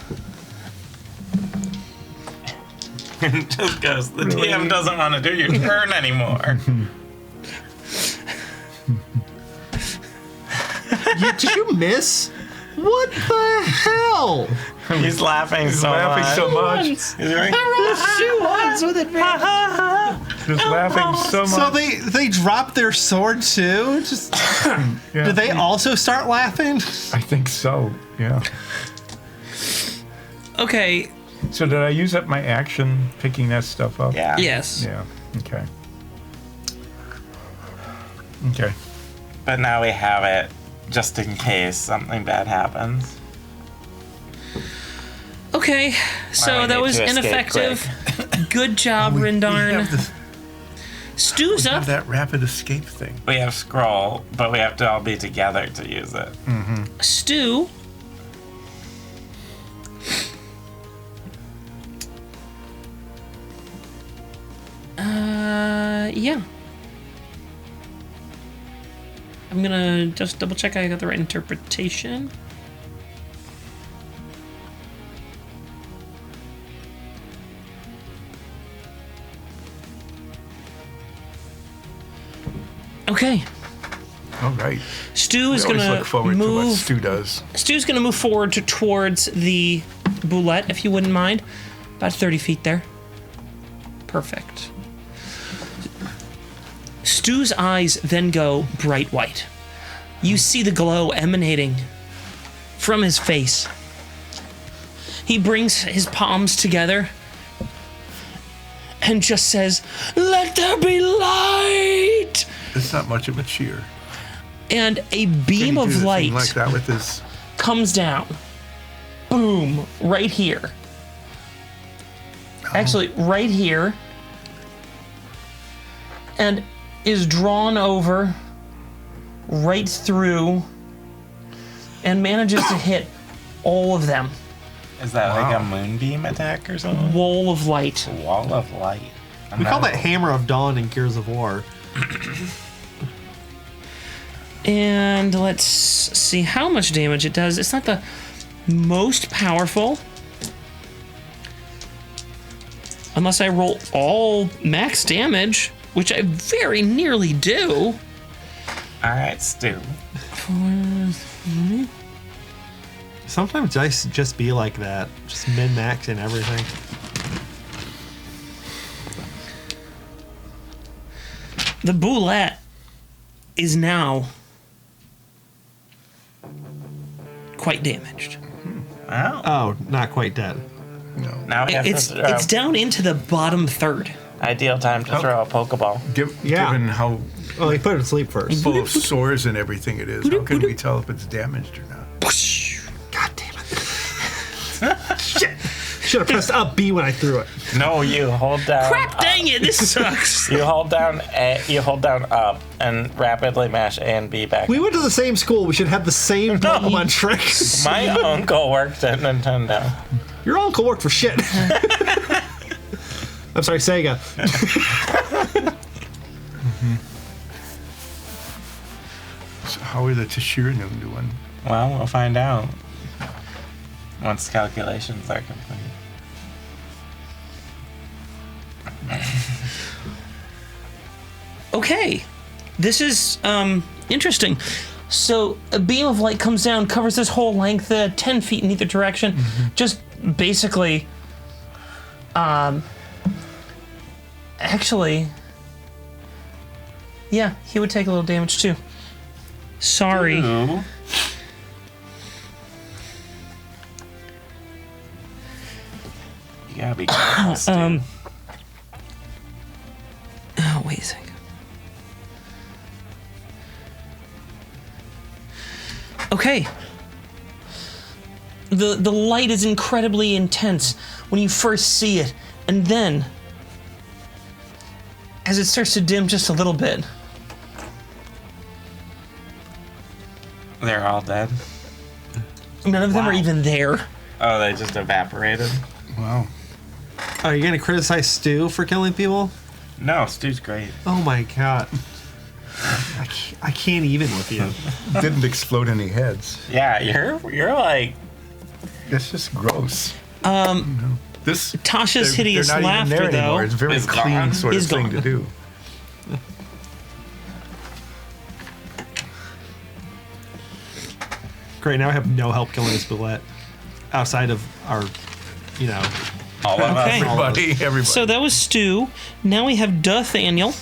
[SPEAKER 3] Just goes, the DM doesn't want to do your turn anymore.
[SPEAKER 2] Did you miss? What the hell?
[SPEAKER 3] He's laughing so much.
[SPEAKER 4] so much.
[SPEAKER 3] He's like,
[SPEAKER 1] Shoe ones with advantage.
[SPEAKER 4] Just laughing so much.
[SPEAKER 2] So they dropped their sword too? Just
[SPEAKER 4] Yeah.
[SPEAKER 2] did they also start laughing?
[SPEAKER 4] I think so. Yeah.
[SPEAKER 1] Okay.
[SPEAKER 4] So did I use up my action picking that stuff up?
[SPEAKER 3] yeah.
[SPEAKER 1] Yes.
[SPEAKER 4] Yeah. Okay. Okay.
[SPEAKER 3] But now we have it just in case something bad happens.
[SPEAKER 1] Okay.
[SPEAKER 3] Well,
[SPEAKER 1] So
[SPEAKER 3] we
[SPEAKER 1] that
[SPEAKER 3] need
[SPEAKER 1] was
[SPEAKER 3] to escape
[SPEAKER 1] ineffective. Good job,
[SPEAKER 4] We
[SPEAKER 1] Rindarn.
[SPEAKER 4] have,
[SPEAKER 1] Stu's up.
[SPEAKER 4] that rapid escape thing.
[SPEAKER 3] We have scroll, but we have to all be together to use it.
[SPEAKER 1] Stu. Yeah. I'm gonna just double check I got the right interpretation. Okay.
[SPEAKER 4] All right.
[SPEAKER 1] Stu is
[SPEAKER 4] I always
[SPEAKER 1] gonna
[SPEAKER 4] look forward to what
[SPEAKER 1] move.
[SPEAKER 4] Stu does.
[SPEAKER 1] Stu's gonna move forward towards the boulette, if you wouldn't mind. About 30 feet there. Perfect. Stu's eyes then go bright white. You see the glow emanating from his face. He brings his palms together and just says, "Let there be light!"
[SPEAKER 4] It's not much of a cheer.
[SPEAKER 1] And a
[SPEAKER 4] Can
[SPEAKER 1] beam
[SPEAKER 4] he do
[SPEAKER 1] of
[SPEAKER 4] the thing
[SPEAKER 1] light
[SPEAKER 4] like that with his.
[SPEAKER 1] comes down. Boom, right here. Actually, right here. And is drawn over right through and manages to hit all of them.
[SPEAKER 3] Is that like a
[SPEAKER 4] Wow.
[SPEAKER 3] moonbeam attack or something?
[SPEAKER 1] Wall of light.
[SPEAKER 3] Wall of light.
[SPEAKER 2] We call that Hammer of Dawn in Gears of War.
[SPEAKER 1] And let's see how much damage it does. It's not the most powerful. Unless I roll all max damage, which I very nearly do.
[SPEAKER 3] All right, Stu.
[SPEAKER 2] Sometimes dice just be like that. Just min-max and everything.
[SPEAKER 1] The boulette is now quite damaged.
[SPEAKER 3] Wow.
[SPEAKER 2] Oh, not quite dead.
[SPEAKER 4] No.
[SPEAKER 3] Now we have
[SPEAKER 1] It's
[SPEAKER 3] to throw.
[SPEAKER 1] it's down into the bottom third.
[SPEAKER 3] Ideal time to throw a Pokeball.
[SPEAKER 2] Yeah.
[SPEAKER 4] Given how
[SPEAKER 2] Well, he put it to sleep first.
[SPEAKER 4] full of sores and everything it is, how can we tell if it's damaged or not?
[SPEAKER 2] God damn it. Shit. Should have pressed up B when I threw it.
[SPEAKER 3] No, you hold down.
[SPEAKER 1] Crap! Dang it! This sucks.
[SPEAKER 3] You hold down A, you hold down up and rapidly mash A and B back.
[SPEAKER 2] We went to the same school. We should have the same Pokemon tricks.
[SPEAKER 3] My uncle worked at Nintendo.
[SPEAKER 2] Your uncle worked for shit. I'm sorry, Sega.
[SPEAKER 4] So how are the Tashiranu doing?
[SPEAKER 3] Well, we'll find out once calculations are complete.
[SPEAKER 1] Okay, this is interesting. So a beam of light comes down, covers this whole length, 10 feet in either direction. Just basically, actually, yeah, he would take a little damage too. Sorry.
[SPEAKER 3] Ooh. You gotta be careful, Stu.
[SPEAKER 1] Oh, wait a second. Okay. The light is incredibly intense when you first see it, and then as it starts to dim just a little bit,
[SPEAKER 3] They're all dead.
[SPEAKER 1] none of them are even there.
[SPEAKER 3] Oh, they just evaporated.
[SPEAKER 4] Wow.
[SPEAKER 2] Are you gonna criticize Stu for killing people?
[SPEAKER 3] No, Stu's great.
[SPEAKER 2] Oh my god. I can't even with you.
[SPEAKER 4] Didn't explode any heads.
[SPEAKER 3] Yeah, you're like
[SPEAKER 4] It's just gross. This
[SPEAKER 1] Tasha's
[SPEAKER 4] they're
[SPEAKER 1] hideous
[SPEAKER 4] not
[SPEAKER 1] laughter,
[SPEAKER 4] even there
[SPEAKER 1] though,
[SPEAKER 4] anymore. It's a very
[SPEAKER 3] is
[SPEAKER 4] clean
[SPEAKER 3] gone.
[SPEAKER 4] sort of
[SPEAKER 1] Is
[SPEAKER 4] thing
[SPEAKER 1] gone.
[SPEAKER 4] to do.
[SPEAKER 2] Great, now I have no help killing this bullet. Outside of our,
[SPEAKER 3] all of
[SPEAKER 1] Okay.
[SPEAKER 3] us.
[SPEAKER 4] Everybody.
[SPEAKER 1] So that was Stu. Now we have Duthaniel.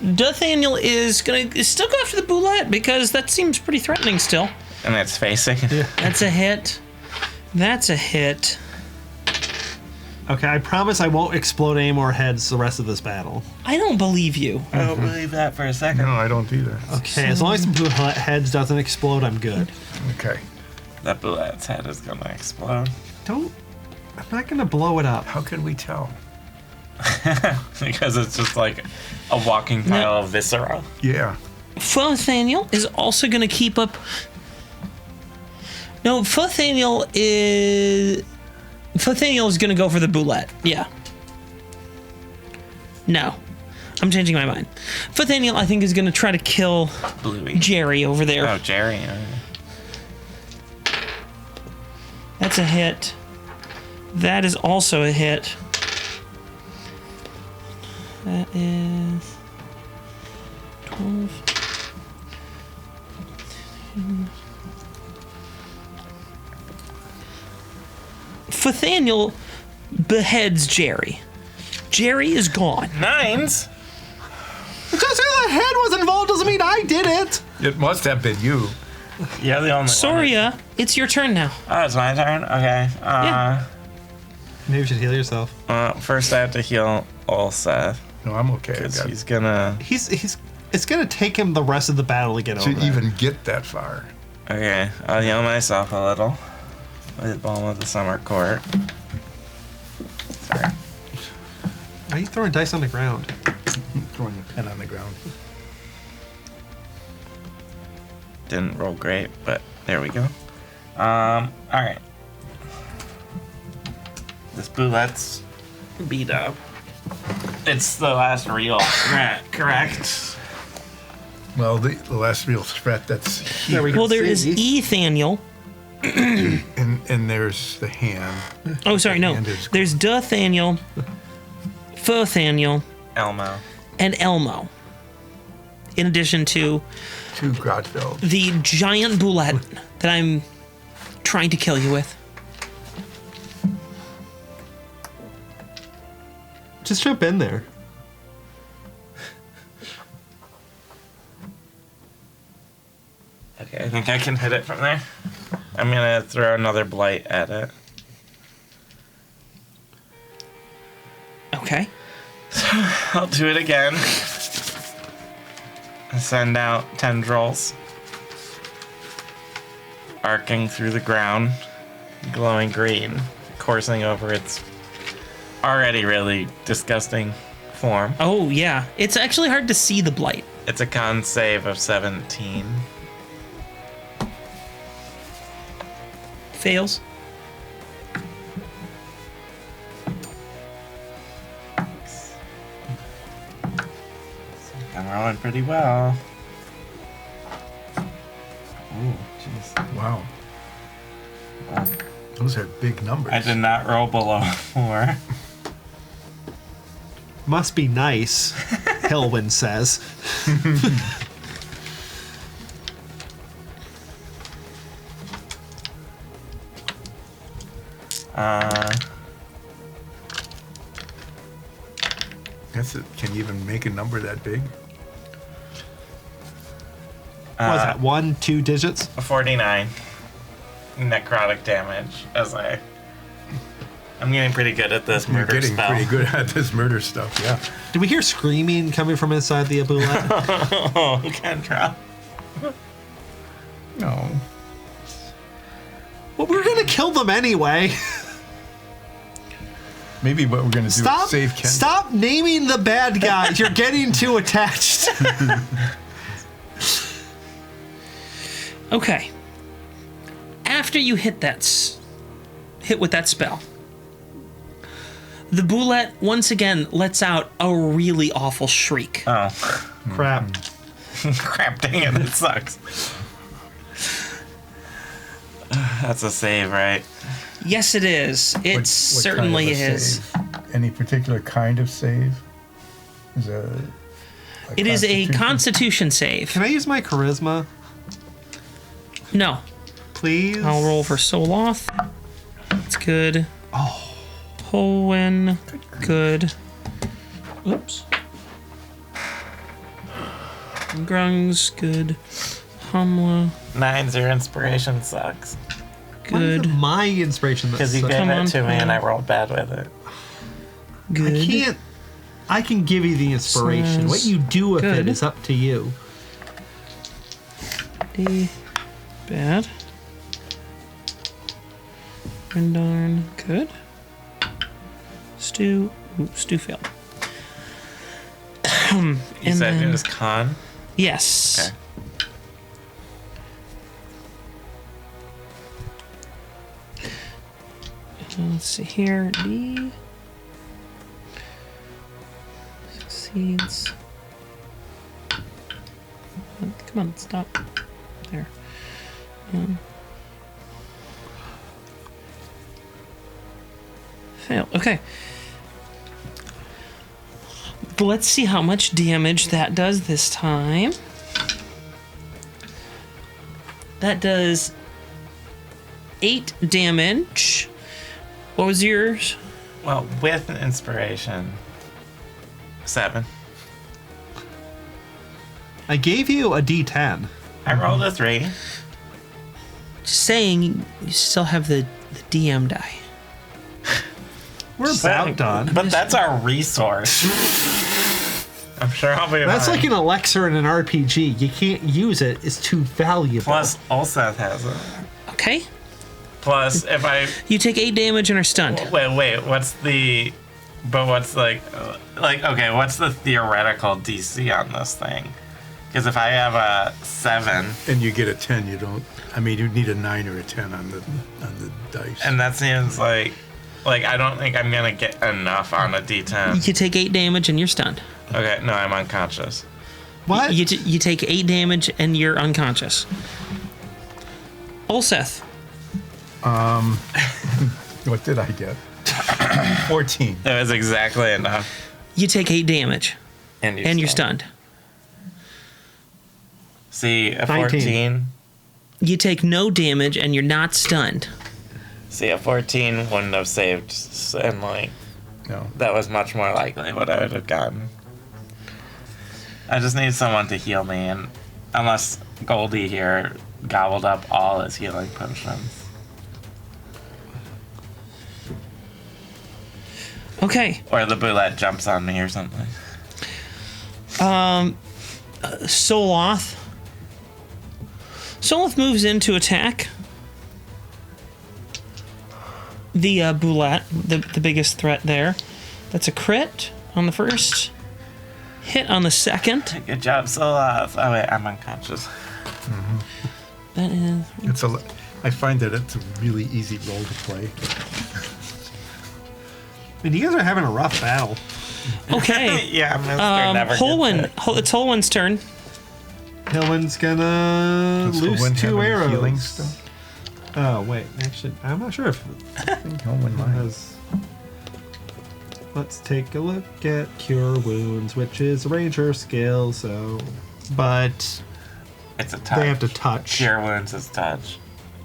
[SPEAKER 1] Duthaniel is gonna still go after the boulette because that seems pretty threatening still.
[SPEAKER 3] And it's facing.
[SPEAKER 1] That's a hit. That's a hit.
[SPEAKER 2] Okay, I promise I won't explode any more heads the rest of this battle.
[SPEAKER 1] I don't believe you.
[SPEAKER 3] I don't believe that for a second.
[SPEAKER 4] No, I don't either.
[SPEAKER 2] Okay, as long as the heads doesn't explode, I'm good.
[SPEAKER 4] Okay.
[SPEAKER 3] That bullet's head is gonna explode.
[SPEAKER 2] I'm not gonna blow it up.
[SPEAKER 4] How can we tell?
[SPEAKER 3] Because it's just like a walking pile of viscera.
[SPEAKER 4] Yeah.
[SPEAKER 1] Duthaniel is also gonna keep up. No, Duthaniel is gonna go for the boulette. Yeah. No. I'm changing my mind. Duthaniel, I think, is gonna try to kill
[SPEAKER 3] Bluey.
[SPEAKER 1] Jerry over there.
[SPEAKER 3] Oh, Jerry.
[SPEAKER 1] That's a hit. That is also a hit. That is 12. Duthaniel beheads Jerry. Jerry is gone.
[SPEAKER 3] Nines?
[SPEAKER 2] Just because the head was involved doesn't mean I did it.
[SPEAKER 4] It must have been you.
[SPEAKER 3] You're the only one.
[SPEAKER 1] Soria, it's your turn now.
[SPEAKER 3] Oh, it's my turn? Okay.
[SPEAKER 1] Yeah.
[SPEAKER 2] Maybe you should heal yourself.
[SPEAKER 3] First I have to heal Ulseth.
[SPEAKER 4] No, I'm okay.
[SPEAKER 3] Because
[SPEAKER 4] I
[SPEAKER 3] he's gonna...
[SPEAKER 2] It's gonna take him the rest of the battle to get
[SPEAKER 4] to
[SPEAKER 2] over there.
[SPEAKER 4] even get that far.
[SPEAKER 3] Okay, I'll heal myself a little. With Balm of the Summer Court. Sorry.
[SPEAKER 2] Why are you throwing dice on the ground?
[SPEAKER 4] Throwing a pen on the ground.
[SPEAKER 3] Didn't roll great, but there we go. Alright. This boulette's beat up. It's the last real threat, correct?
[SPEAKER 4] Well, the last real threat that's
[SPEAKER 2] There we go.
[SPEAKER 1] Well, there is
[SPEAKER 2] See?
[SPEAKER 1] Ethaniel.
[SPEAKER 4] and there's the hand.
[SPEAKER 1] Oh, sorry, no.
[SPEAKER 4] And it's-
[SPEAKER 1] There's Duthaniel, Duthaniel,
[SPEAKER 3] Elmo.
[SPEAKER 1] and Elmo. In addition to
[SPEAKER 4] Two Grodfeld.
[SPEAKER 1] the giant boulette that I'm trying to kill you with.
[SPEAKER 2] Just jump in there.
[SPEAKER 3] Okay, I think I can hit it from there. I'm gonna throw another blight at it.
[SPEAKER 1] Okay.
[SPEAKER 3] I'll do it again. Send out tendrils. Arcing through the ground. Glowing green. Coursing over its already really disgusting form.
[SPEAKER 1] Oh, yeah. It's actually hard to see the blight.
[SPEAKER 3] It's a con save of 17.
[SPEAKER 1] Fails.
[SPEAKER 3] I'm rolling pretty well. Ooh, jeez.
[SPEAKER 4] Wow. Those are big numbers.
[SPEAKER 3] I did not roll below 4.
[SPEAKER 2] Must be nice, Helwyn says.
[SPEAKER 4] That's it. Can you even make a number that big?
[SPEAKER 2] What was that, 1, 2 digits?
[SPEAKER 3] 49 necrotic damage as I'm getting pretty good at this
[SPEAKER 4] You're
[SPEAKER 3] murder
[SPEAKER 4] getting
[SPEAKER 3] spell.
[SPEAKER 4] pretty good at this murder stuff, yeah.
[SPEAKER 2] Did we hear screaming coming from inside the boulette?
[SPEAKER 3] Oh, Kendra.
[SPEAKER 4] No.
[SPEAKER 2] Well, we're gonna kill them anyway.
[SPEAKER 4] Maybe what we're going to do
[SPEAKER 2] Stop!
[SPEAKER 4] is save Ken.
[SPEAKER 2] Stop naming the bad guys. You're getting too attached.
[SPEAKER 1] Okay. After you hit with that spell, The boulette once again lets out a really awful shriek.
[SPEAKER 3] Oh.
[SPEAKER 2] Crap.
[SPEAKER 3] Crap, dang it, that sucks. That's a save, right?
[SPEAKER 1] Yes, it is. It
[SPEAKER 4] What
[SPEAKER 1] certainly
[SPEAKER 4] kind of a
[SPEAKER 1] is.
[SPEAKER 4] save? Any particular kind of save? Is
[SPEAKER 1] It is a Constitution save.
[SPEAKER 2] Can I use my charisma,
[SPEAKER 1] No,
[SPEAKER 2] please?
[SPEAKER 1] I'll roll for Soloth. That's good.
[SPEAKER 2] Oh.
[SPEAKER 1] Polwen, good. Oops. Grung's good. Humla,
[SPEAKER 3] 9's your inspiration sucks.
[SPEAKER 2] Why is it
[SPEAKER 1] good.
[SPEAKER 2] my inspiration that
[SPEAKER 3] Because you
[SPEAKER 2] sucks?
[SPEAKER 3] gave
[SPEAKER 1] Come
[SPEAKER 3] it
[SPEAKER 1] on,
[SPEAKER 3] to me and I
[SPEAKER 1] Paul.
[SPEAKER 3] rolled bad with it.
[SPEAKER 1] Good.
[SPEAKER 2] I can't. I can give you the inspiration.
[SPEAKER 1] Says
[SPEAKER 2] What you do with it
[SPEAKER 1] good.
[SPEAKER 2] is up to you.
[SPEAKER 1] D. Bad. Rendarn, good. Stu. Ooh, Stu failed.
[SPEAKER 3] You
[SPEAKER 1] And
[SPEAKER 3] said
[SPEAKER 1] then-
[SPEAKER 3] it was con?
[SPEAKER 1] Yes.
[SPEAKER 3] Okay.
[SPEAKER 1] Let's see here. D. Succeeds. Come on, stop. There. Fail. Okay. Let's see how much damage that does this time. That does 8 damage. What was yours?
[SPEAKER 3] Well, with an inspiration, 7.
[SPEAKER 2] I gave you a D10.
[SPEAKER 3] I rolled a 3.
[SPEAKER 1] Just saying, you still have the DM die.
[SPEAKER 2] We're about done.
[SPEAKER 3] But that's our resource. I'm sure I'll be
[SPEAKER 2] That's
[SPEAKER 3] fine.
[SPEAKER 2] like an elixir in an RPG. You can't use it. It's too valuable.
[SPEAKER 3] Plus, Ulseth has it.
[SPEAKER 1] Okay.
[SPEAKER 3] Plus, if I...
[SPEAKER 1] You take 8 damage and are stunned.
[SPEAKER 3] Wait, what's the... But what's okay, what's the theoretical DC on this thing? Because if I have a 7,
[SPEAKER 4] And you get a 10, you don't. I mean, you need a 9 or a 10 on the dice.
[SPEAKER 3] and that seems like I don't think I'm gonna get enough on a D10.
[SPEAKER 1] You take 8 damage and you're stunned.
[SPEAKER 3] Okay, no, I'm unconscious.
[SPEAKER 2] What?
[SPEAKER 1] You take 8 damage and you're unconscious. Ulseth.
[SPEAKER 4] What did I get? 14.
[SPEAKER 3] It was exactly enough.
[SPEAKER 1] You take 8 damage
[SPEAKER 3] And
[SPEAKER 1] you're stunned.
[SPEAKER 3] See, a
[SPEAKER 2] 19.
[SPEAKER 3] 14.
[SPEAKER 1] You take no damage and you're not stunned.
[SPEAKER 3] See, a 14 wouldn't have saved, and
[SPEAKER 4] No.
[SPEAKER 3] that was much more likely what I would have gotten. I just need someone to heal me, and unless Goldie here gobbled up all his healing potions.
[SPEAKER 1] Okay.
[SPEAKER 3] Or the boulette jumps on me or something.
[SPEAKER 1] Soloth. Soloth moves in to attack the boulette, the biggest threat there. That's a crit on the first. Hit on the second.
[SPEAKER 3] Good job, Soloth. Oh wait, I'm unconscious.
[SPEAKER 1] That is
[SPEAKER 4] I find that it's a really easy role to play.
[SPEAKER 2] I mean, you guys are having a rough battle.
[SPEAKER 1] okay.
[SPEAKER 3] Yeah, Mr. Never
[SPEAKER 1] Holwyn.
[SPEAKER 3] gets hit.
[SPEAKER 1] It's Holwyn's turn.
[SPEAKER 2] Hillman's gonna
[SPEAKER 4] Does
[SPEAKER 2] loose
[SPEAKER 4] Hillman
[SPEAKER 2] 2
[SPEAKER 4] have any healing
[SPEAKER 2] arrows.
[SPEAKER 4] stuff?
[SPEAKER 2] Oh wait, actually, I'm not sure if
[SPEAKER 4] I think Hillman
[SPEAKER 2] it
[SPEAKER 4] might.
[SPEAKER 2] has. Let's take a look at Cure Wounds, which is a ranger skill. So, but
[SPEAKER 3] It's a touch.
[SPEAKER 2] they have to touch.
[SPEAKER 3] Cure wounds is touch.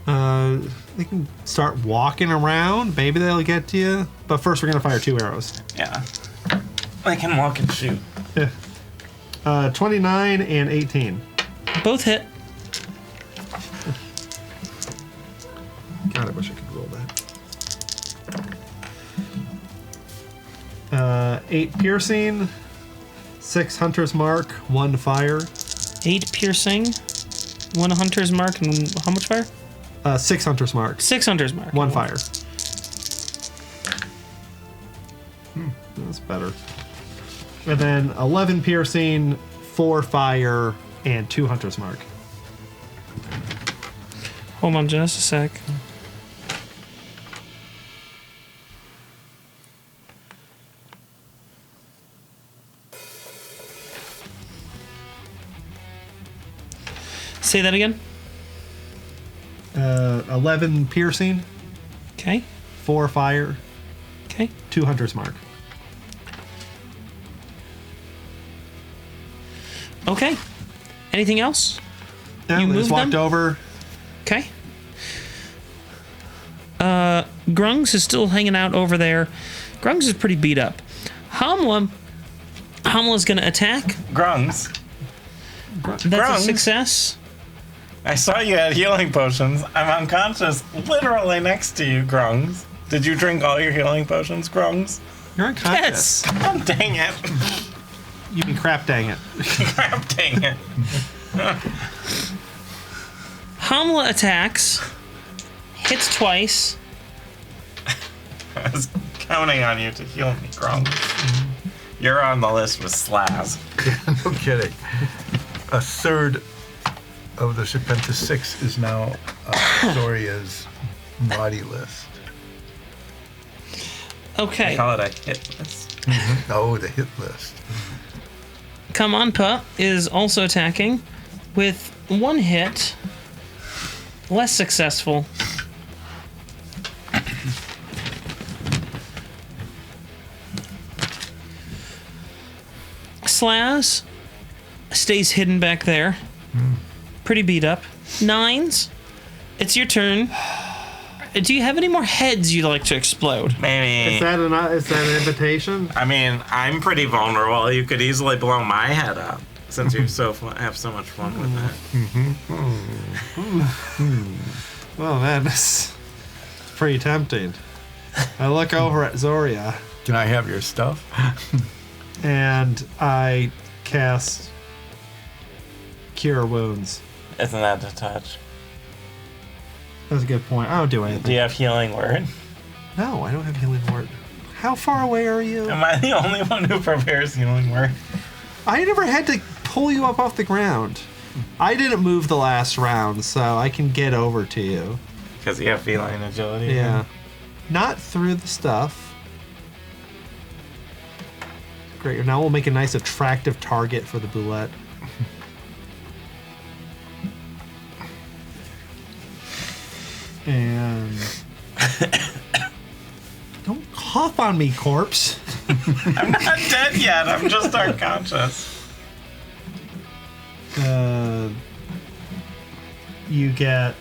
[SPEAKER 2] They can start walking around. Maybe they'll get to you. But first, we're gonna fire 2 arrows.
[SPEAKER 3] Yeah. They can walk and shoot.
[SPEAKER 2] 29 and 18.
[SPEAKER 1] Both hit.
[SPEAKER 2] God, I wish I could roll that. 8 piercing, 6 hunter's mark, 1 fire.
[SPEAKER 1] 8 piercing, 1 hunter's mark, and how much fire?
[SPEAKER 2] 6 hunter's mark,
[SPEAKER 1] 6 hunter's mark.
[SPEAKER 2] 1 fire. That's better. And then 11 piercing, 4 fire, and 2 hunter's mark.
[SPEAKER 1] Hold on just a sec. Say that again.
[SPEAKER 2] 11 piercing,
[SPEAKER 1] Okay.
[SPEAKER 2] 4 fire,
[SPEAKER 1] Okay.
[SPEAKER 2] 2 hunter's mark.
[SPEAKER 1] Okay. Anything else?
[SPEAKER 2] Yeah,
[SPEAKER 1] You
[SPEAKER 2] they just
[SPEAKER 1] moved
[SPEAKER 2] walked
[SPEAKER 1] them?
[SPEAKER 2] over.
[SPEAKER 1] Okay. Grungs is still hanging out over there. Grungs is pretty beat up. Hamla's gonna attack.
[SPEAKER 3] Grungs,
[SPEAKER 1] That's
[SPEAKER 3] Grungs?
[SPEAKER 1] a success.
[SPEAKER 3] I saw you had healing potions. I'm unconscious, literally next to you, Grungs. Did you drink all your healing potions, Grungs?
[SPEAKER 2] You're unconscious.
[SPEAKER 1] Yes.
[SPEAKER 3] Oh, dang it.
[SPEAKER 2] You can crap dang it.
[SPEAKER 3] Crap, dang it.
[SPEAKER 1] Hamla attacks. Hits twice.
[SPEAKER 3] I was counting on you to heal me, Grungs. You're on the list with Slaz.
[SPEAKER 4] No kidding. A third of the Serpentous Six is now Zoria's naughty list.
[SPEAKER 3] I
[SPEAKER 1] Okay.
[SPEAKER 3] call it a hit list.
[SPEAKER 4] Oh, the hit list.
[SPEAKER 1] Kamanpa is also attacking with 1 hit. Less successful. Slaz stays hidden back there. Pretty beat up. Nines, it's your turn. Do you have any more heads you'd like to explode?
[SPEAKER 3] Maybe.
[SPEAKER 2] Is that an invitation?
[SPEAKER 3] I mean, I'm pretty vulnerable. You could easily blow my head up since you have so much fun with that.
[SPEAKER 2] Well, man, it's pretty tempting. I look over at Zoria
[SPEAKER 4] Can I have your stuff?
[SPEAKER 2] and I cast Cure Wounds.
[SPEAKER 3] Isn't that to touch?
[SPEAKER 2] That's a good point. I don't do
[SPEAKER 3] Do
[SPEAKER 2] anything.
[SPEAKER 3] you have healing word?
[SPEAKER 2] No, I don't have healing word. How far away are you?
[SPEAKER 3] Am I the only one who prepares healing word?
[SPEAKER 2] I never had to pull you up off the ground. I didn't move the last round, so I can get over to you.
[SPEAKER 3] Because you have feline agility.
[SPEAKER 2] Yeah. Not through the stuff. Great. Now we'll make a nice attractive target for the boulette. And don't cough on me, corpse.
[SPEAKER 3] I'm not dead yet. I'm just unconscious.
[SPEAKER 2] You get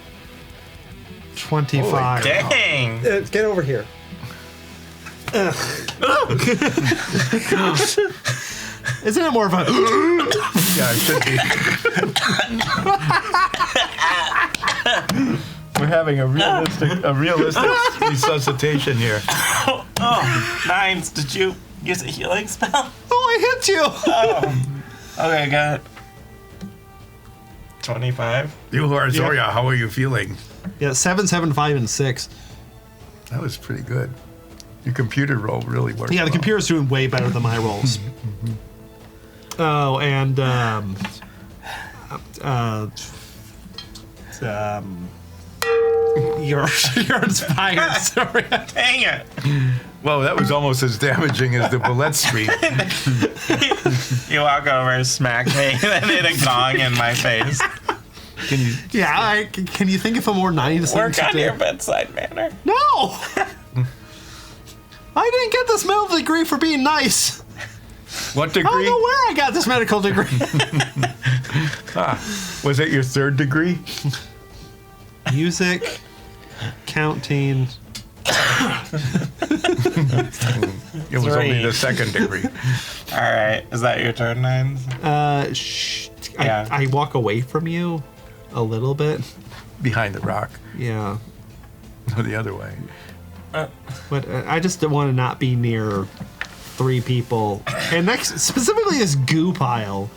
[SPEAKER 2] 25.
[SPEAKER 3] Dang.
[SPEAKER 2] Get over here. Isn't it more of a?
[SPEAKER 4] Yeah, it should be. We're having a realistic resuscitation here.
[SPEAKER 3] Oh, Nines, did you use a healing spell?
[SPEAKER 2] Oh, I hit you.
[SPEAKER 3] Okay, I got 25.
[SPEAKER 4] You are Zoria, how are you feeling?
[SPEAKER 2] Yeah, 7, 7, 5, and 6.
[SPEAKER 4] That was pretty good. Your computer roll really worked.
[SPEAKER 2] Yeah, the
[SPEAKER 4] well.
[SPEAKER 2] computer's doing way better than my rolls. Oh, and you're inspired. Sorry.
[SPEAKER 3] Dang it.
[SPEAKER 4] Well, that was almost as damaging as the bullet streak.
[SPEAKER 3] You walk over, smack me, and hit a gong in my face.
[SPEAKER 4] Can you?
[SPEAKER 2] Yeah, can you think of a more nice thing
[SPEAKER 3] Work
[SPEAKER 2] to
[SPEAKER 3] on
[SPEAKER 2] do?
[SPEAKER 3] your bedside manner.
[SPEAKER 2] No! I didn't get this medical degree for being nice.
[SPEAKER 4] What
[SPEAKER 2] I don't
[SPEAKER 4] degree?
[SPEAKER 2] know where I got this medical degree.
[SPEAKER 4] Was it your third degree?
[SPEAKER 2] Music, counting.
[SPEAKER 4] It was only the second degree.
[SPEAKER 3] All right. Is that your turn, Nines?
[SPEAKER 2] Yeah. I walk away from you a little bit.
[SPEAKER 4] Behind the rock.
[SPEAKER 2] Yeah.
[SPEAKER 4] No, the other way.
[SPEAKER 2] But I just want to not be near 3 people. And next, specifically this goo pile.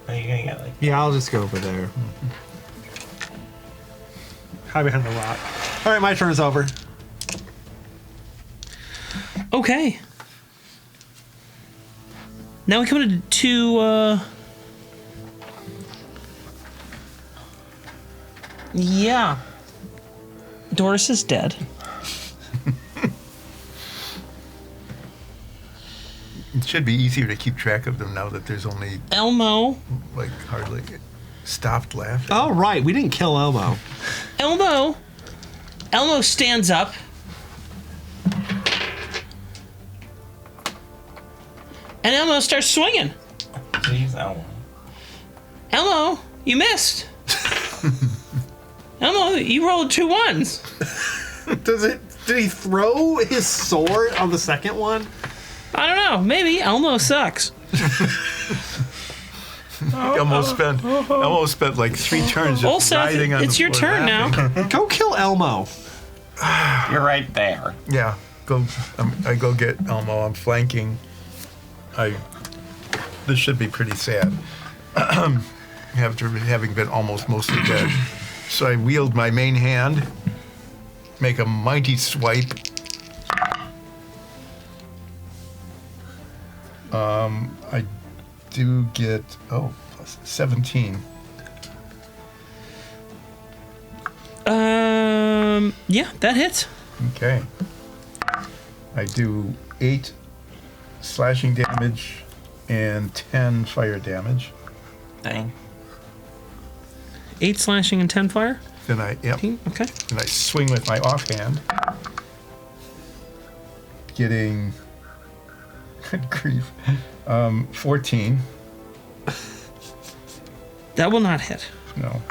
[SPEAKER 3] Are you gonna get like?
[SPEAKER 2] Yeah, I'll just go over there. Hide behind the rock. All right, my turn is over.
[SPEAKER 1] Okay. Now we come to yeah. Doris is dead.
[SPEAKER 4] It should be easier to keep track of them now that there's only
[SPEAKER 1] Elmo
[SPEAKER 4] like hardly. stopped laughing.
[SPEAKER 2] Oh, right. We didn't kill Elmo.
[SPEAKER 1] Elmo stands up. And Elmo starts swinging.
[SPEAKER 3] Jeez, Elmo.
[SPEAKER 1] Elmo, you missed. Elmo, you rolled 2 1s.
[SPEAKER 2] Did he throw his sword on the second one?
[SPEAKER 1] I don't know. Maybe Elmo sucks.
[SPEAKER 4] Elmo spent like 3 turns just
[SPEAKER 1] Olseth,
[SPEAKER 4] riding on
[SPEAKER 1] it's
[SPEAKER 4] the
[SPEAKER 1] your
[SPEAKER 4] floor
[SPEAKER 1] turn
[SPEAKER 4] laughing.
[SPEAKER 1] now.
[SPEAKER 2] Go kill Elmo.
[SPEAKER 3] You're right there.
[SPEAKER 4] Yeah, I go get Elmo. I'm flanking. This should be pretty sad. After having been almost mostly dead. So I wield my main hand, make a mighty swipe. I do get, plus 17.
[SPEAKER 1] Yeah, that hits.
[SPEAKER 4] Okay. I do 8 slashing damage and 10 fire damage.
[SPEAKER 3] Dang.
[SPEAKER 1] 8 slashing and 10 fire.
[SPEAKER 4] Then
[SPEAKER 1] Okay.
[SPEAKER 4] and I swing with my offhand, getting, good grief, 14.
[SPEAKER 1] That will not hit.
[SPEAKER 4] No.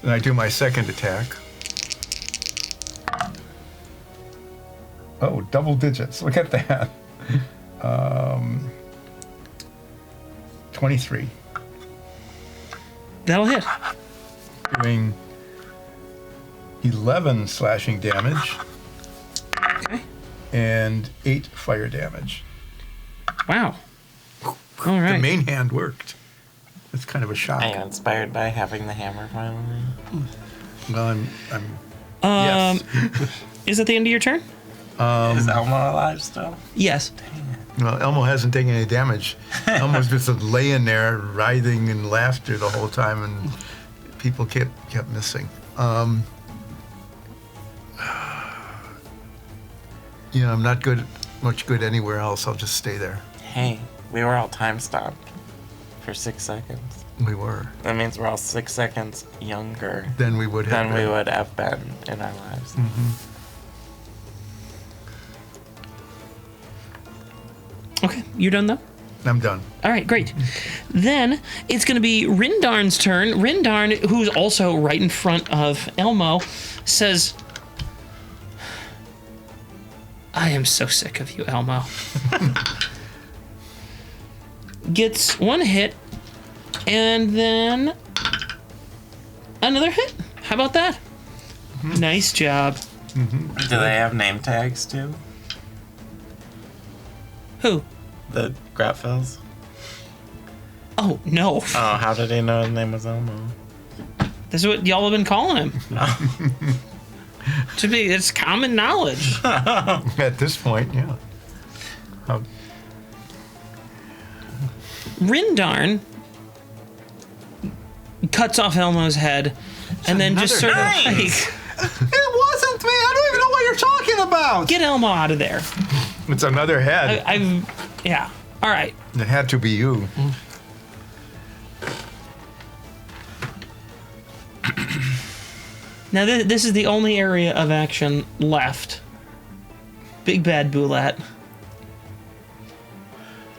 [SPEAKER 4] Then I do my second attack. Oh, double digits. Look at that. 23.
[SPEAKER 1] That'll hit.
[SPEAKER 4] Doing 11 slashing damage
[SPEAKER 1] Okay.
[SPEAKER 4] and 8 fire damage.
[SPEAKER 1] Wow. All
[SPEAKER 4] The
[SPEAKER 1] right.
[SPEAKER 4] main hand worked. It's kind of a shock.
[SPEAKER 3] I am inspired by having the hammer finally.
[SPEAKER 4] Well, yes.
[SPEAKER 1] Is that the end of your turn?
[SPEAKER 3] Is Elmo alive still?
[SPEAKER 1] Yes.
[SPEAKER 4] Well, Elmo hasn't taken any damage. Elmo's just laying there, writhing in laughter the whole time, and people kept missing. I'm not much good anywhere else. I'll just stay there.
[SPEAKER 3] Hey, we were all time stopped for 6 seconds.
[SPEAKER 4] We were.
[SPEAKER 3] That means we're all 6 seconds younger
[SPEAKER 4] Then we would have
[SPEAKER 3] than we
[SPEAKER 4] been.
[SPEAKER 3] would have been in our lives.
[SPEAKER 1] Okay. You're done though?
[SPEAKER 4] I'm done.
[SPEAKER 1] All right, great. Then it's going to be Rindarn's turn. Rindarn, who's also right in front of Elmo, says, I am so sick of you, Elmo. Gets 1 hit, and then another hit. How about that? Nice job.
[SPEAKER 3] Do they have name tags too?
[SPEAKER 1] Who?
[SPEAKER 3] The Gratfels?
[SPEAKER 1] Oh, no.
[SPEAKER 3] Oh, how did he know his name was Elmo?
[SPEAKER 1] This is what y'all have been calling him. It's common knowledge.
[SPEAKER 4] At this point, yeah.
[SPEAKER 1] Rindarn cuts off Elmo's head and then just sort of
[SPEAKER 3] Nice.
[SPEAKER 1] like,
[SPEAKER 2] It wasn't me. I don't even know what you're talking about.
[SPEAKER 1] get Elmo out of there.
[SPEAKER 4] It's another head.
[SPEAKER 1] Yeah. All right.
[SPEAKER 4] It had to be you.
[SPEAKER 1] Now this is the only area of action left. Big Bad Boulette.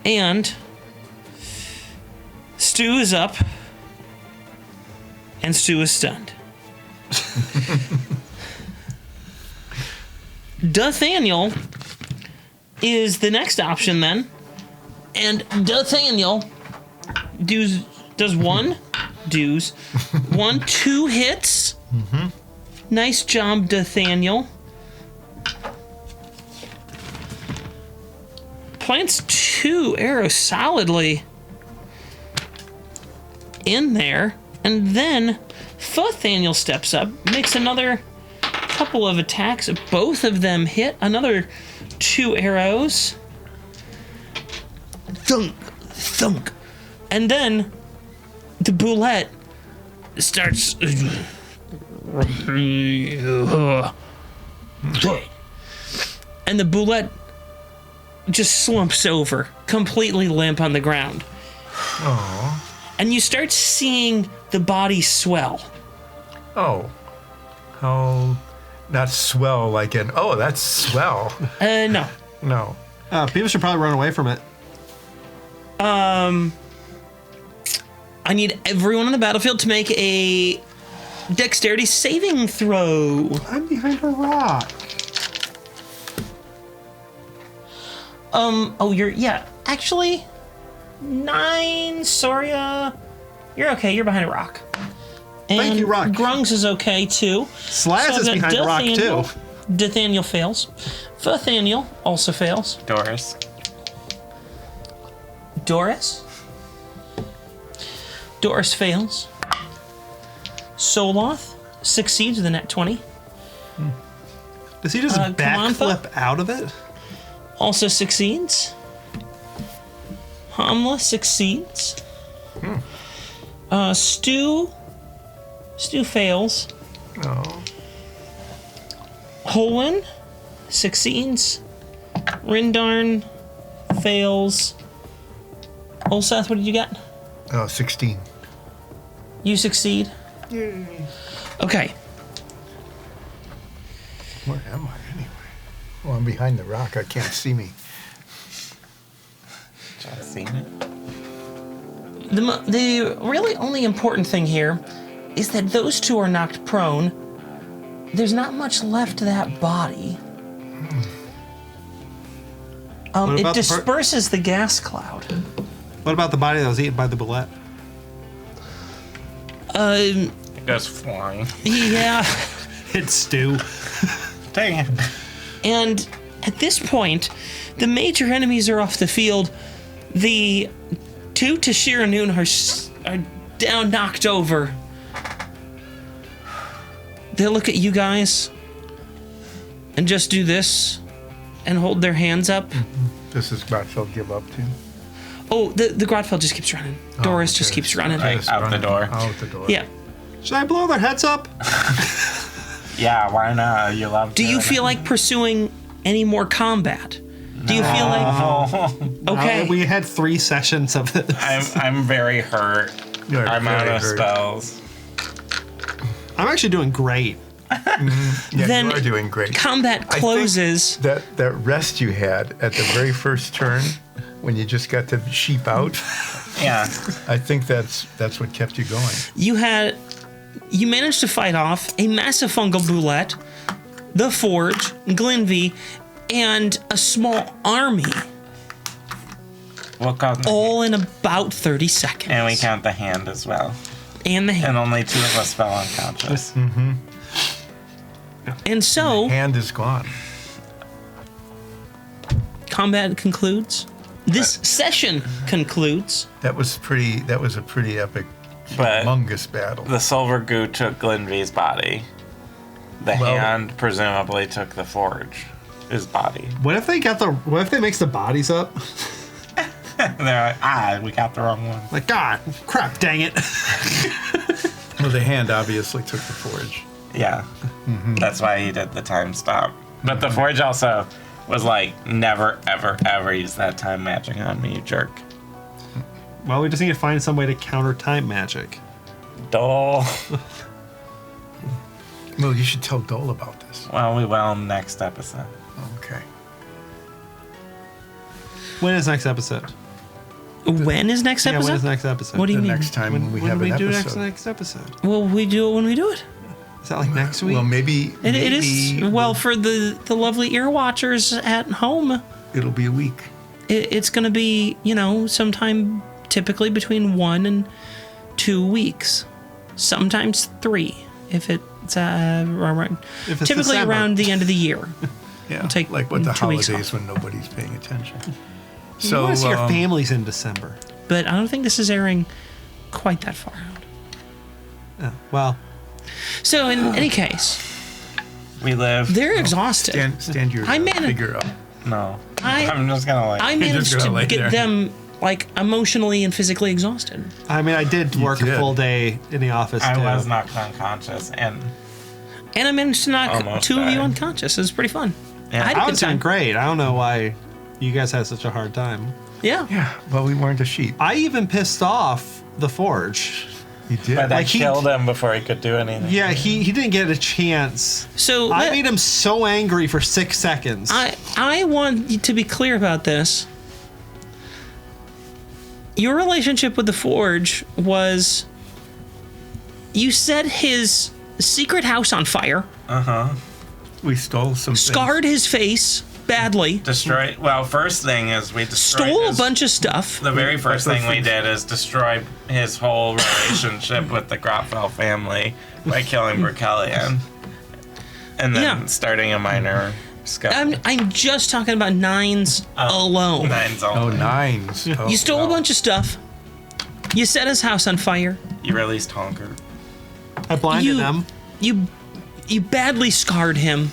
[SPEAKER 1] And Stu is up. And Stu is stunned. Nathaniel is the next option then. And Nathaniel does 2 hits. Nice job, Nathaniel. Plants 2 arrows solidly in there. And then Nathaniel steps up, makes another couple of attacks. Both of them hit. Another 2 arrows. Thunk, thunk. And then the Boulette starts. And the Boulette just slumps over, completely limp on the ground. And you start seeing the body swell.
[SPEAKER 4] Oh. How... Not swell like in, oh, that's swell.
[SPEAKER 1] No.
[SPEAKER 4] No.
[SPEAKER 2] People should probably run away from it.
[SPEAKER 1] I need everyone on the battlefield to make a dexterity saving throw.
[SPEAKER 2] I'm behind a rock.
[SPEAKER 1] Actually, 9, Soria. You're okay, you're behind a rock. And
[SPEAKER 2] Thank you, Rock.
[SPEAKER 1] Grungs is okay too.
[SPEAKER 2] Slash
[SPEAKER 1] I've
[SPEAKER 2] is
[SPEAKER 1] got
[SPEAKER 2] behind a rock too.
[SPEAKER 1] Nathaniel fails. Nathaniel also fails.
[SPEAKER 3] Doris.
[SPEAKER 1] Doris fails. Soloth succeeds with a net 20.
[SPEAKER 2] Does he just backflip out of it?
[SPEAKER 1] Also succeeds. Hamla succeeds. Stu fails.
[SPEAKER 4] No.
[SPEAKER 1] Holwyn succeeds. Rindarn fails. Olseth, what did you get?
[SPEAKER 4] 16.
[SPEAKER 1] You succeed.
[SPEAKER 4] Yay.
[SPEAKER 1] Okay.
[SPEAKER 4] Where am I anyway? Well, I'm behind the rock. I can't see me.
[SPEAKER 3] Just seen it.
[SPEAKER 1] The really only important thing here is that those two are knocked prone. There's not much left to that body. It disperses the gas cloud.
[SPEAKER 2] What about the body that was eaten by the bullet?
[SPEAKER 3] It goes flying.
[SPEAKER 1] Yeah.
[SPEAKER 2] It's stew.
[SPEAKER 3] Dang it.
[SPEAKER 1] And at this point, the major enemies are off the field. The two Tashira Noon are down, knocked over. They look at you guys and just do this and hold their hands up.
[SPEAKER 4] This is Grotfeld give up to.
[SPEAKER 1] Oh, the Grotfeld just keeps running. Doris just keeps running.
[SPEAKER 3] Right out the door.
[SPEAKER 4] Out the door.
[SPEAKER 1] Yeah.
[SPEAKER 2] Should I blow their heads up?
[SPEAKER 3] Yeah, why not? You love
[SPEAKER 1] Do you
[SPEAKER 3] doing
[SPEAKER 1] feel
[SPEAKER 3] it.
[SPEAKER 1] like pursuing any more combat? Do you feel like... Okay.
[SPEAKER 2] We had 3 sessions of this.
[SPEAKER 3] I'm very hurt.
[SPEAKER 4] You're
[SPEAKER 3] I'm out
[SPEAKER 4] very
[SPEAKER 3] of
[SPEAKER 4] hurt.
[SPEAKER 3] spells.
[SPEAKER 2] I'm actually doing great.
[SPEAKER 4] Yeah,
[SPEAKER 1] Then
[SPEAKER 4] you are doing great.
[SPEAKER 1] combat
[SPEAKER 4] I think
[SPEAKER 1] closes.
[SPEAKER 4] that rest you had at the very first turn, when you just got to sheep out,
[SPEAKER 3] Yeah.
[SPEAKER 4] I think that's what kept you going.
[SPEAKER 1] You managed to fight off a massive fungal boulette, the Forge, Glenvy, and a small army,
[SPEAKER 3] We'll count the
[SPEAKER 1] all in about 30 seconds.
[SPEAKER 3] and we count the hand as well.
[SPEAKER 1] And the hand.
[SPEAKER 3] And only 2 of us fell unconscious.
[SPEAKER 1] And so,
[SPEAKER 4] Hand is gone.
[SPEAKER 1] combat concludes. This session concludes.
[SPEAKER 4] That was a pretty epic,
[SPEAKER 3] But
[SPEAKER 4] humongous battle.
[SPEAKER 3] the silver goo took Glenvy's body. The
[SPEAKER 4] Well-
[SPEAKER 3] hand presumably took the forge, his body.
[SPEAKER 2] What if they mix the bodies up?
[SPEAKER 3] And they're like, we got the wrong one.
[SPEAKER 2] Like, God, crap, dang it.
[SPEAKER 4] Well, the hand obviously took the forge.
[SPEAKER 3] Yeah. That's why he did the time stop. But the forge also was like, never, ever, ever use that time magic on me, you jerk.
[SPEAKER 2] Well, we just need to find some way to counter time magic.
[SPEAKER 3] Dole.
[SPEAKER 4] Well, you should tell Dole about this.
[SPEAKER 3] Well, we will next episode.
[SPEAKER 4] Okay.
[SPEAKER 2] When is next episode?
[SPEAKER 1] When is next
[SPEAKER 2] Yeah, when
[SPEAKER 1] episode?
[SPEAKER 2] is next episode?
[SPEAKER 1] What do you
[SPEAKER 4] The
[SPEAKER 1] mean?
[SPEAKER 4] next time
[SPEAKER 2] When
[SPEAKER 4] we
[SPEAKER 2] when
[SPEAKER 4] have
[SPEAKER 2] do we
[SPEAKER 4] an
[SPEAKER 2] do
[SPEAKER 4] episode.
[SPEAKER 2] next episode?
[SPEAKER 1] Well, we do it when we do it.
[SPEAKER 2] Is that like next week?
[SPEAKER 4] Well, maybe
[SPEAKER 1] It is, well, for the lovely ear watchers at home,
[SPEAKER 4] it'll be a week.
[SPEAKER 1] it's going to be, sometime typically between 1 and 2 weeks. Sometimes 3, if it's around,
[SPEAKER 2] If it's
[SPEAKER 1] typically
[SPEAKER 2] December.
[SPEAKER 1] around the end of the year.
[SPEAKER 4] Yeah,
[SPEAKER 1] take
[SPEAKER 4] like with the
[SPEAKER 1] 2 weeks
[SPEAKER 4] holidays
[SPEAKER 1] off.
[SPEAKER 4] when nobody's paying attention.
[SPEAKER 2] You
[SPEAKER 4] So
[SPEAKER 2] want to see your families in December.
[SPEAKER 1] But I don't think this is airing quite that far out.
[SPEAKER 2] Oh, well,
[SPEAKER 1] So in any case,
[SPEAKER 3] We live.
[SPEAKER 1] they're exhausted.
[SPEAKER 4] stand your
[SPEAKER 1] I
[SPEAKER 4] figure up.
[SPEAKER 3] No.
[SPEAKER 1] I-
[SPEAKER 3] I'm just gonna like.
[SPEAKER 1] I
[SPEAKER 4] just
[SPEAKER 1] managed
[SPEAKER 4] gonna
[SPEAKER 1] to
[SPEAKER 4] lay
[SPEAKER 1] get
[SPEAKER 4] there.
[SPEAKER 1] them like emotionally and physically exhausted.
[SPEAKER 2] I mean, I did work a
[SPEAKER 4] did.
[SPEAKER 2] full day in the office,
[SPEAKER 3] I
[SPEAKER 2] too.
[SPEAKER 3] was knocked unconscious, and
[SPEAKER 1] And I managed to knock
[SPEAKER 3] Almost
[SPEAKER 1] 2 of you
[SPEAKER 3] died.
[SPEAKER 1] unconscious. It was pretty fun.
[SPEAKER 3] Yeah.
[SPEAKER 1] I had a
[SPEAKER 2] I
[SPEAKER 1] good
[SPEAKER 2] was doing
[SPEAKER 1] time.
[SPEAKER 2] great. I don't know why you guys had such a hard time.
[SPEAKER 1] Yeah.
[SPEAKER 4] Yeah, well, we weren't a sheep.
[SPEAKER 2] I even pissed off the Forge.
[SPEAKER 4] He did.
[SPEAKER 3] But I
[SPEAKER 2] Like, he-
[SPEAKER 3] killed him before he could do anything.
[SPEAKER 2] Yeah, he didn't get a chance.
[SPEAKER 1] So
[SPEAKER 2] I made him so angry for 6 seconds.
[SPEAKER 1] I want to be clear about this. Your relationship with the Forge was you set his secret house on fire,
[SPEAKER 4] We stole some
[SPEAKER 1] scarred his face badly,
[SPEAKER 3] Destroy. Well, first thing is we destroyed
[SPEAKER 1] stole a
[SPEAKER 3] his-
[SPEAKER 1] bunch of stuff.
[SPEAKER 3] The very first thing we did is destroy his whole relationship with the Grotfell family by killing Berkelion. And then
[SPEAKER 1] Yeah.
[SPEAKER 3] starting a minor scuff.
[SPEAKER 1] I'm just talking about Nines alone.
[SPEAKER 3] Nines
[SPEAKER 4] Oh,
[SPEAKER 3] only.
[SPEAKER 4] nines. Oh,
[SPEAKER 1] You stole a
[SPEAKER 4] wow.
[SPEAKER 1] bunch of stuff. You set his house on fire.
[SPEAKER 3] You released Honker.
[SPEAKER 2] I blinded
[SPEAKER 1] you-
[SPEAKER 2] him.
[SPEAKER 1] You badly scarred him.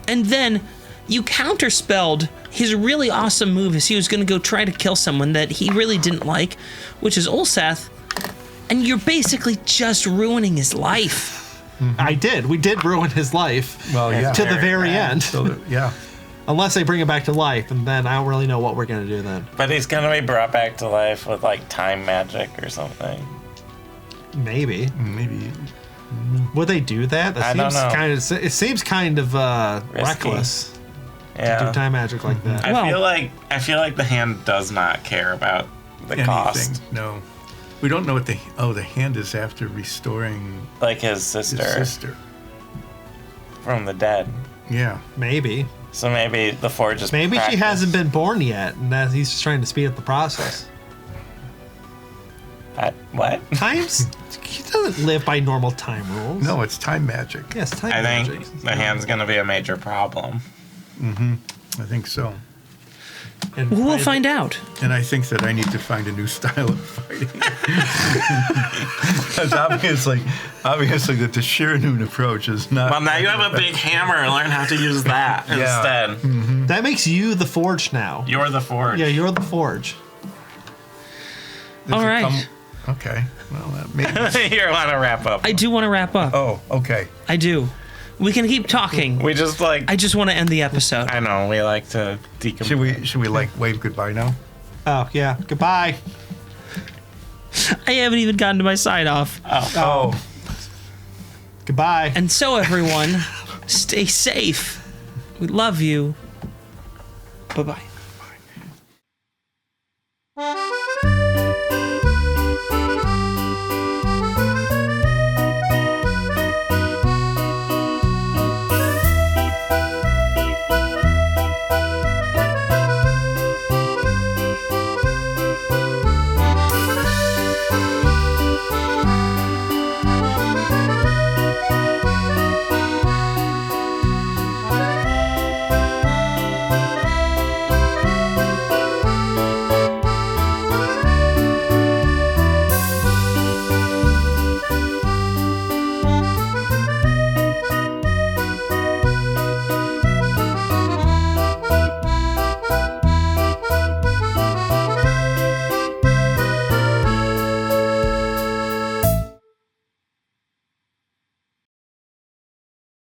[SPEAKER 1] And then you counterspelled his really awesome move as he was going to go try to kill someone that he really didn't like, which is Ulseth. And you're basically just ruining his life.
[SPEAKER 2] I did. We did ruin his life
[SPEAKER 4] Well, yeah.
[SPEAKER 2] to the very
[SPEAKER 3] bad.
[SPEAKER 2] end.
[SPEAKER 4] So, yeah.
[SPEAKER 2] Unless they bring him back to life, and then I don't really know what we're going to do then.
[SPEAKER 3] But he's gonna be brought back to life with like time magic or something.
[SPEAKER 2] Maybe.
[SPEAKER 4] Maybe.
[SPEAKER 2] Would they do that?
[SPEAKER 3] I don't know.
[SPEAKER 2] It seems kind of reckless to do
[SPEAKER 3] Yeah.
[SPEAKER 2] time magic like that.
[SPEAKER 3] I feel like the hand does not care about the
[SPEAKER 4] Anything.
[SPEAKER 3] cost.
[SPEAKER 4] No. We don't know what the hand is after restoring
[SPEAKER 3] Like his
[SPEAKER 4] his
[SPEAKER 3] sister
[SPEAKER 4] sister.
[SPEAKER 3] from the dead.
[SPEAKER 4] Yeah.
[SPEAKER 2] Maybe.
[SPEAKER 3] So maybe the Forge is
[SPEAKER 2] Maybe she
[SPEAKER 3] practiced.
[SPEAKER 2] hasn't been born yet, and that he's just trying to speed up the process.
[SPEAKER 3] What?
[SPEAKER 2] Times? He doesn't live by normal time rules.
[SPEAKER 4] No, it's time magic.
[SPEAKER 2] Yes, time
[SPEAKER 3] I think
[SPEAKER 2] magic.
[SPEAKER 3] the hand's gonna be a major problem.
[SPEAKER 4] I think so.
[SPEAKER 2] And
[SPEAKER 1] We'll find out.
[SPEAKER 4] And I think that I need to find a new style of fighting. Because obviously that the Shiranoon approach is not.
[SPEAKER 3] Well, now you have a big hammer. Learn how to use that
[SPEAKER 4] Yeah.
[SPEAKER 3] instead.
[SPEAKER 2] That makes you the Forge now.
[SPEAKER 3] You're the Forge.
[SPEAKER 2] Yeah, you're the Forge.
[SPEAKER 4] Does
[SPEAKER 1] All
[SPEAKER 4] it
[SPEAKER 1] right.
[SPEAKER 4] Okay. Well, that maybe.
[SPEAKER 3] You want to wrap up?
[SPEAKER 1] I do want to wrap up.
[SPEAKER 4] Oh, okay.
[SPEAKER 1] I do. We can keep talking.
[SPEAKER 3] We just like.
[SPEAKER 1] I just want to end the episode.
[SPEAKER 3] I know we like to decompress.
[SPEAKER 4] Should we like wave goodbye now?
[SPEAKER 2] Oh, yeah. Goodbye.
[SPEAKER 1] I haven't even gotten to my sign off.
[SPEAKER 4] Oh.
[SPEAKER 2] Goodbye.
[SPEAKER 1] And so, everyone, stay safe. We love you. Bye bye.